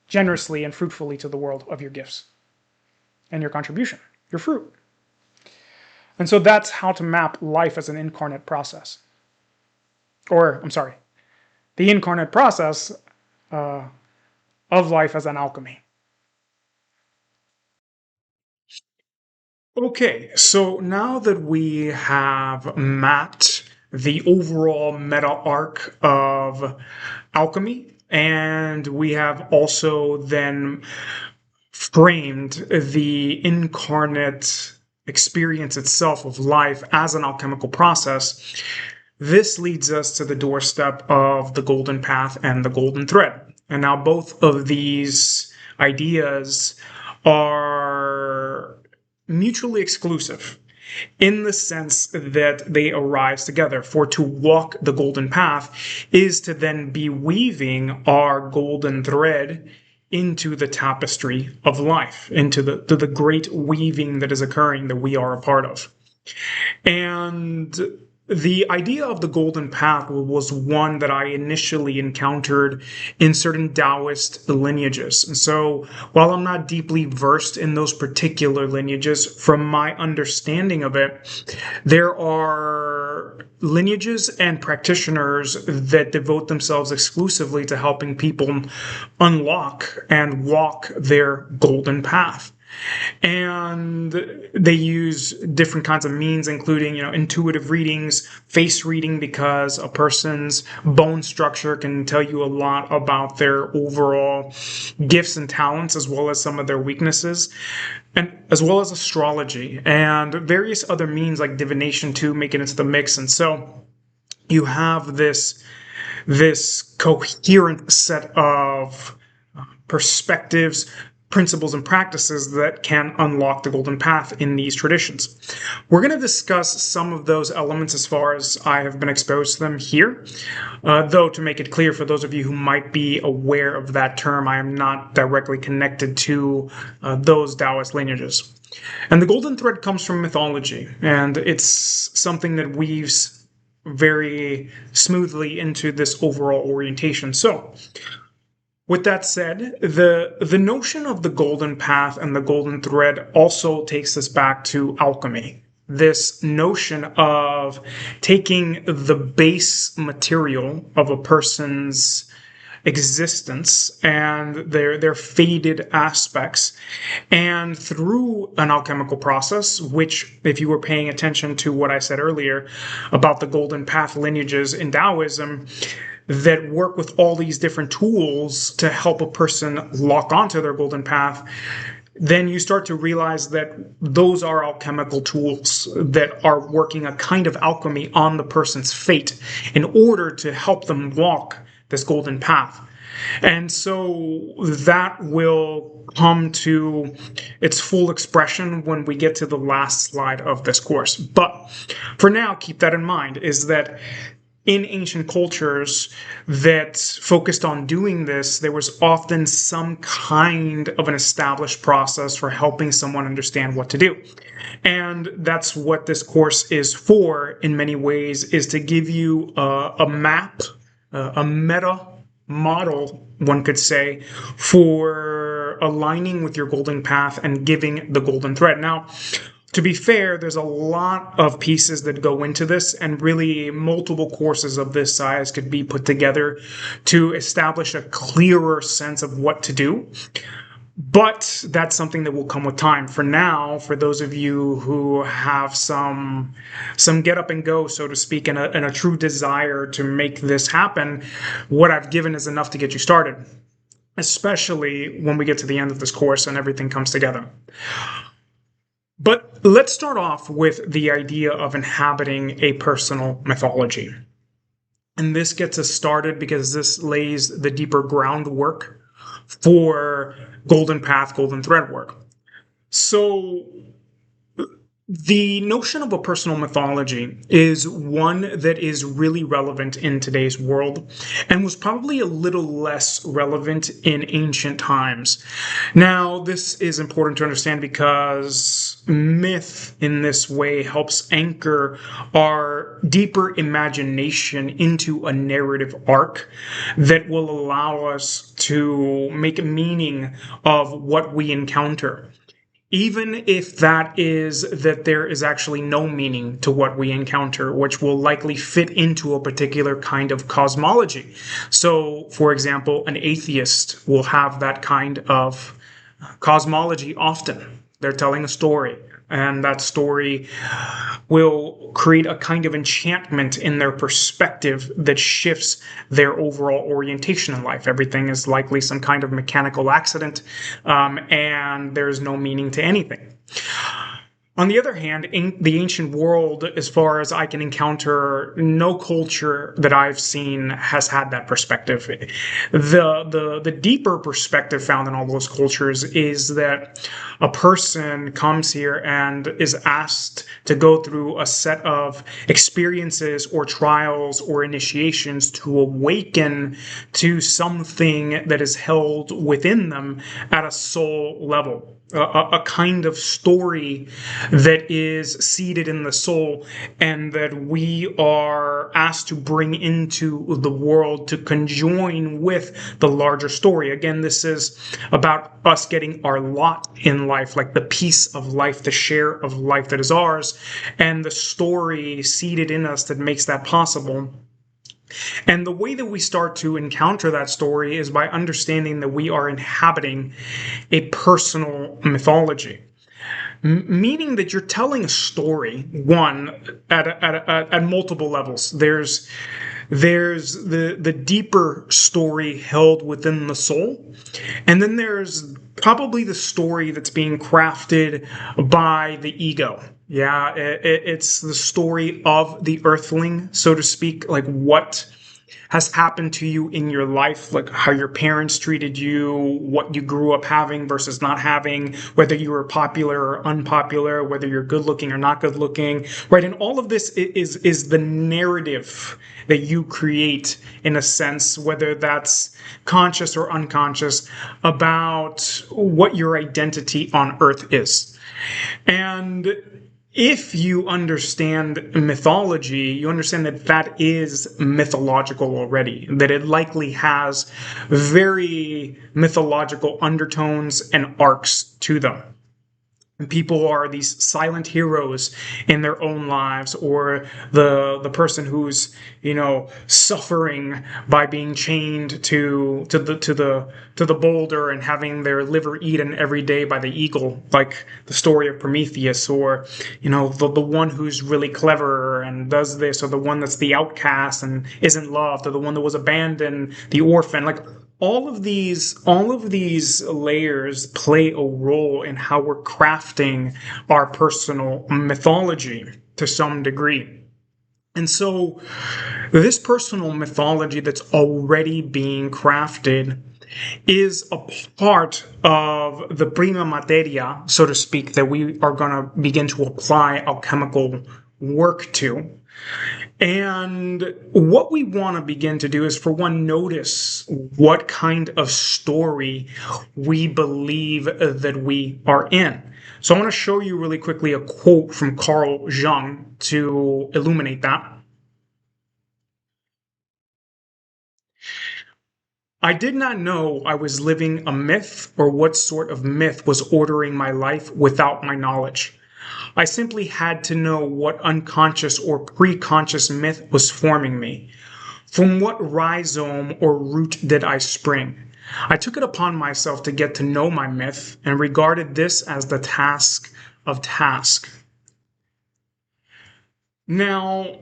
generously and fruitfully to the world of your gifts and your contribution, your fruit. And so that's how to map life as an incarnate process. Or, I'm sorry, the incarnate process of life as an alchemy. Okay, so now that we have mapped the overall meta arc of alchemy, and we have also then framed the incarnate experience itself of life as an alchemical process, this leads us to the doorstep of the golden path and the golden thread. And now both of these ideas are mutually exclusive in the sense that they arise together. For to walk the golden path is to then be weaving our golden thread into the tapestry of life, into the great weaving that is occurring that we are a part of. And the idea of the golden path was one that I initially encountered in certain Taoist lineages. And so while I'm not deeply versed in those particular lineages, from my understanding of it, there are lineages and practitioners that devote themselves exclusively to helping people unlock and walk their golden path. And they use different kinds of means, including, intuitive readings, face reading, because a person's bone structure can tell you a lot about their overall gifts and talents, as well as some of their weaknesses, and as well as astrology and various other means like divination too make it into the mix. And so you have this coherent set of perspectives, principles, and practices that can unlock the golden path in these traditions. We're going to discuss some of those elements as far as I have been exposed to them here. Though, to make it clear for those of you who might be aware of that term, I am not directly connected to those Taoist lineages. And the golden thread comes from mythology, and it's something that weaves very smoothly into this overall orientation. So, with that said, the notion of the golden path and the golden thread also takes us back to alchemy. This notion of taking the base material of a person's existence and their faded aspects, and through an alchemical process, which, if you were paying attention to what I said earlier about the golden path lineages in Taoism, that work with all these different tools to help a person lock onto their golden path, then you start to realize that those are alchemical tools that are working a kind of alchemy on the person's fate in order to help them walk this golden path. And so that will come to its full expression when we get to the last slide of this course. But for now, keep that in mind, is that in ancient cultures that focused on doing this, there was often some kind of an established process for helping someone understand what to do. And that's what this course is for, in many ways, is to give you a map, a meta model, one could say, for aligning with your golden path and giving the golden thread. Now, to be fair, there's a lot of pieces that go into this, and really multiple courses of this size could be put together to establish a clearer sense of what to do. But that's something that will come with time. For now, for those of you who have some get up and go, so to speak, and a true desire to make this happen, what I've given is enough to get you started, especially when we get to the end of this course and everything comes together. But let's start off with the idea of inhabiting a personal mythology. And this gets us started because this lays the deeper groundwork for golden path, golden thread work. So the notion of a personal mythology is one that is really relevant in today's world and was probably a little less relevant in ancient times. Now, this is important to understand because myth in this way helps anchor our deeper imagination into a narrative arc that will allow us to make meaning of what we encounter, even if that is that there is actually no meaning to what we encounter, which will likely fit into a particular kind of cosmology. So, for example, an atheist will have that kind of cosmology often. They're telling a story, and that story will create a kind of enchantment in their perspective that shifts their overall orientation in life. Everything is likely some kind of mechanical accident, and there's no meaning to anything. On the other hand, in the ancient world, as far as I can encounter, no culture that I've seen has had that perspective. The deeper perspective found in all those cultures is that a person comes here and is asked to go through a set of experiences or trials or initiations to awaken to something that is held within them at a soul level. A kind of story that is seated in the soul and that we are asked to bring into the world to conjoin with the larger story. Again, this is about us getting our lot in life, like the piece of life, the share of life that is ours, and the story seated in us that makes that possible. And the way that we start to encounter that story is by understanding that we are inhabiting a personal mythology. Meaning that you're telling a story, one, at multiple levels. There's the deeper story held within the soul, and then there's probably the story that's being crafted by the ego. Yeah, it's the story of the earthling, so to speak, like what has happened to you in your life, like how your parents treated you, what you grew up having versus not having, whether you were popular or unpopular, whether you're good looking or not good looking, right? And all of this is the narrative that you create, in a sense, whether that's conscious or unconscious, about what your identity on earth is. And if you understand mythology, you understand that that is mythological already, that it likely has very mythological undertones and arcs to them. And people are these silent heroes in their own lives, or the person who's, suffering by being chained to the boulder and having their liver eaten every day by the eagle, like the story of Prometheus, or the one who's really clever and does this, or the one that's the outcast and isn't loved, or the one that was abandoned, the orphan, like. All of these layers play a role in how we're crafting our personal mythology to some degree. And so this personal mythology that's already being crafted is a part of the prima materia, so to speak, that we are going to begin to apply alchemical work to. And what we want to begin to do is, for one, notice what kind of story we believe that we are in. So I want to show you really quickly a quote from Carl Jung to illuminate that. I did not know I was living a myth or what sort of myth was ordering my life without my knowledge. I simply had to know what unconscious or pre-conscious myth was forming me. From what rhizome or root did I spring? I took it upon myself to get to know my myth and regarded this as the task of task. Now,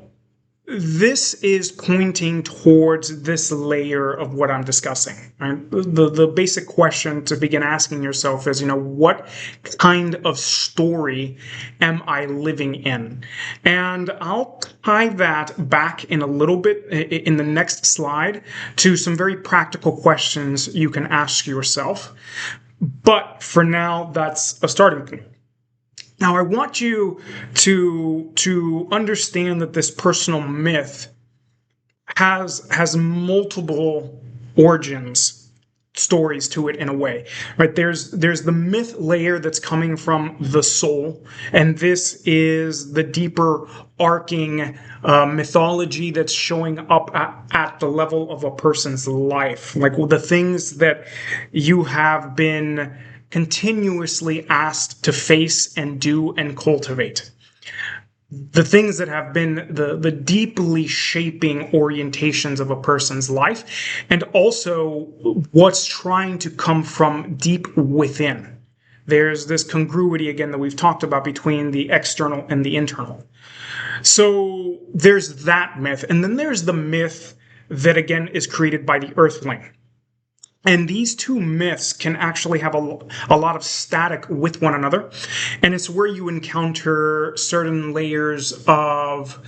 this is pointing towards this layer of what I'm discussing. Right? The basic question to begin asking yourself is, what kind of story am I living in? And I'll tie that back in a little bit in the next slide to some very practical questions you can ask yourself. But for now, that's a starting point. Now, I want you to understand that this personal myth has multiple origins, stories to it in a way, right? There's the myth layer that's coming from the soul, and this is the deeper arcing mythology that's showing up at the level of a person's life, like the things that you have been continuously asked to face and do and cultivate. The things that have been the deeply shaping orientations of a person's life, and also what's trying to come from deep within. There's this congruity, again, that we've talked about between the external and the internal. So there's that myth. And then there's the myth that, again, is created by the earthling. And these two myths can actually have a lot of static with one another. And it's where you encounter certain layers of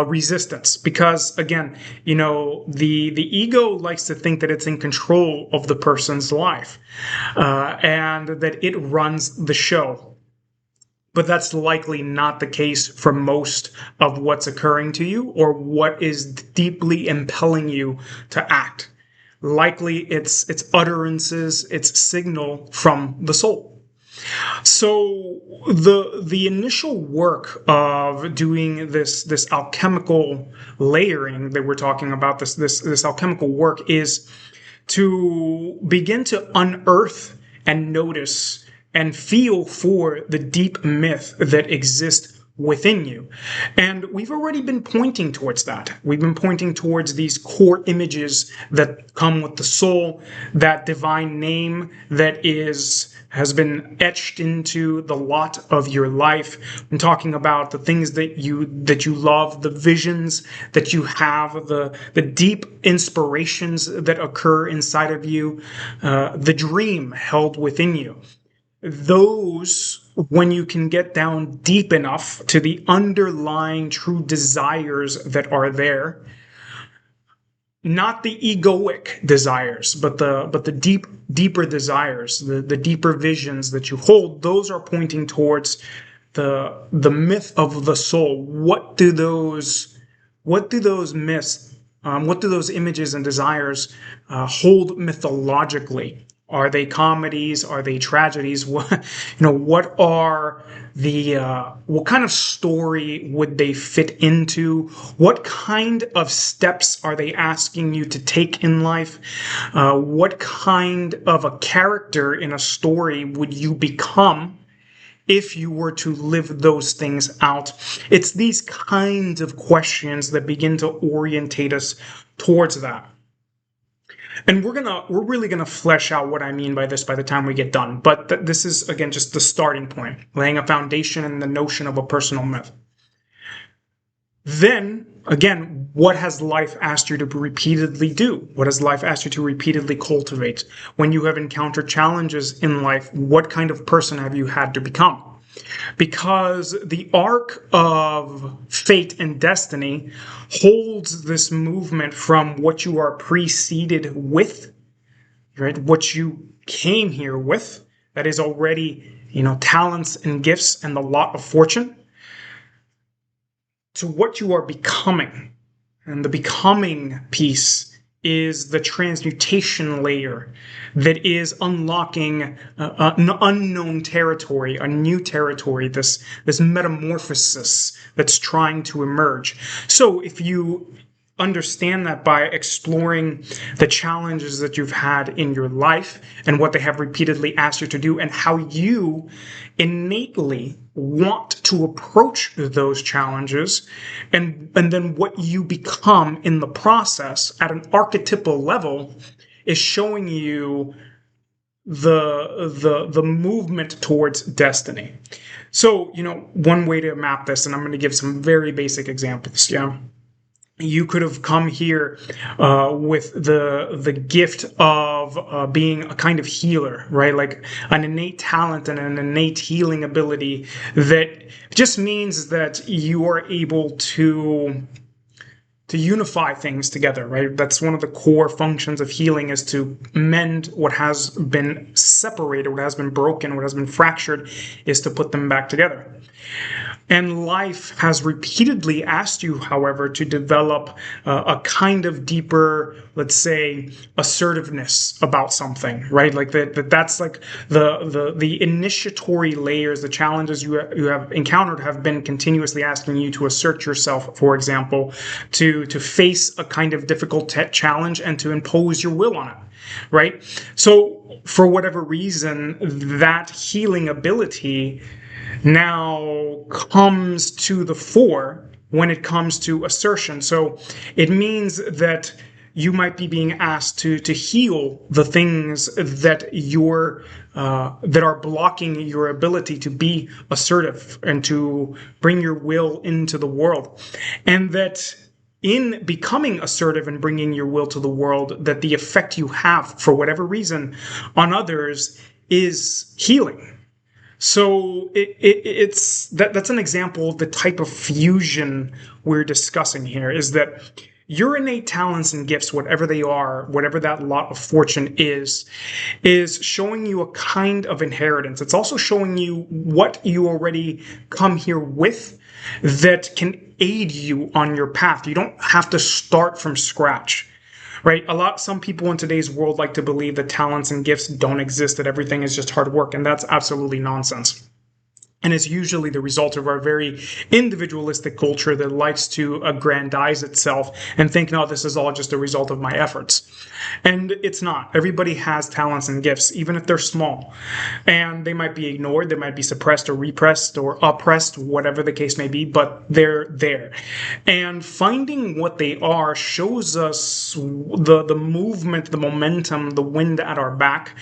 resistance. Because, again, the ego likes to think that it's in control of the person's life and that it runs the show. But that's likely not the case for most of what's occurring to you or what is deeply impelling you to act. Likely it's utterances, it's signal from the soul. So the initial work of doing this alchemical layering that we're talking about, this alchemical work, is to begin to unearth and notice and feel for the deep myth that exists within you. And we've already been pointing towards that. We've been pointing towards these core images that come with the soul, that divine name that has been etched into the lot of your life. I'm talking about the things that you love, the visions that you have, the deep inspirations that occur inside of you, the dream held within you. Those, when you can get down deep enough to the underlying true desires that are there, not the egoic desires, but the deeper desires, the deeper visions that you hold, those are pointing towards the myth of the soul. What do those myths, what do those images and desires hold mythologically? Are they comedies? Are they tragedies? What are what kind of story would they fit into? What kind of steps are they asking you to take in life? What kind of a character in a story would you become if you were to live those things out? It's these kinds of questions that begin to orientate us towards that. And we're really gonna flesh out what I mean by this by the time we get done. But this is, again, just the starting point, laying a foundation in the notion of a personal myth. Then, again, what has life asked you to repeatedly do? What has life asked you to repeatedly cultivate? When you have encountered challenges in life, what kind of person have you had to become? Because the arc of fate and destiny holds this movement from what you are preceded with, right? What you came here with, that is already, talents and gifts and the lot of fortune, to what you are becoming. And the becoming piece is the transmutation layer that is unlocking an unknown territory, a new territory, this metamorphosis that's trying to emerge. So if you understand that by exploring the challenges that you've had in your life and what they have repeatedly asked you to do and how you innately want to approach those challenges, and then what you become in the process at an archetypal level, is showing you the movement towards destiny. So, one way to map this, and I'm going to give some very basic examples. Yeah. You could have come here with the gift of being a kind of healer, right? Like an innate talent and an innate healing ability that just means that you are able to unify things together, right? That's one of the core functions of healing, is to mend what has been separated, what has been broken, what has been fractured, is to put them back together. And life has repeatedly asked you, however, to develop a kind of deeper, let's say, assertiveness about something, right? Like that's like the initiatory layers, the challenges you have encountered have been continuously asking you to assert yourself, for example, to face a kind of difficult challenge and to impose your will on it, right? So for whatever reason, that healing ability now comes to the fore when it comes to assertion. So it means that you might be being asked to heal the things that that are blocking your ability to be assertive and to bring your will into the world. And that in becoming assertive and bringing your will to the world, that the effect you have, for whatever reason, on others is healing. So that's an example of the type of fusion we're discussing here, is that your innate talents and gifts, whatever they are, whatever that lot of fortune is showing you a kind of inheritance. It's also showing you what you already come here with that can aid you on your path. You don't have to start from scratch. Right? Some people in today's world like to believe that talents and gifts don't exist, that everything is just hard work, and that's absolutely nonsense. And it's usually the result of our very individualistic culture that likes to aggrandize itself and think, no, this is all just a result of my efforts. And it's not. Everybody has talents and gifts, even if they're small. And they might be ignored, they might be suppressed or repressed or oppressed, whatever the case may be, but they're there. And finding what they are shows us the movement, the momentum, the wind at our back.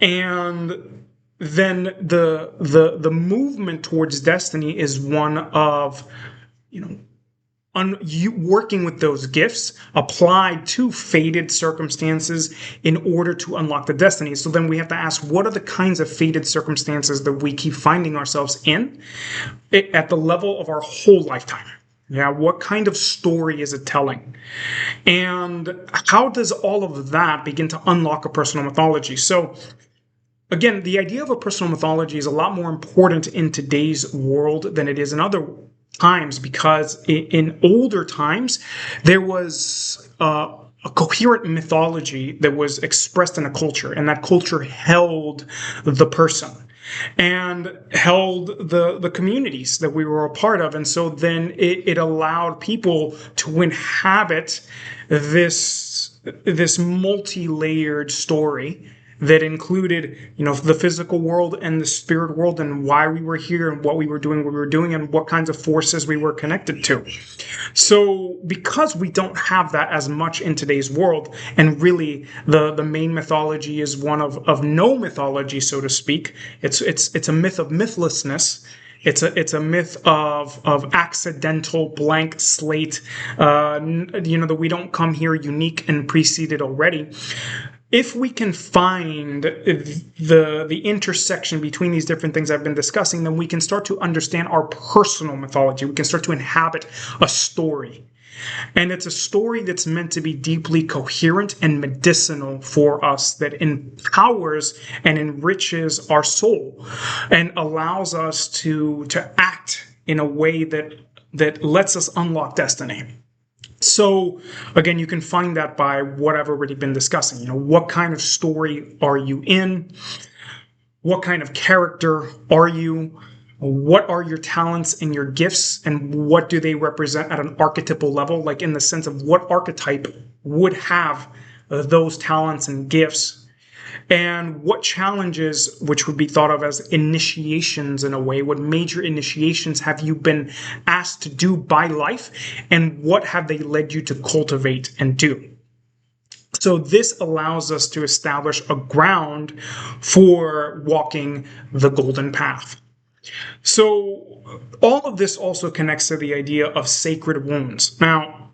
And then the movement towards destiny is one of, you working with those gifts applied to fated circumstances in order to unlock the destiny. So then we have to ask, what are the kinds of fated circumstances that we keep finding ourselves in at the level of our whole lifetime? Yeah, what kind of story is it telling? And how does all of that begin to unlock a personal mythology? So again, the idea of a personal mythology is a lot more important in today's world than it is in other times, because in older times, there was a coherent mythology that was expressed in a culture, and that culture held the person and held the communities that we were a part of. And so then it allowed people to inhabit this multi-layered story that included, the physical world and the spirit world, and why we were here and what we were doing, and what kinds of forces we were connected to. So because we don't have that as much in today's world, and really the main mythology is one of no mythology, so to speak. It's a myth of mythlessness. It's a myth of accidental blank slate, that we don't come here unique and preceded already. If we can find the intersection between these different things I've been discussing, then we can start to understand our personal mythology. We can start to inhabit a story. And it's a story that's meant to be deeply coherent and medicinal for us, that empowers and enriches our soul and allows us to act in a way that lets us unlock destiny. So, again, you can find that by what I've already been discussing. What kind of story are you in? What kind of character are you? What are your talents and your gifts? And what do they represent at an archetypal level? Like in the sense of what archetype would have those talents and gifts? And what challenges, which would be thought of as initiations in a way, what major initiations have you been asked to do by life, and what have they led you to cultivate and do? So this allows us to establish a ground for walking the golden path. So all of this also connects to the idea of sacred wounds. Now,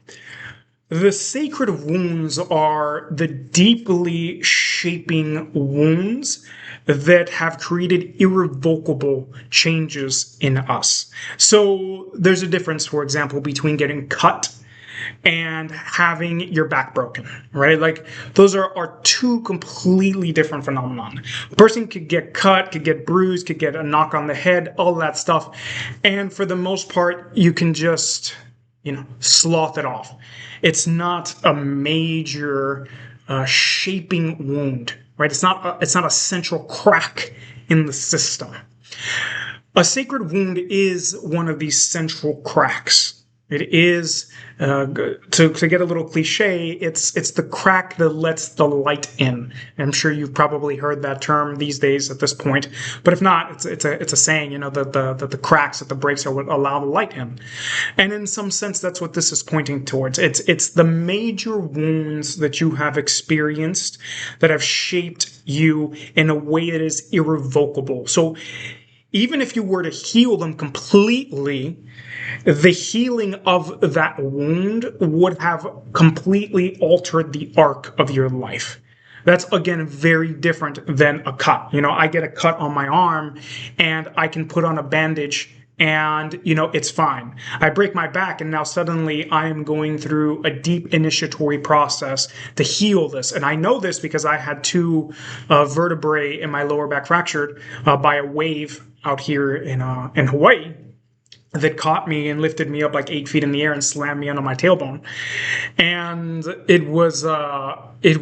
the sacred wounds are the deeply shaping wounds that have created irrevocable changes in us. So there's a difference, for example, between getting cut and having your back broken, right? Like those are two completely different phenomenon. A person could get cut, could get bruised, could get a knock on the head, all that stuff. And for the most part, you can just, slough it off. It's not a major shaping wound, right? It's not a central crack in the system. A sacred wound is one of these central cracks. It is, to get a little cliche, it's the crack that lets the light in. I'm sure you've probably heard that term these days at this point, but if not, it's a saying, that the cracks, that the breaks are what allow the light in. And in some sense, that's what this is pointing towards. It's the major wounds that you have experienced that have shaped you in a way that is irrevocable. So even if you were to heal them completely, the healing of that wound would have completely altered the arc of your life. That's, again, very different than a cut. I get a cut on my arm and I can put on a bandage and, it's fine. I break my back and now suddenly I am going through a deep initiatory process to heal this. And I know this because I had two vertebrae in my lower back fractured by a wave out here in Hawaii that caught me and lifted me up like 8 feet in the air and slammed me onto my tailbone. And it was it's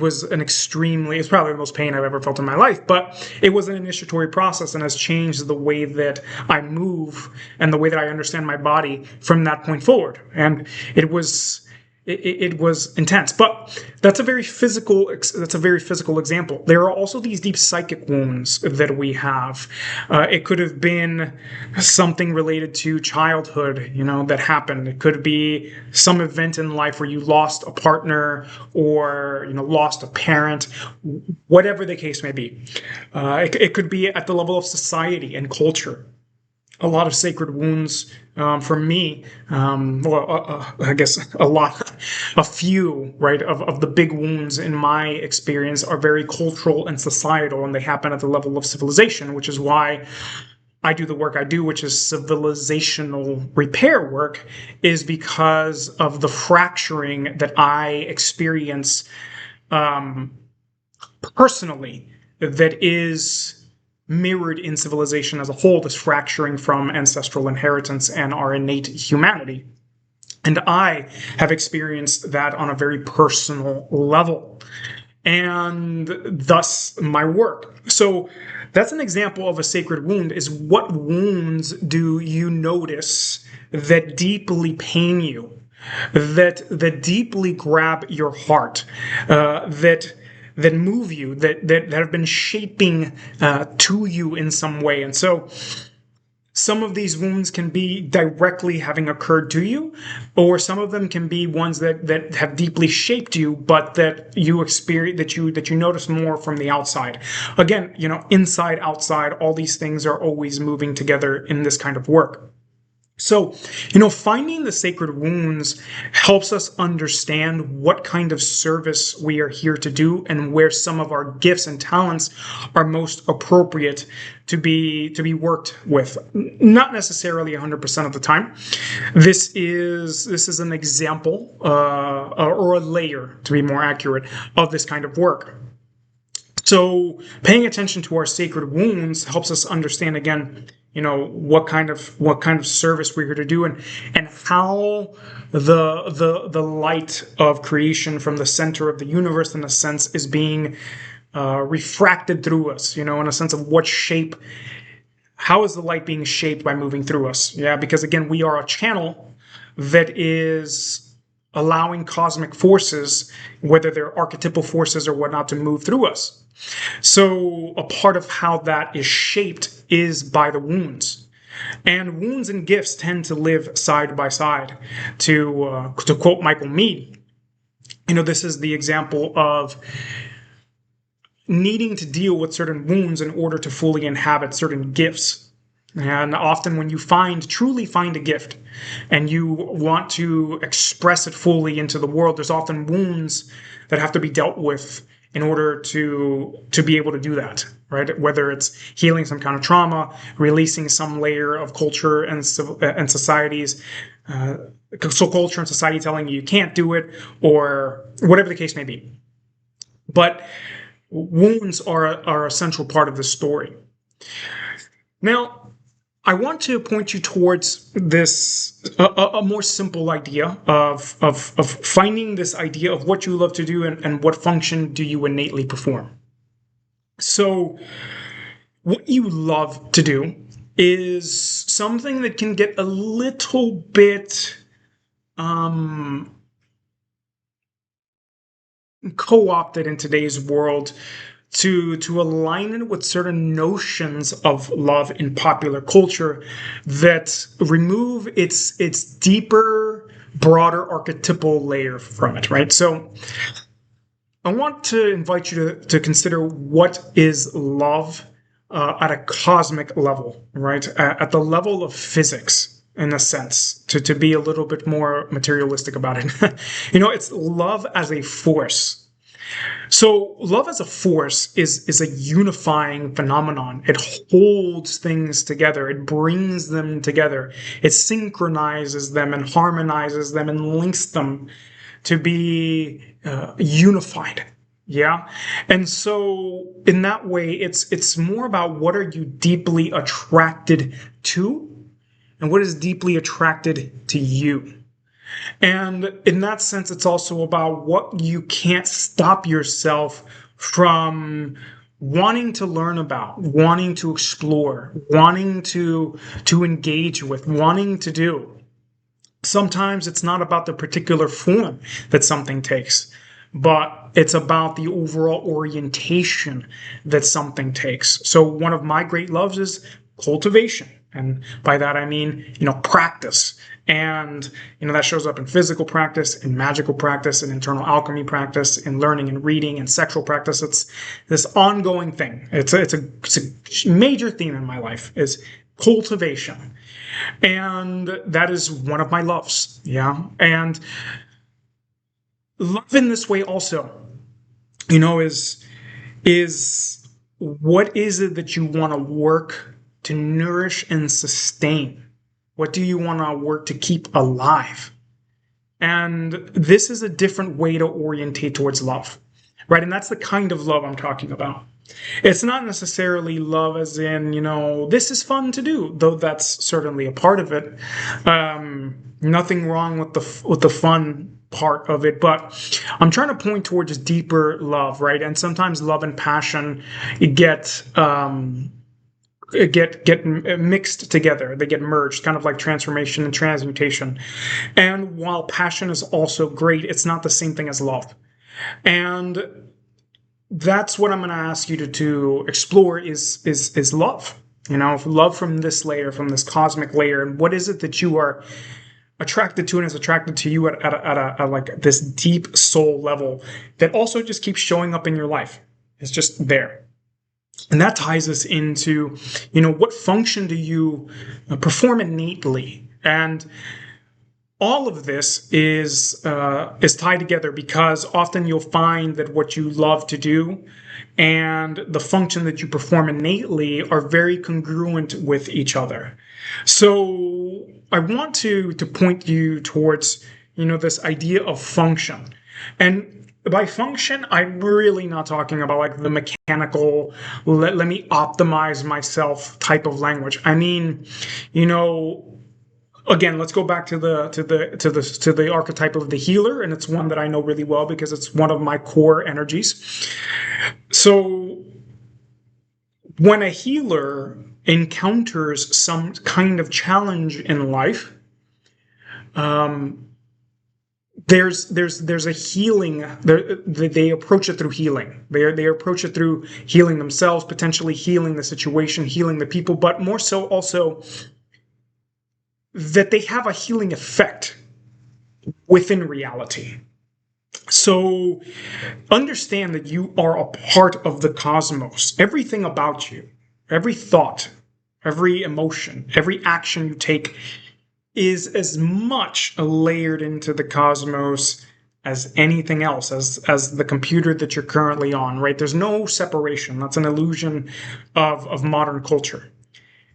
probably the most pain I've ever felt in my life, but it was an initiatory process and has changed the way that I move and the way that I understand my body from that point forward. And it was intense, but that's a very physical example. There are also these deep psychic wounds that we have. It could have been something related to childhood, that happened. It could be some event in life where you lost a partner or, lost a parent, whatever the case may be. It could be at the level of society and culture. A lot of sacred wounds for me, I guess a few, right, of the big wounds in my experience are very cultural and societal, and they happen at the level of civilization, which is why I do the work I do, which is civilizational repair work, is because of the fracturing that I experience personally that is mirrored in civilization as a whole, this fracturing from ancestral inheritance and our innate humanity. And I have experienced that on a very personal level, and thus my work. So that's an example of a sacred wound, is what wounds do you notice that deeply pain you, that deeply grab your heart, that move you, that have been shaping to you in some way. And so some of these wounds can be directly having occurred to you, or some of them can be ones that have deeply shaped you, but that you experience, that you notice more from the outside. Again, inside, outside, all these things are always moving together in this kind of work. So, finding the sacred wounds helps us understand what kind of service we are here to do and where some of our gifts and talents are most appropriate to be worked with. Not necessarily 100% of the time. This is an example or a layer, to be more accurate, of this kind of work. So paying attention to our sacred wounds helps us understand, again, what kind of service we're here to do, and how the light of creation from the center of the universe, in a sense, is being refracted through us, in a sense of what shape, how is the light being shaped by moving through us? Yeah, because again, we are a channel that is allowing cosmic forces, whether they're archetypal forces or whatnot, to move through us. So a part of how that is shaped is by the wounds. And wounds and gifts tend to live side by side. To quote Michael Meade, This is the example of needing to deal with certain wounds in order to fully inhabit certain gifts. And often when you truly find a gift and you want to express it fully into the world, there's often wounds that have to be dealt with in order to be able to do that, right? Whether it's healing some kind of trauma, releasing some layer of culture and societies, so culture and society telling you can't do it, or whatever the case may be. But wounds are a central part of the story. Now, I want to point you towards this a more simple idea of finding this idea of what you love to do and what function do you innately perform. So what you love to do is something that can get a little bit co-opted in today's world to align it with certain notions of love in popular culture that remove its deeper, broader archetypal layer from it, right? So I want to invite you to consider what is love at a cosmic level, right? At the level of physics, in a sense, to be a little bit more materialistic about it. It's love as a force. So love as a force is a unifying phenomenon. It holds things together. It brings them together. It synchronizes them and harmonizes them and links them to be unified. Yeah. And so in that way, it's more about what are you deeply attracted to and what is deeply attracted to you. And in that sense, it's also about what you can't stop yourself from wanting to learn about, wanting to explore, wanting to engage with, wanting to do. Sometimes it's not about the particular form that something takes, but it's about the overall orientation that something takes. So one of my great loves is cultivation. And by that, I mean, practice. And, that shows up in physical practice, in magical practice, in internal alchemy practice, in learning and reading and sexual practice. It's this ongoing thing. It's a major theme in my life is cultivation. And that is one of my loves. Yeah. And love in this way also, is what is it that you want to work to nourish and sustain? What do you want to work to keep alive? And this is a different way to orientate towards love, right? And that's the kind of love I'm talking about. It's not necessarily love as in, this is fun to do, though that's certainly a part of it. Nothing wrong with the fun part of it, but I'm trying to point towards deeper love, right? And sometimes love and passion get mixed together. They get merged, kind of like transformation and transmutation. And while passion is also great, it's not the same thing as love. And that's what I'm going to ask you to explore is love. Love from this layer, from this cosmic layer, and what is it that you are attracted to and is attracted to you at a like this deep soul level that also just keeps showing up in your life. It's just there. And that ties us into, what function do you perform innately? And all of this is tied together because often you'll find that what you love to do and the function that you perform innately are very congruent with each other. So I want to point you towards, this idea of function. And by function, I'm really not talking about like the mechanical, let me optimize myself type of language. I mean, again, let's go back to the archetype of the healer, and it's one that I know really well because it's one of my core energies. So when a healer encounters some kind of challenge in life, there's a healing. They approach it through healing. They approach it through healing themselves, potentially healing the situation, healing the people, but more so also that they have a healing effect within reality. So understand that you are a part of the cosmos. Everything about you, every thought, every emotion, every action you take is as much layered into the cosmos as anything else, as the computer that you're currently on, right? There's no separation. That's an illusion of modern culture.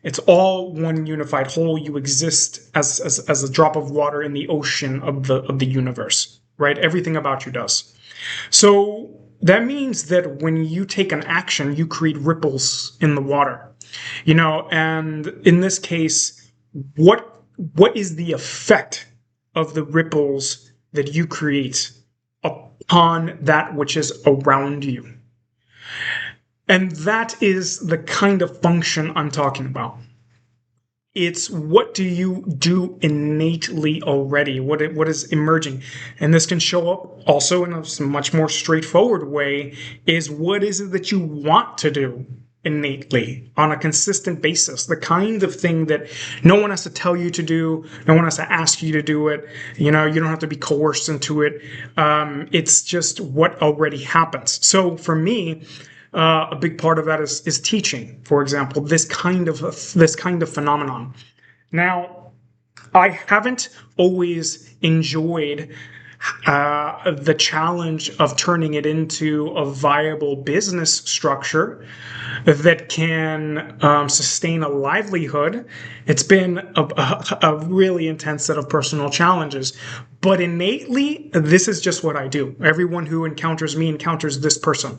It's all one unified whole. You exist as a drop of water in the ocean of the universe, right? Everything about you does. So that means that when you take an action, you create ripples in the water, and in this case, what is the effect of the ripples that you create upon that which is around you? And that is the kind of function I'm talking about. It's what do you do innately already? What is emerging? And this can show up also in a much more straightforward way, is what is it that you want to do innately on a consistent basis? The kind of thing that no one has to tell you to do, no one has to ask you to do it. You don't have to be coerced into it. It's just what already happens. So for me, a big part of that is teaching, for example, this kind of phenomenon. Now, I haven't always enjoyed the challenge of turning it into a viable business structure that can sustain a livelihood. It's been a really intense set of personal challenges. But innately, this is just what I do. Everyone who encounters me encounters this person.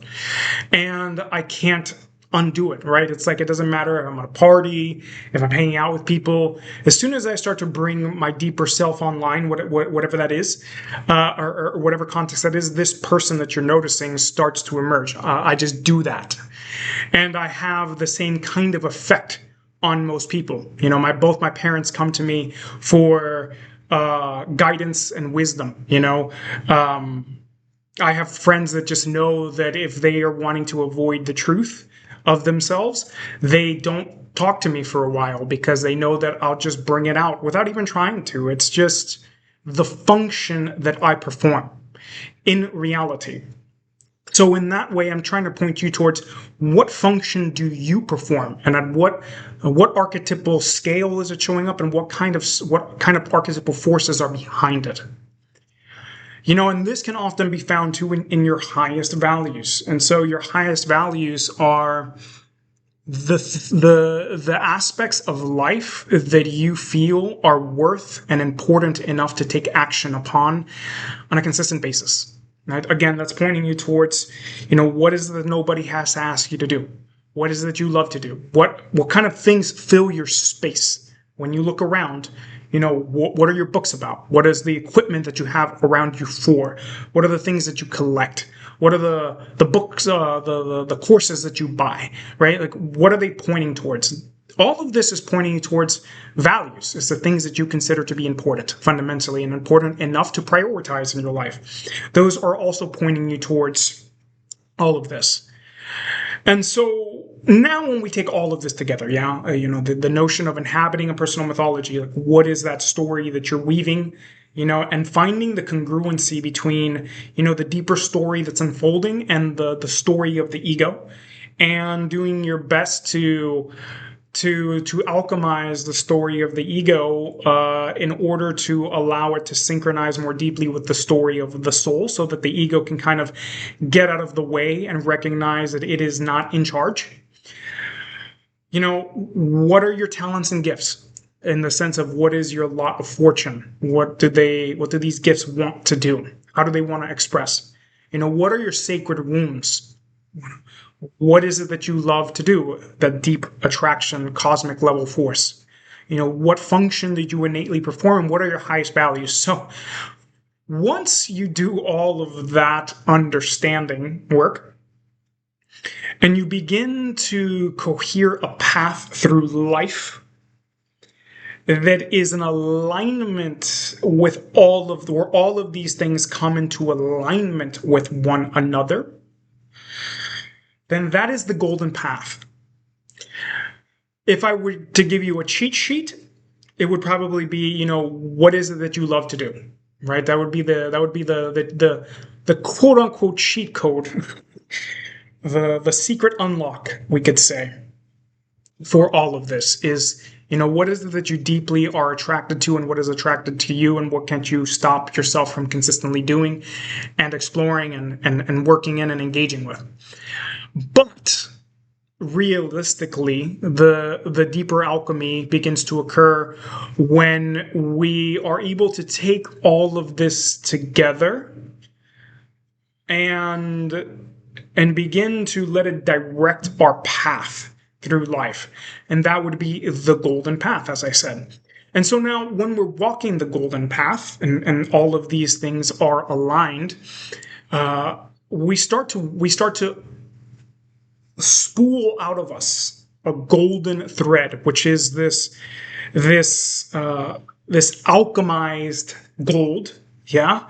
And I can't undo it, right? It's like, it doesn't matter if I'm at a party, if I'm hanging out with people. As soon as I start to bring my deeper self online, whatever that is, or whatever context that is, this person that you're noticing starts to emerge. I just do that. And I have the same kind of effect on most people. Both my parents come to me for guidance and wisdom. I have friends that just know that if they are wanting to avoid the truth of themselves, they don't talk to me for a while because they know that I'll just bring it out without even trying to. It's just the function that I perform in reality. So in that way, I'm trying to point you towards what function do you perform, and at what archetypal scale is it showing up, and what kind of archetypal forces are behind it. And this can often be found too in your highest values. And so your highest values are the aspects of life that you feel are worth and important enough to take action upon on a consistent basis. Right? Again, that's pointing you towards, what is it that nobody has to ask you to do? What is it that you love to do? What kind of things fill your space when you look around? What are your books about? What is the equipment that you have around you for? What are the things that you collect? What are the books, the courses that you buy, right? Like, what are they pointing towards? All of this is pointing you towards values. It's the things that you consider to be important, fundamentally, and important enough to prioritize in your life. Those are also pointing you towards all of this. And so now when we take all of this together, the notion of inhabiting a personal mythology, like, what is that story that you're weaving, and finding the congruency between, the deeper story that's unfolding and the story of the ego, and doing your best to alchemize the story of the ego in order to allow it to synchronize more deeply with the story of the soul, so that the ego can kind of get out of the way and recognize that it is not in charge. What are your talents and gifts, in the sense of what is your lot of fortune? What do these gifts want to do? How do they want to express? What are your sacred wounds? What is it that you love to do? That deep attraction, cosmic level force. What function did you innately perform? What are your highest values? So once you do all of that understanding work, and you begin to cohere a path through life that is in alignment with where all of these things come into alignment with one another, then that is the golden path. If I were to give you a cheat sheet, it would probably be, what is it that you love to do? right? The quote unquote cheat code, the secret unlock, we could say, for all of this is, what is it that you deeply are attracted to, and what is attracted to you, and what can't you stop yourself from consistently doing and exploring and working in and engaging with. But realistically, the deeper alchemy begins to occur when we are able to take all of this together and begin to let it direct our path through life. And that would be the golden path, as I said. And so now when we're walking the golden path and all of these things are aligned, we start to spool out of us a golden thread, which is this alchemized gold, yeah,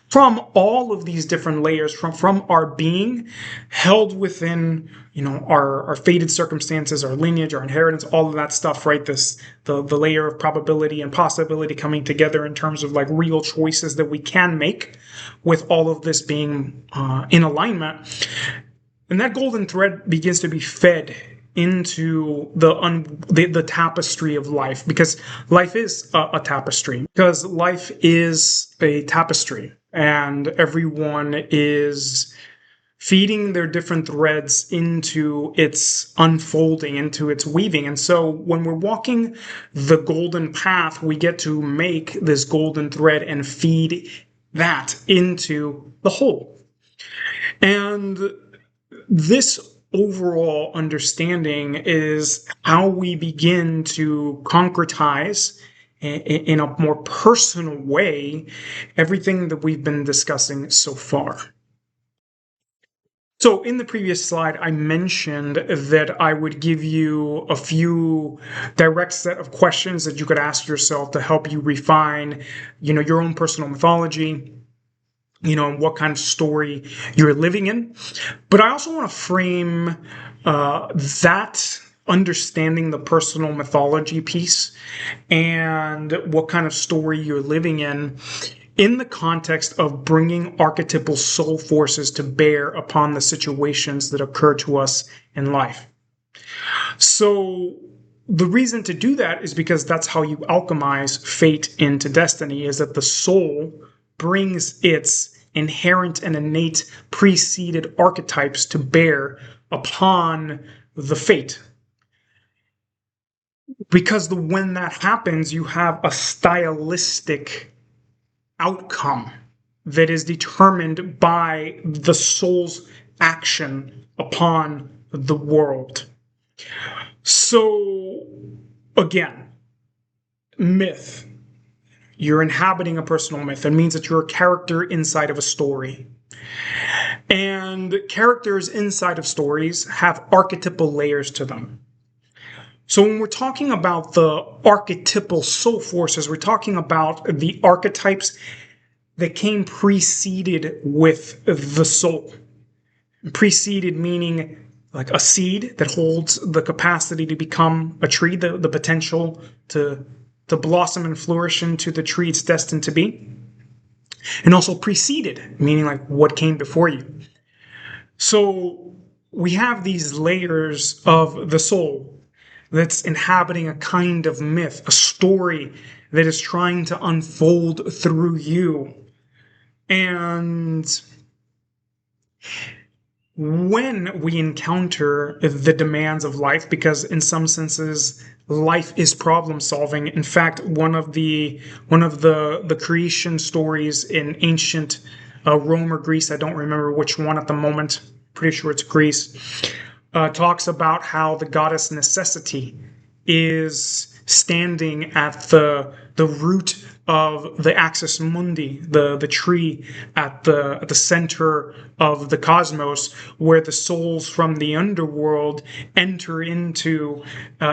from all of these different layers, from our being, held within, our fated circumstances, our lineage, our inheritance, all of that stuff, right? The layer of probability and possibility coming together in terms of like real choices that we can make, with all of this being in alignment. And that golden thread begins to be fed into the tapestry of life, because life is a tapestry. Because life is a tapestry, and everyone is feeding their different threads into its unfolding, into its weaving. And so when we're walking the golden path, we get to make this golden thread and feed that into the whole. And this overall understanding is how we begin to concretize in a more personal way everything that we've been discussing so far. So in the previous slide, I mentioned that I would give you a few direct set of questions that you could ask yourself to help you refine, your own personal mythology, what kind of story you're living in. But I also want to frame that understanding the personal mythology piece and what kind of story you're living in the context of bringing archetypal soul forces to bear upon the situations that occur to us in life. So the reason to do that is because that's how you alchemize fate into destiny, is that the soul brings its inherent and innate preceded archetypes to bear upon the fate. Because when that happens, you have a stylistic outcome that is determined by the soul's action upon the world. So, again, myth. You're inhabiting a personal myth. It means that you're a character inside of a story. And characters inside of stories have archetypal layers to them. So when we're talking about the archetypal soul forces, we're talking about the archetypes that came preceded with the soul. Preceded meaning like a seed that holds the capacity to become a tree, the potential to blossom and flourish into the tree it's destined to be. And also preceded, meaning like what came before you. So we have these layers of the soul that's inhabiting a kind of myth, a story that is trying to unfold through you. And when we encounter the demands of life, because in some senses life is problem solving. In fact, one of the creation stories in ancient Rome or Greece, I don't remember which one at the moment, pretty sure it's Greece, talks about how the goddess Necessity is standing at the root of the axis mundi, the tree at the center of the cosmos, where the souls from the underworld enter into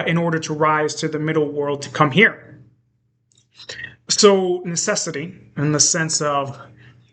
in order to rise to the middle world to come here. So necessity, in the sense of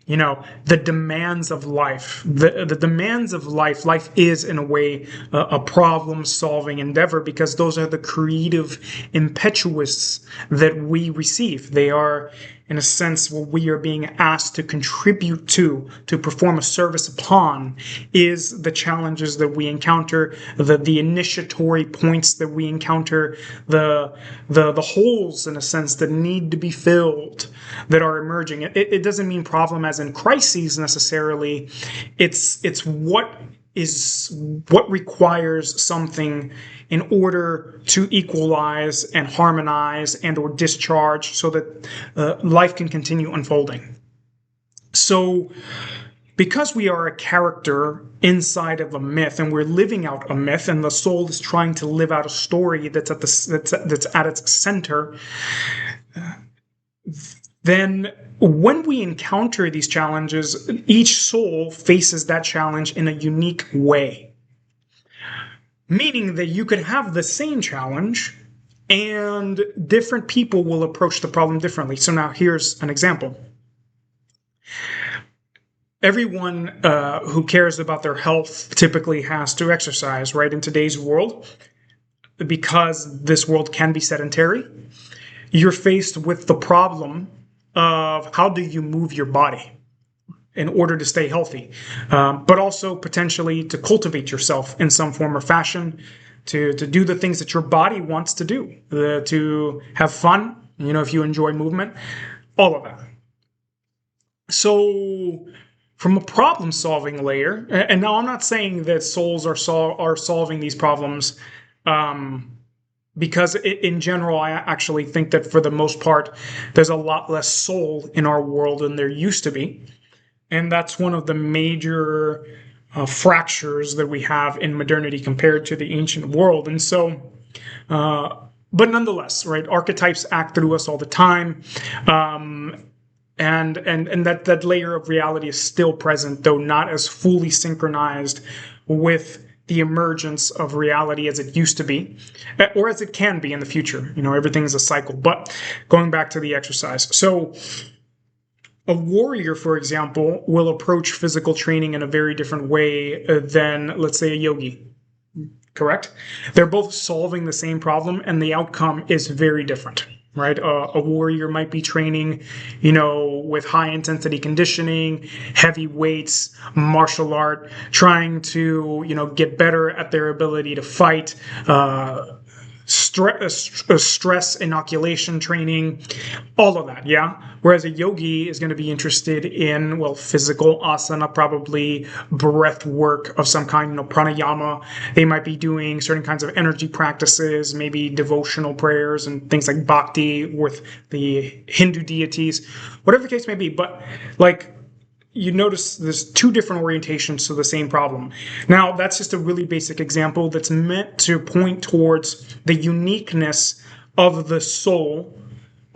the demands of life. The demands of life is in a way a problem-solving endeavor, because those are the creative impetus that we receive. They are in a sense, what we are being asked to contribute to perform a service upon, is the challenges that we encounter, the initiatory points that we encounter, the holes, in a sense, that need to be filled, that are emerging. It doesn't mean problem as in crises necessarily. It's what requires something in order to equalize and harmonize and or discharge so that life can continue unfolding. So because we are a character inside of a myth and we're living out a myth, and the soul is trying to live out a story that's at its center, then when we encounter these challenges, each soul faces that challenge in a unique way. Meaning that you could have the same challenge and different people will approach the problem differently. So now here's an example. Everyone who cares about their health typically has to exercise, right? In today's world, because this world can be sedentary, you're faced with the problem of how do you move your body in order to stay healthy, but also potentially to cultivate yourself in some form or fashion, to do the things that your body wants to do, to have fun, if you enjoy movement, all of that. So from a problem-solving layer, and now I'm not saying that souls are solving these problems, because in general, I actually think that for the most part, there's a lot less soul in our world than there used to be. And that's one of the major fractures that we have in modernity compared to the ancient world. And so, but nonetheless, right, archetypes act through us all the time. And that layer of reality is still present, though not as fully synchronized with the emergence of reality as it used to be, or as it can be in the future. Everything's a cycle. But going back to the exercise. So a warrior, for example, will approach physical training in a very different way than, let's say, a yogi. Correct? They're both solving the same problem, and the outcome is very different. Right? A warrior might be training, with high intensity conditioning, heavy weights, martial art, trying to, get better at their ability to fight, stress inoculation training, all of that, yeah? Whereas a yogi is going to be interested in, physical asana, probably breath work of some kind, pranayama. They might be doing certain kinds of energy practices, maybe devotional prayers and things like bhakti with the Hindu deities, whatever the case may be. But you notice there's two different orientations to the same problem. Now, that's just a really basic example that's meant to point towards the uniqueness of the soul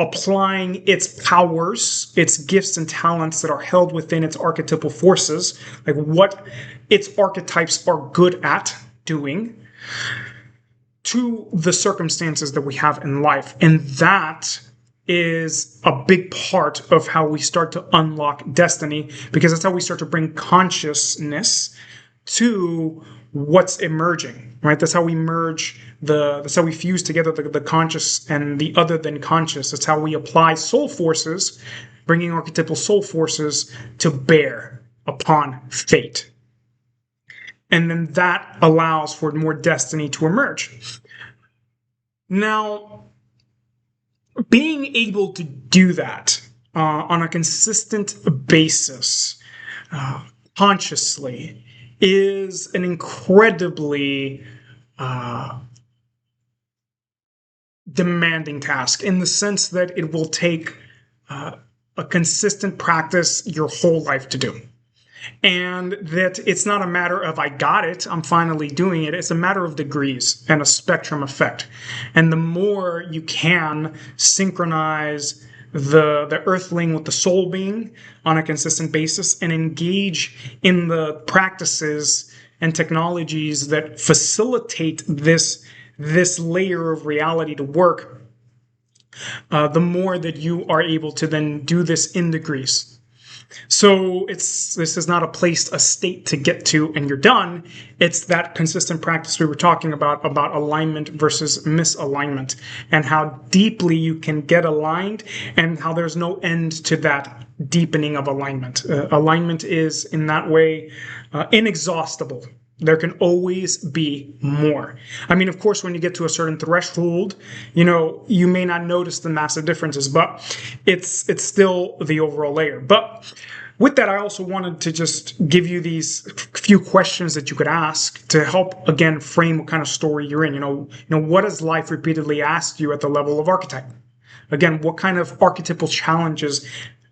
applying its powers, its gifts and talents that are held within its archetypal forces, like what its archetypes are good at doing, to the circumstances that we have in life. And that is a big part of how we start to unlock destiny, because that's how we start to bring consciousness to what's emerging, right? That's how we merge that's how we fuse together the conscious and the other than conscious. That's how we apply soul forces, bringing archetypal soul forces to bear upon fate. And then that allows for more destiny to emerge. Now, being able to do that on a consistent basis, consciously, is an incredibly demanding task, in the sense that it will take a consistent practice your whole life to do. And that it's not a matter of I got it, I'm finally doing it. It's a matter of degrees and a spectrum effect. And the more you can synchronize the earthling with the soul being on a consistent basis and engage in the practices and technologies that facilitate this layer of reality to work, the more that you are able to then do this in degrees. So this is not a state to get to and you're done. It's that consistent practice we were talking about alignment versus misalignment, and how deeply you can get aligned, and how there's no end to that deepening of alignment. Alignment is in that way inexhaustible. There can always be more. I mean, of course, when you get to a certain threshold, you may not notice the massive differences, but it's still the overall layer. But with that, I also wanted to just give you these few questions that you could ask to help, again, frame what kind of story you're in. What has life repeatedly asked you at the level of archetype? Again, what kind of archetypal challenges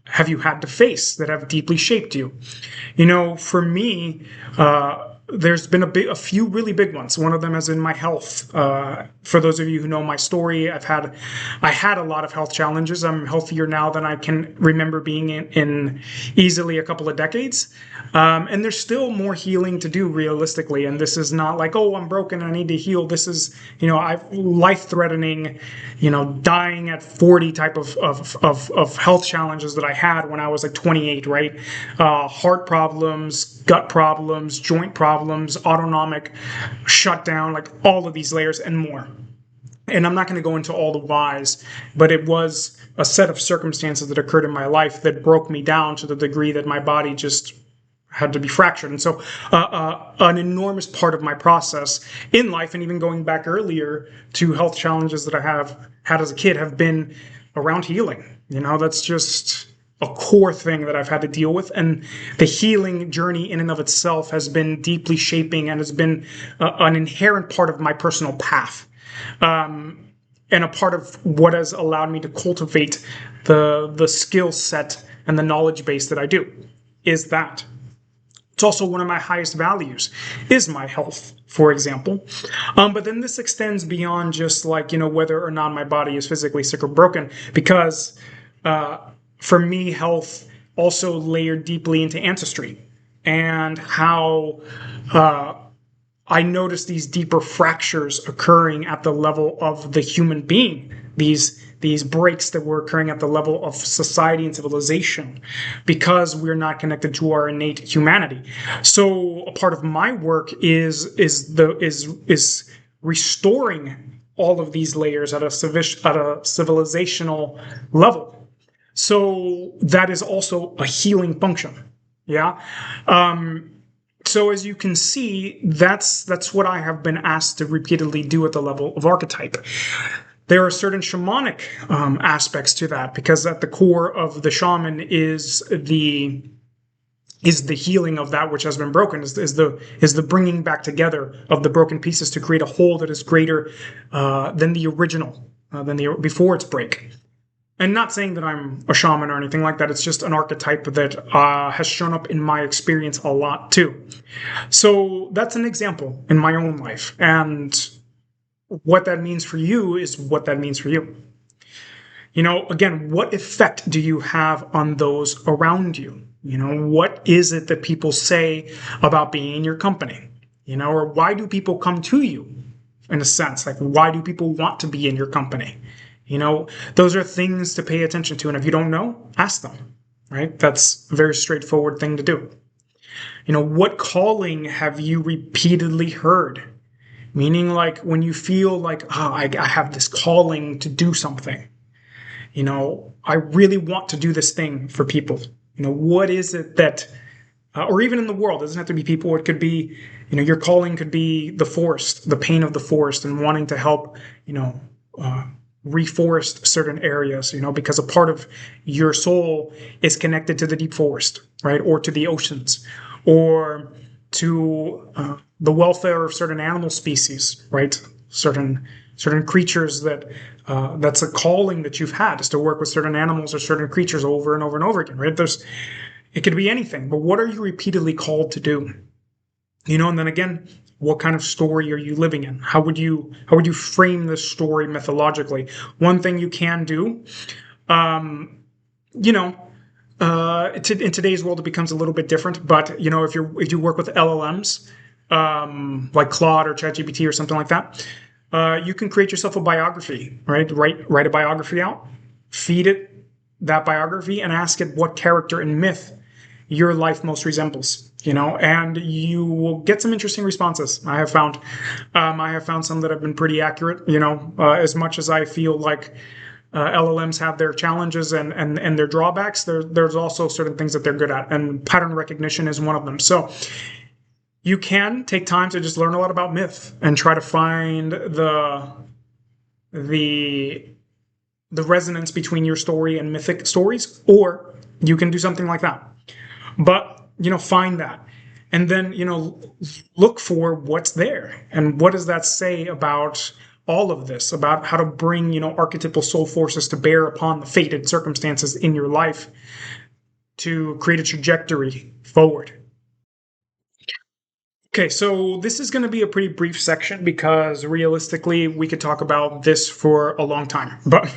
have you had to face that have deeply shaped you? For me, there's been a few really big ones. One of them is in my health. For those of you who know my story, I had a lot of health challenges. I'm healthier now than I can remember being in easily a couple of decades. And there's still more healing to do realistically. And this is not like, oh, I'm broken, I need to heal. This is, I've life-threatening, dying at 40 type of health challenges that I had when I was like 28, right? Heart problems, gut problems, joint problems, autonomic shutdown, like all of these layers and more. And I'm not going to go into all the whys, but it was a set of circumstances that occurred in my life that broke me down to the degree that my body just had to be fractured. And so an enormous part of my process in life, and even going back earlier to health challenges that I have had as a kid, have been around healing. That's just a core thing that I've had to deal with. And the healing journey in and of itself has been deeply shaping and has been an inherent part of my personal path. And a part of what has allowed me to cultivate the skill set and the knowledge base that I do is that. It's also one of my highest values is my health, for example. But then this extends beyond just like, whether or not my body is physically sick or broken, because for me, health also layered deeply into ancestry and how I noticed these deeper fractures occurring at the level of the human being, these breaks that were occurring at the level of society and civilization because we're not connected to our innate humanity. So a part of my work is restoring all of these layers at a civilizational level. So that is also a healing function. Yeah. So as you can see, that's what I have been asked to repeatedly do at the level of archetype. There are certain shamanic aspects to that, because at the core of the shaman is the healing of that which has been broken, is the bringing back together of the broken pieces to create a whole that is greater than the original, before its break. And not saying that I'm a shaman or anything like that. It's just an archetype that has shown up in my experience a lot too. So that's an example in my own life. And what that means for you is what that means for you. Again, what effect do you have on those around you? What is it that people say about being in your company? Or why do people come to you in a sense? Like, why do people want to be in your company? Those are things to pay attention to. And if you don't know, ask them, right? That's a very straightforward thing to do. What calling have you repeatedly heard? Meaning, like, when you feel like, I have this calling to do something. I really want to do this thing for people. What is it that, or even in the world, it doesn't have to be people. It could be, your calling could be the forest, the pain of the forest, and wanting to help, reforest certain areas, because a part of your soul is connected to the deep forest, right? Or to the oceans, or to the welfare of certain animal species, right? Certain creatures that's a calling that you've had, is to work with certain animals or certain creatures over and over and over again, right? It could be anything, but what are you repeatedly called to do? And then again, what kind of story are you living in? How would you frame this story methodologically? One thing you can do, in today's world, it becomes a little bit different. But if you work with LLMs, like Claude or ChatGPT or something like that, you can create yourself a biography, right? Write a biography out, feed it that biography, and ask it what character and myth your life most resembles, and you will get some interesting responses. I have found some that have been pretty accurate, as much as I feel like LLMs have their challenges and their drawbacks. There's also certain things that they're good at, and pattern recognition is one of them. So you can take time to just learn a lot about myth and try to find the resonance between your story and mythic stories, or you can do something like that. But, find that. And then, look for what's there. And what does that say about all of this, about how to bring, archetypal soul forces to bear upon the fated circumstances in your life to create a trajectory forward. Okay, so this is going to be a pretty brief section because realistically, we could talk about this for a long time. But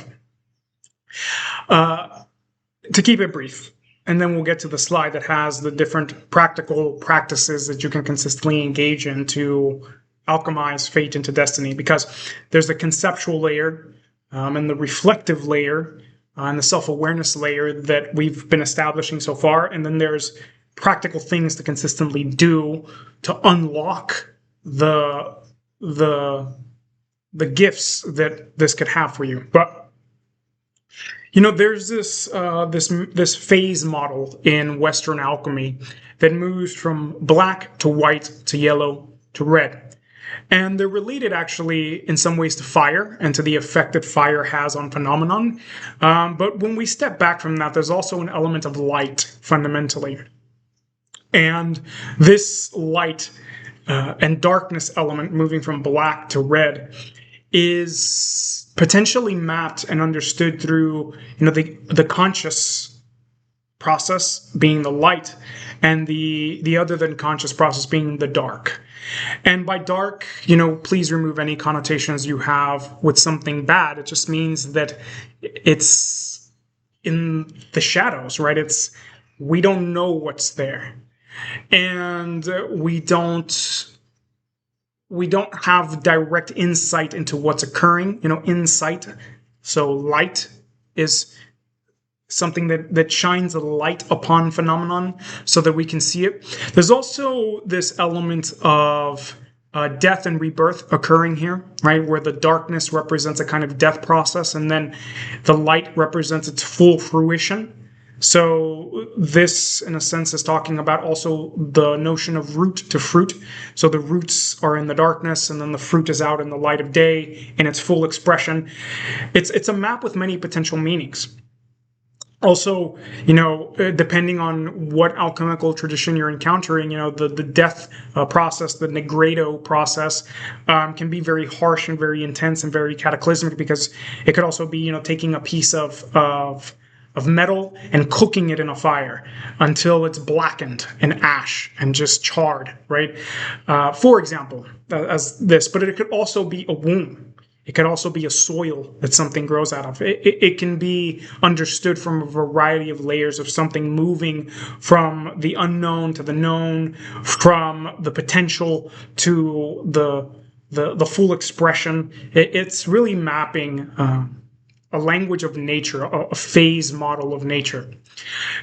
to keep it brief, and then we'll get to the slide that has the different practical practices that you can consistently engage in to alchemize fate into destiny, because there's the conceptual layer and the reflective layer and the self-awareness layer that we've been establishing so far, and then there's practical things to consistently do to unlock the gifts that this could have for you. But there's this phase model in Western alchemy that moves from black to white to yellow to red. And they're related, actually, in some ways to fire and to the effect that fire has on phenomenon. But when we step back from that, there's also an element of light, fundamentally. And this light and darkness element, moving from black to red, is potentially mapped and understood through, the conscious process being the light, and the other than conscious process being the dark. And by dark, please remove any connotations you have with something bad. It just means that it's in the shadows, right? We don't know what's there. And we don't have direct insight into what's occurring, insight. So light is something that shines a light upon phenomenon so that we can see it. There's also this element of death and rebirth occurring here, right? Where the darkness represents a kind of death process, and then the light represents its full fruition. So this, in a sense, is talking about also the notion of root to fruit. So the roots are in the darkness, and then the fruit is out in the light of day in its full expression. It's a map with many potential meanings. Also, depending on what alchemical tradition you're encountering, the death process, the Nigredo process, can be very harsh and very intense and very cataclysmic, because it could also be, taking a piece of metal and cooking it in a fire until it's blackened and ash and just charred, right? For example, as this, but it could also be a womb. It could also be a soil that something grows out of. It can be understood from a variety of layers of something moving from the unknown to the known, from the potential to the full expression. It's really mapping a language of nature, a phase model of nature.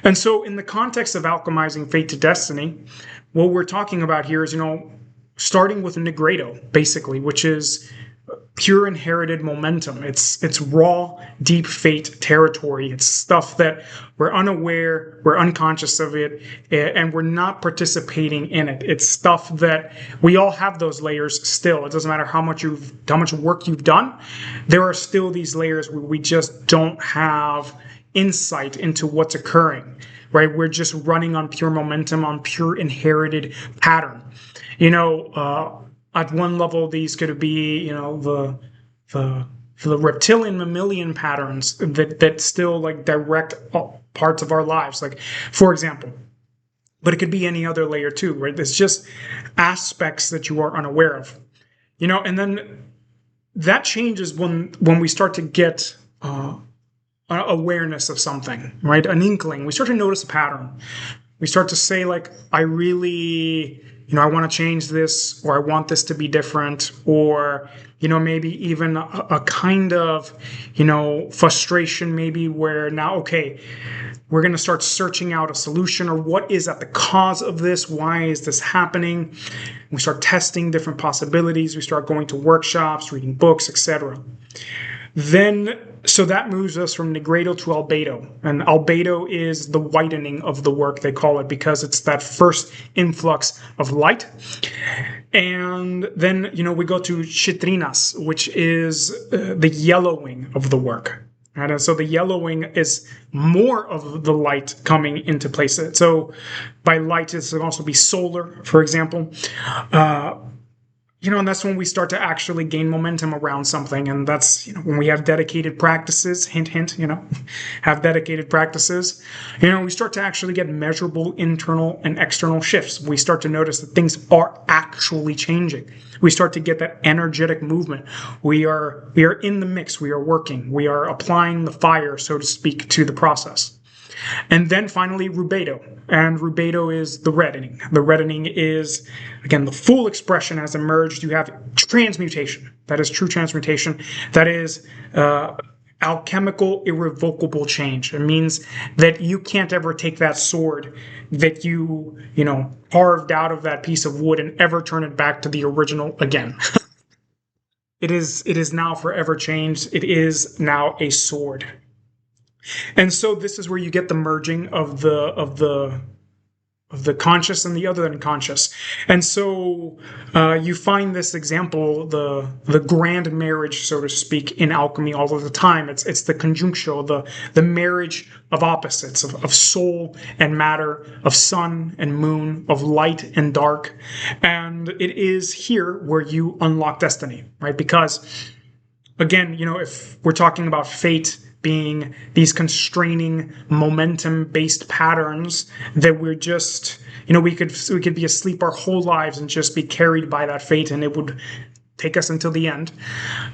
And so in the context of alchemizing fate to destiny, what we're talking about here is, starting with Nigredo, basically, which is pure inherited momentum. It's raw, deep fate territory. It's stuff that we're unaware, we're unconscious of it, and we're not participating in it. It's stuff that we all have those layers still. It doesn't matter how much work you've done. There are still these layers where we just don't have insight into what's occurring, right? We're just running on pure momentum, on pure inherited pattern. At one level, these could be, the reptilian mammalian patterns that still direct parts of our lives. Like, for example, but it could be any other layer too, right? It's just aspects that you are unaware of, and then that changes when we start to get awareness of something, right? An inkling. We start to notice a pattern. We start to say, I really I want to change this, or I want this to be different, or, maybe even a kind of, frustration, maybe where now, okay, we're going to start searching out a solution, or what is at the cause of this? Why is this happening? We start testing different possibilities. We start going to workshops, reading books, etc. Then, so that moves us from Nigredo to Albedo. And Albedo is the whitening of the work, they call it, because it's that first influx of light. And then, we go to Chitrinas, which is the yellowing of the work. Right? And so the yellowing is more of the light coming into place. So by light, this can also be solar, for example. And that's when we start to actually gain momentum around something. And that's, when we have dedicated practices, hint, hint, have dedicated practices, we start to actually get measurable internal and external shifts. We start to notice that things are actually changing. We start to get that energetic movement. We are in the mix. We are working. We are applying the fire, so to speak, to the process. And then finally, Rubedo. And Rubedo is the reddening. The reddening is, again, the full expression has emerged. You have transmutation. That is true transmutation. That is alchemical, irrevocable change. It means that you can't ever take that sword that you carved out of that piece of wood and ever turn it back to the original again. It is now forever changed. It is now a sword. And so this is where you get the merging of the conscious and the other unconscious. And so you find this example, the grand marriage, so to speak, in alchemy all of the time. It's the conjunctio, the marriage of opposites, of soul and matter, of sun and moon, of light and dark. And it is here where you unlock destiny, right? Because again, if we're talking about fate being these constraining momentum-based patterns that we're just, we could be asleep our whole lives and just be carried by that fate, and it would take us until the end.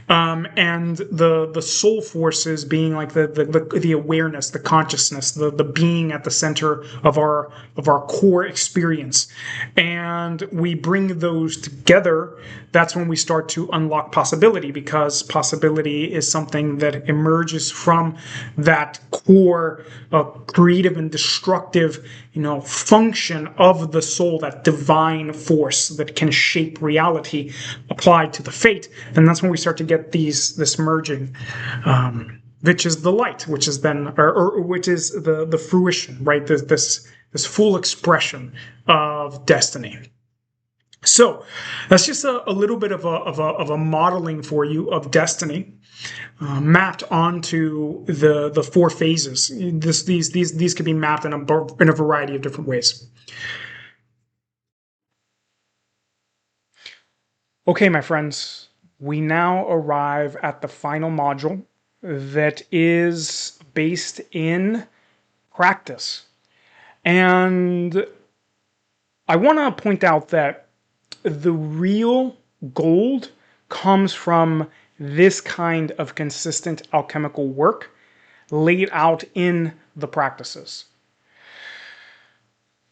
And the soul forces being like the awareness, the consciousness, the being at the center of our core experience. And we bring those together. That's when we start to unlock possibility, because possibility is something that emerges from that core creative and destructive, function of the soul, that divine force that can shape reality applied to the fate. And that's when we start to get this merging, which is the light, which is then, or which is the fruition, right? This full expression of destiny. So that's just a little bit of a modeling for you of destiny, mapped onto the four phases. These can be mapped in a variety of different ways. Okay, my friends, we now arrive at the final module that is based in practice. And I want to point out that the real gold comes from this kind of consistent alchemical work laid out in the practices.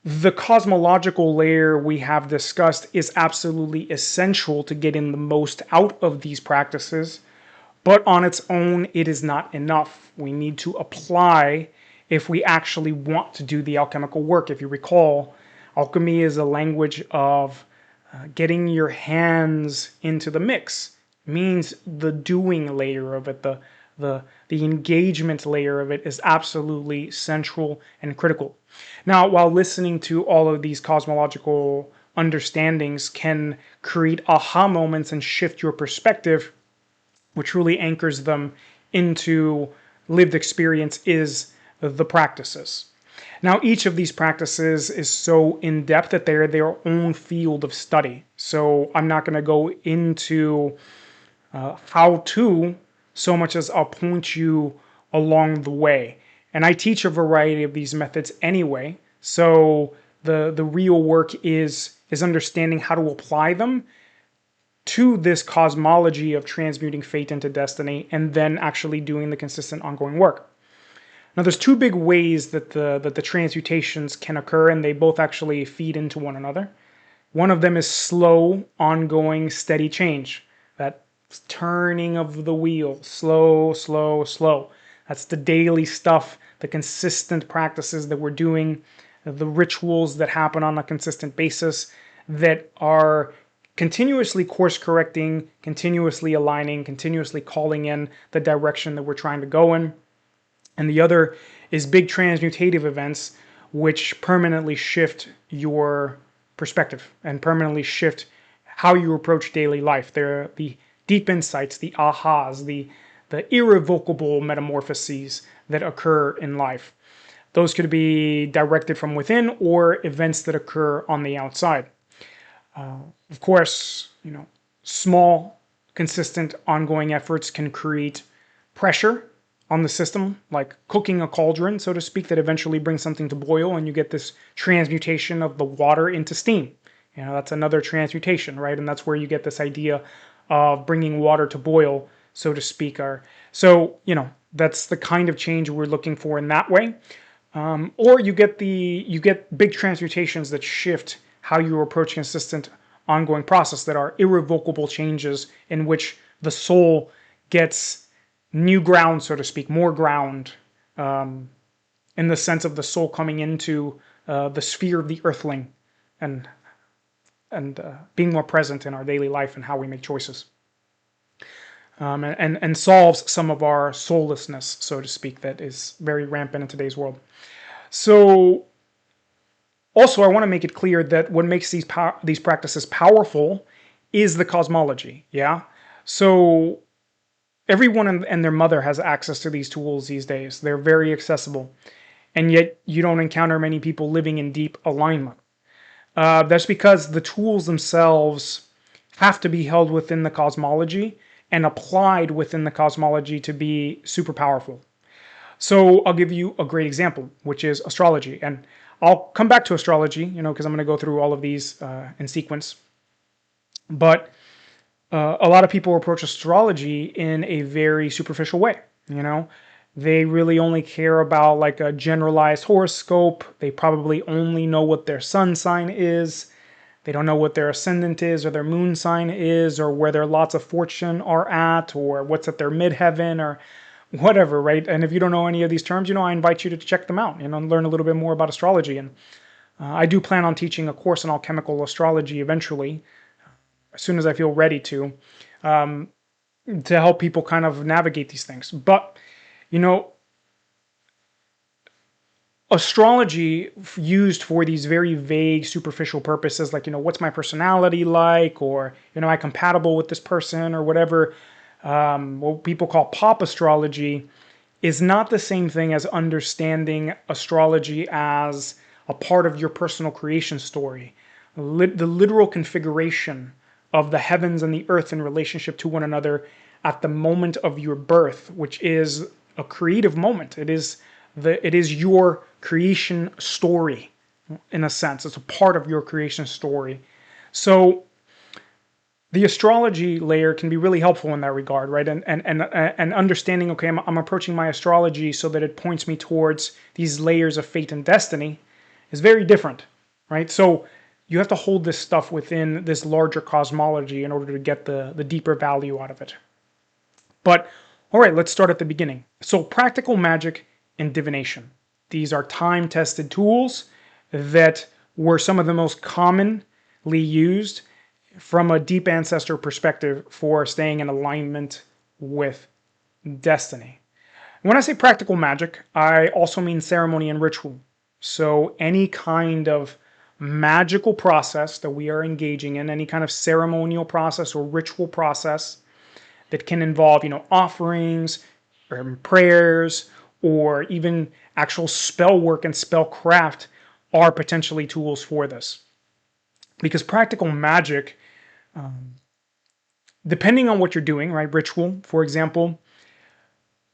The cosmological layer we have discussed is absolutely essential to getting the most out of these practices, but on its own, it is not enough. We need to apply if we actually want to do the alchemical work. If you recall, alchemy is a language of getting your hands into the mix. It means the doing layer of it, the engagement layer of it is absolutely central and critical. Now, while listening to all of these cosmological understandings can create aha moments and shift your perspective, what truly anchors them into lived experience is the practices. Now, each of these practices is so in-depth that they're their own field of study. So I'm not going to go into how to so much as I'll point you along the way. And I teach a variety of these methods anyway. So the real work is understanding how to apply them to this cosmology of transmuting fate into destiny, and then actually doing the consistent ongoing work. Now, there's two big ways that the transmutations can occur, and they both actually feed into one another. One of them is slow, ongoing, steady change. That turning of the wheel, slow, slow, slow. That's the daily stuff, the consistent practices that we're doing, the rituals that happen on a consistent basis that are continuously course correcting, continuously aligning, continuously calling in the direction that we're trying to go in. And the other is big transmutative events, which permanently shift your perspective and permanently shift how you approach daily life. They're the deep insights, the ahas, the irrevocable metamorphoses that occur in life. Those could be directed from within or events that occur on the outside. Of course, small, consistent, ongoing efforts can create pressure on the system, like cooking a cauldron, so to speak, that eventually brings something to boil, and you get this transmutation of the water into steam. That's another transmutation, right? And that's where you get this idea of bringing water to boil, so to speak. So, that's the kind of change we're looking for in that way. Or you get big transmutations that shift how you approach consistent, ongoing process that are irrevocable changes in which the soul gets new ground, so to speak, more ground, in the sense of the soul coming into the sphere of the earthling and being more present in our daily life and how we make choices. And solves some of our soullessness, so to speak, that is very rampant in today's world. So, also, I want to make it clear that what makes these practices powerful is the cosmology, yeah? So, everyone and their mother has access to these tools these days. They're very accessible. And yet, you don't encounter many people living in deep alignment. That's because the tools themselves have to be held within the cosmology and applied within the cosmology to be super powerful. So I'll give you a great example, which is astrology. And I'll come back to astrology, because I'm going to go through all of these in sequence. But a lot of people approach astrology in a very superficial way, They really only care about like a generalized horoscope. They probably only know what their sun sign is. They don't know what their ascendant is or their moon sign is or where their lots of fortune are at or what's at their midheaven or whatever, right? And if you don't know any of these terms, I invite you to check them out, and learn a little bit more about astrology. And I do plan on teaching a course on alchemical astrology eventually, as soon as I feel ready to help people kind of navigate these things. But, astrology used for these very vague, superficial purposes, like, what's my personality like, or, am I compatible with this person, or whatever, what people call pop astrology, is not the same thing as understanding astrology as a part of your personal creation story. The literal configuration of the heavens and the earth in relationship to one another at the moment of your birth, which is a creative moment. It is your creation story, in a sense. It's a part of your creation story. So the astrology layer can be really helpful in that regard, right? And understanding, okay, I'm approaching my astrology so that it points me towards these layers of fate and destiny is very different, right? So you have to hold this stuff within this larger cosmology in order to get the deeper value out of it. But, all right, let's start at the beginning. So practical magic and divination. These are time-tested tools that were some of the most commonly used from a deep ancestor perspective for staying in alignment with destiny. When I say practical magic, I also mean ceremony and ritual. So any kind of magical process that we are engaging in, any kind of ceremonial process or ritual process that can involve, offerings or prayers or even actual spell work and spell craft are potentially tools for this. Because practical magic, depending on what you're doing, right, ritual, for example,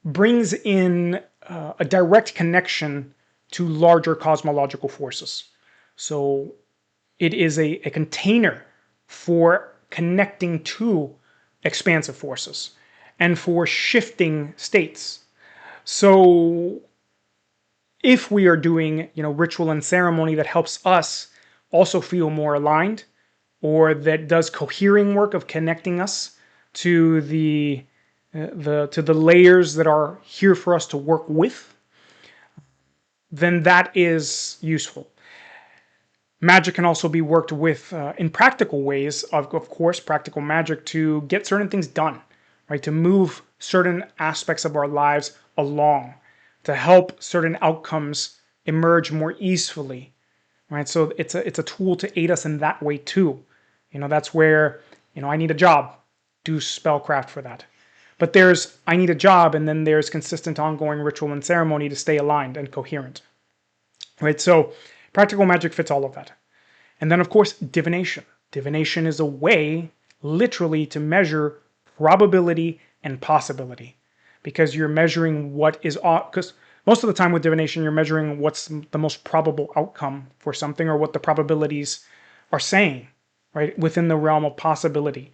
brings in a direct connection to larger cosmological forces. So it is a container for connecting to expansive forces and for shifting states. So if we are doing, ritual and ceremony that helps us also feel more aligned or that does cohering work of connecting us to the layers that are here for us to work with, then that is useful. Magic can also be worked with in practical ways, of course, practical magic to get certain things done, right? To move certain aspects of our lives along, to help certain outcomes emerge more easily, right? So it's a tool to aid us in that way too. That's where, I need a job, do spellcraft for that. But there's, I need a job, and then there's consistent ongoing ritual and ceremony to stay aligned and coherent, right? So practical magic fits all of that. And then, of course, divination. Divination is a way, literally, to measure probability and possibility, because you're measuring what is, because most of the time with divination, you're measuring what's the most probable outcome for something, or what the probabilities are saying, right, within the realm of possibility.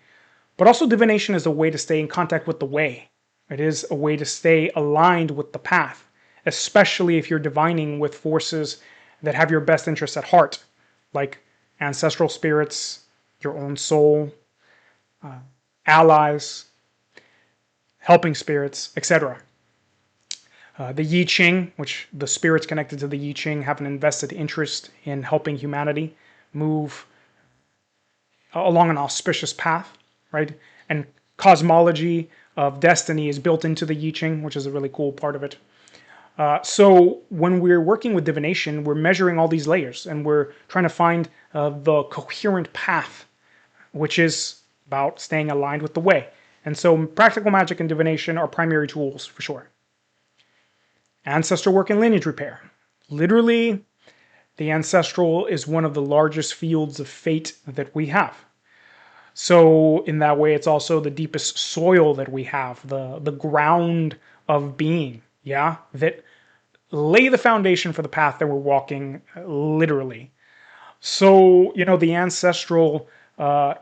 But also divination is a way to stay in contact with the way. It is a way to stay aligned with the path, especially if you're divining with forces that have your best interests at heart, like ancestral spirits, your own soul, allies, helping spirits, etc. The I Ching, which the spirits connected to the I Ching have an invested interest in helping humanity move along an auspicious path, right? And cosmology of destiny is built into the I Ching, which is a really cool part of it. So when we're working with divination, we're measuring all these layers, and we're trying to find the coherent path, which is about staying aligned with the way. And so practical magic and divination are primary tools for sure. Ancestral work and lineage repair. Literally, the ancestral is one of the largest fields of fate that we have. So in that way, it's also the deepest soil that we have, the ground of being, yeah, that lay the foundation for the path that we're walking, literally. So, the ancestral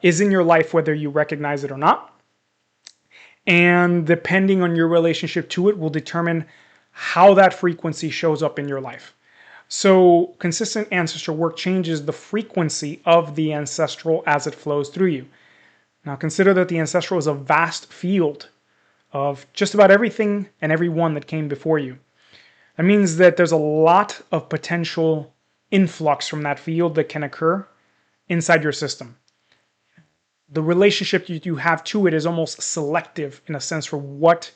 is in your life whether you recognize it or not. And depending on your relationship to it will determine how that frequency shows up in your life. So consistent ancestral work changes the frequency of the ancestral as it flows through you. Now consider that the ancestral is a vast field of just about everything and everyone that came before you. That means that there's a lot of potential influx from that field that can occur inside your system. The relationship you have to it is almost selective in a sense for what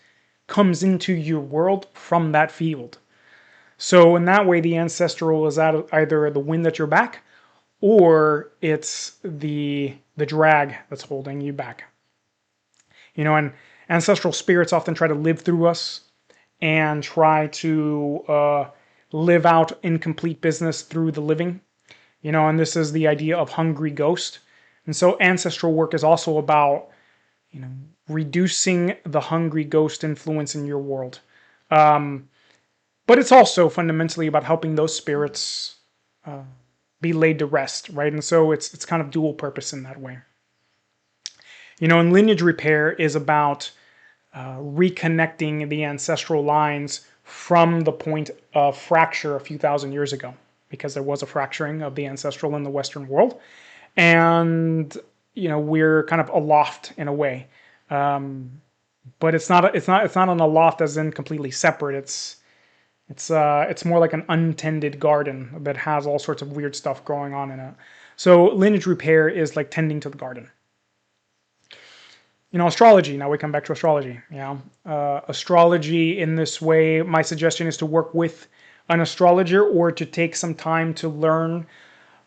comes into your world from that field. So in that way, the ancestral is either the wind at your back, or it's the drag that's holding you back. And ancestral spirits often try to live through us and try to live out incomplete business through the living. And this is the idea of hungry ghost. And so ancestral work is also about, reducing the hungry ghost influence in your world. But it's also fundamentally about helping those spirits be laid to rest, right? And so it's kind of dual purpose in that way. And lineage repair is about reconnecting the ancestral lines from the point of fracture a few thousand years ago, because there was a fracturing of the ancestral in the Western world. And, we're kind of aloft in a way. But it's not an aloft as in completely separate. It's more like an untended garden that has all sorts of weird stuff going on in it. So lineage repair is like tending to the garden. Astrology. Now we come back to astrology. Astrology in this way, my suggestion is to work with an astrologer or to take some time to learn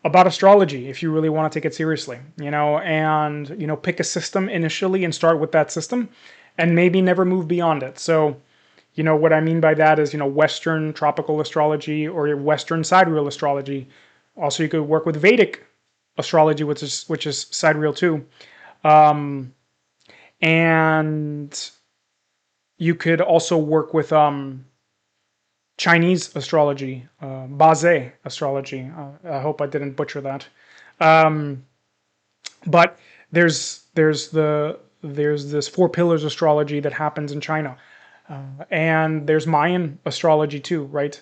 about astrology if you really want to take it seriously, and pick a system initially and start with that system and maybe never move beyond it. So, what I mean by that is, Western tropical astrology or Western sidereal astrology. Also, you could work with Vedic astrology, which is sidereal too. And you could also work with Chinese astrology, Baze astrology. I hope I didn't butcher that. But there's this four pillars astrology that happens in China, and there's Mayan astrology too, right?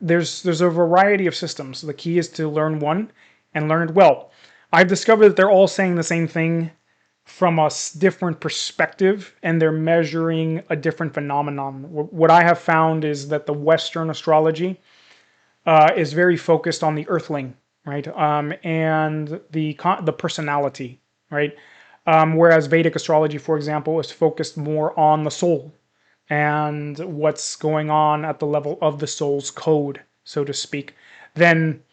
There's a variety of systems. The key is to learn one and learn it well. I've discovered that they're all saying the same thing from a different perspective, and they're measuring a different phenomenon. What I have found is that the Western astrology is very focused on the earthling, right? And the personality, right? Whereas Vedic astrology, for example, is focused more on the soul and what's going on at the level of the soul's code, so to speak. Then,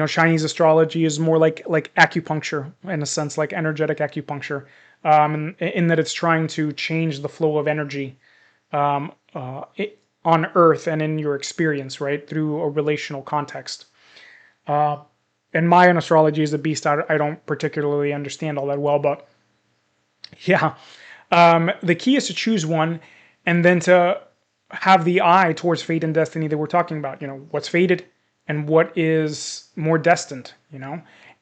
Chinese astrology is more like acupuncture, in a sense, like energetic acupuncture, in that it's trying to change the flow of energy on Earth and in your experience, right, through a relational context. And Mayan astrology is a beast I don't particularly understand all that well, but yeah. The key is to choose one and then to have the eye towards fate and destiny that we're talking about. What's fated and what is more destined,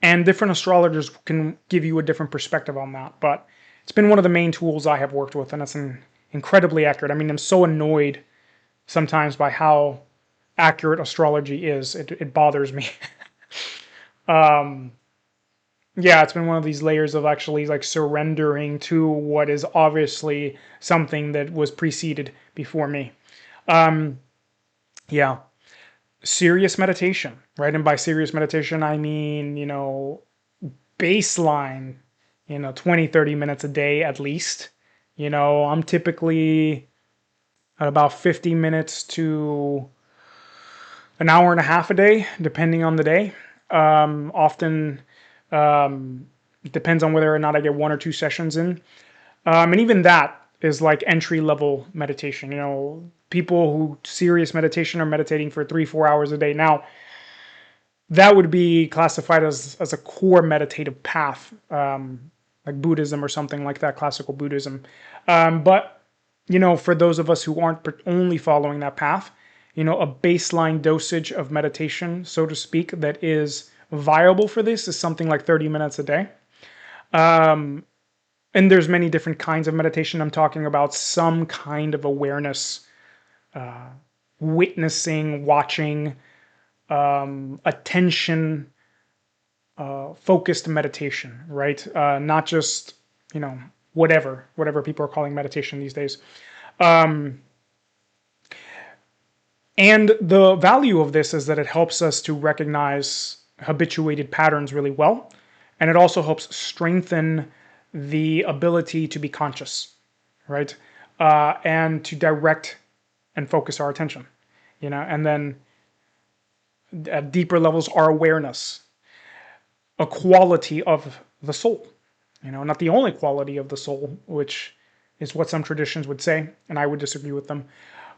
And different astrologers can give you a different perspective on that. But it's been one of the main tools I have worked with, and it's incredibly accurate. I mean, I'm so annoyed sometimes by how accurate astrology is. It bothers me. Yeah, it's been one of these layers of actually like surrendering to what is obviously something that was preceded before me. Yeah. Serious meditation, right? And by serious meditation, I mean, baseline, 20, 30 minutes a day at least. I'm typically at about 50 minutes to an hour and a half a day, depending on the day. Often, it depends on whether or not I get 1 or 2 sessions in. And even that is like entry level meditation. People who serious meditation are meditating for 3-4 hours a day. Now, that would be classified as a core meditative path, like Buddhism or something like that, classical Buddhism. But, for those of us who aren't only following that path, a baseline dosage of meditation, so to speak, that is viable for this is something like 30 minutes a day. And there's many different kinds of meditation. I'm talking about some kind of awareness, witnessing, watching, attention, focused meditation, right? Not just, whatever people are calling meditation these days. And the value of this is that it helps us to recognize habituated patterns really well. And it also helps strengthen the ability to be conscious, right? And to direct and focus our attention, and then at deeper levels, our awareness, a quality of the soul, not the only quality of the soul, which is what some traditions would say, and I would disagree with them.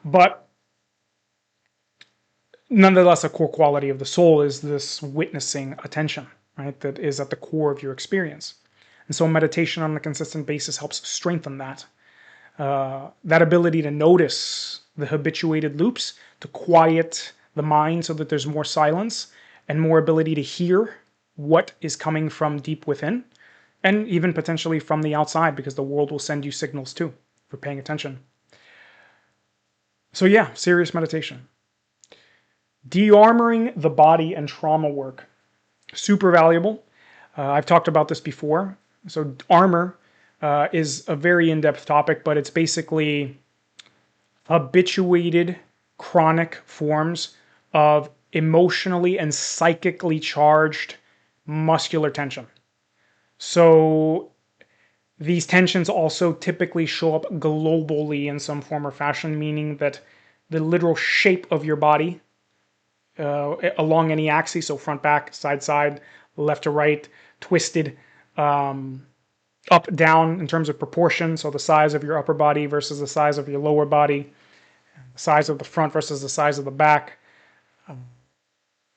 But nonetheless, a core quality of the soul is this witnessing attention, right? That is at the core of your experience. And so meditation on a consistent basis helps strengthen that. That ability to notice the habituated loops, to quiet the mind so that there's more silence and more ability to hear what is coming from deep within, and even potentially from the outside, because the world will send you signals too for paying attention. So yeah, serious meditation. De-armoring the body and trauma work. Super valuable. I've talked about this before. So armor is a very in-depth topic, but it's basically habituated chronic forms of emotionally and psychically charged muscular tension. So these tensions also typically show up globally in some form or fashion, meaning that the literal shape of your body along any axis, so front, back, side, left to right, twisted, up, down in terms of proportion, so the size of your upper body versus the size of your lower body, the size of the front versus the size of the back,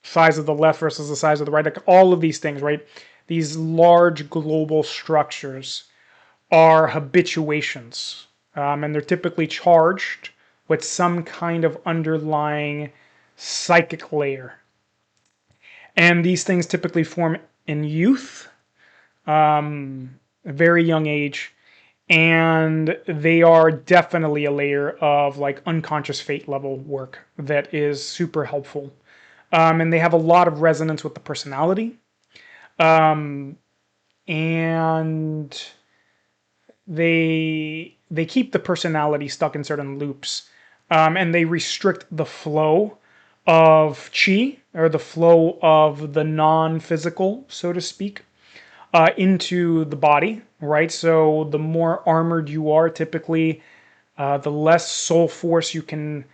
size of the left versus the size of the right, like all of these things, right? These large global structures are habituations, and they're typically charged with some kind of underlying psychic layer. And these things typically form in youth, a very young age, and they are definitely a layer of like unconscious fate level work that is super helpful. And they have a lot of resonance with the personality. and they keep the personality stuck in certain loops, and they restrict the flow of chi, or the flow of the non-physical, so to speak, into the body, right? So the more armored you are, typically, the less soul force you can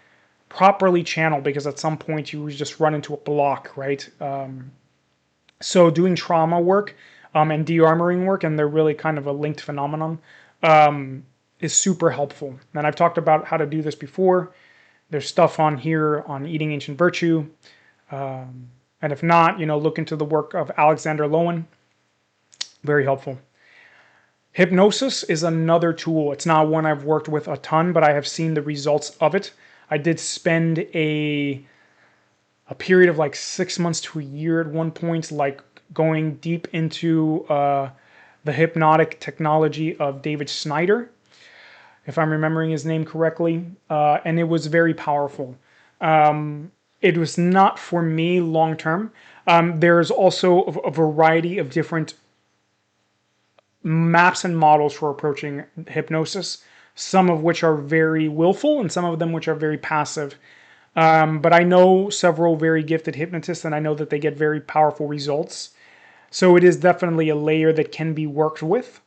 properly channel, because at some point you just run into a block, right? So doing trauma work and de-armoring work, and they're really kind of a linked phenomenon, is super helpful. And I've talked about how to do this before. There's stuff on here on Eating Ancient Virtue. And if not, look into the work of Alexander Lowen. Very helpful. Hypnosis is another tool. It's not one I've worked with a ton, but I have seen the results of it. I did spend a period of like 6 months to a year at one point, like going deep into the hypnotic technology of David Snyder, if I'm remembering his name correctly, and it was very powerful. It was not for me long term. There's also a variety of different maps and models for approaching hypnosis, some of which are very willful and some of them which are very passive. But I know several very gifted hypnotists, and I know that they get very powerful results. So it is definitely a layer that can be worked with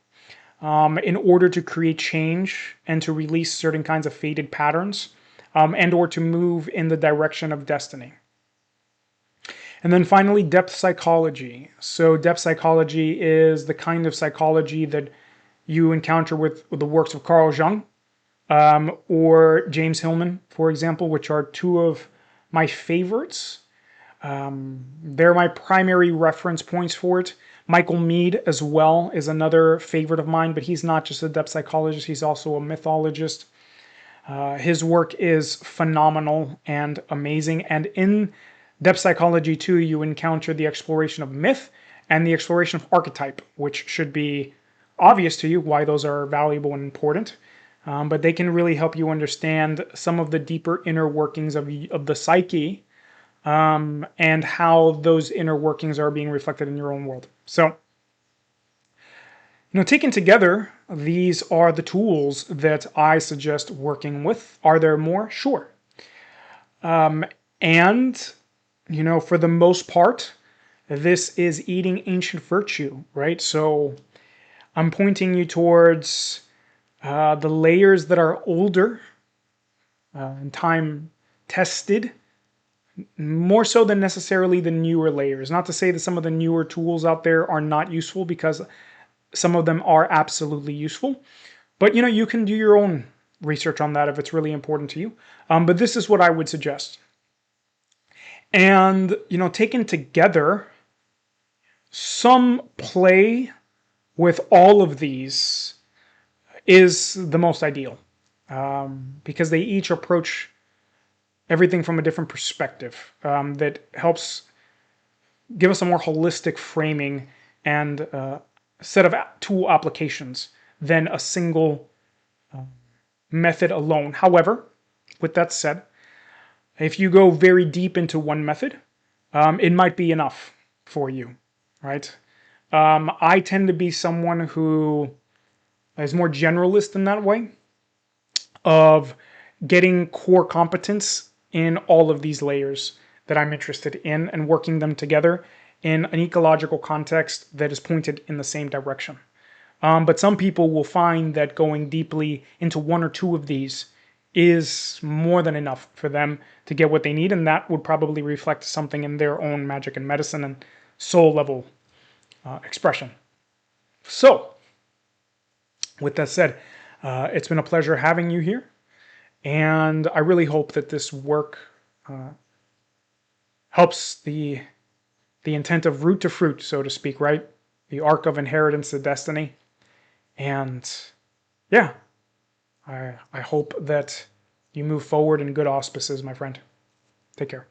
in order to create change and to release certain kinds of fated patterns, and or to move in the direction of destiny. And then finally, depth psychology. So depth psychology is the kind of psychology that you encounter with the works of Carl Jung, or James Hillman, for example, which are two of my favorites. They're my primary reference points for it. Michael Meade as well is another favorite of mine, but he's not just a depth psychologist, he's also a mythologist. His work is phenomenal and amazing. And in depth psychology too, you encounter the exploration of myth and the exploration of archetype, which should be obvious to you why those are valuable and important. But they can really help you understand some of the deeper inner workings of the psyche, and how those inner workings are being reflected in your own world. So, taken together, these are the tools that I suggest working with. Are there more? Sure. And, for the most part, this is eating ancient virtue, right? So I'm pointing you towards the layers that are older and time tested, more so than necessarily the newer layers. Not to say that some of the newer tools out there are not useful, because some of them are absolutely useful. But, you can do your own research on that if it's really important to you. But this is what I would suggest. And, taken together, some play with all of these is the most ideal, because they each approach everything from a different perspective, that helps give us a more holistic framing and set of tool applications than a single method alone. However, with that said, if you go very deep into one method, it might be enough for you, right? I tend to be someone who is more generalist in that way, of getting core competence in all of these layers that I'm interested in and working them together in an ecological context that is pointed in the same direction. But some people will find that going deeply into one or two of these is more than enough for them to get what they need, and that would probably reflect something in their own magic and medicine and soul level expression. So, with that said, it's been a pleasure having you here, and I really hope that this work helps the intent of root to fruit, so to speak, right? The arc of inheritance to destiny. And yeah, I hope that you move forward in good auspices, my friend. Take care.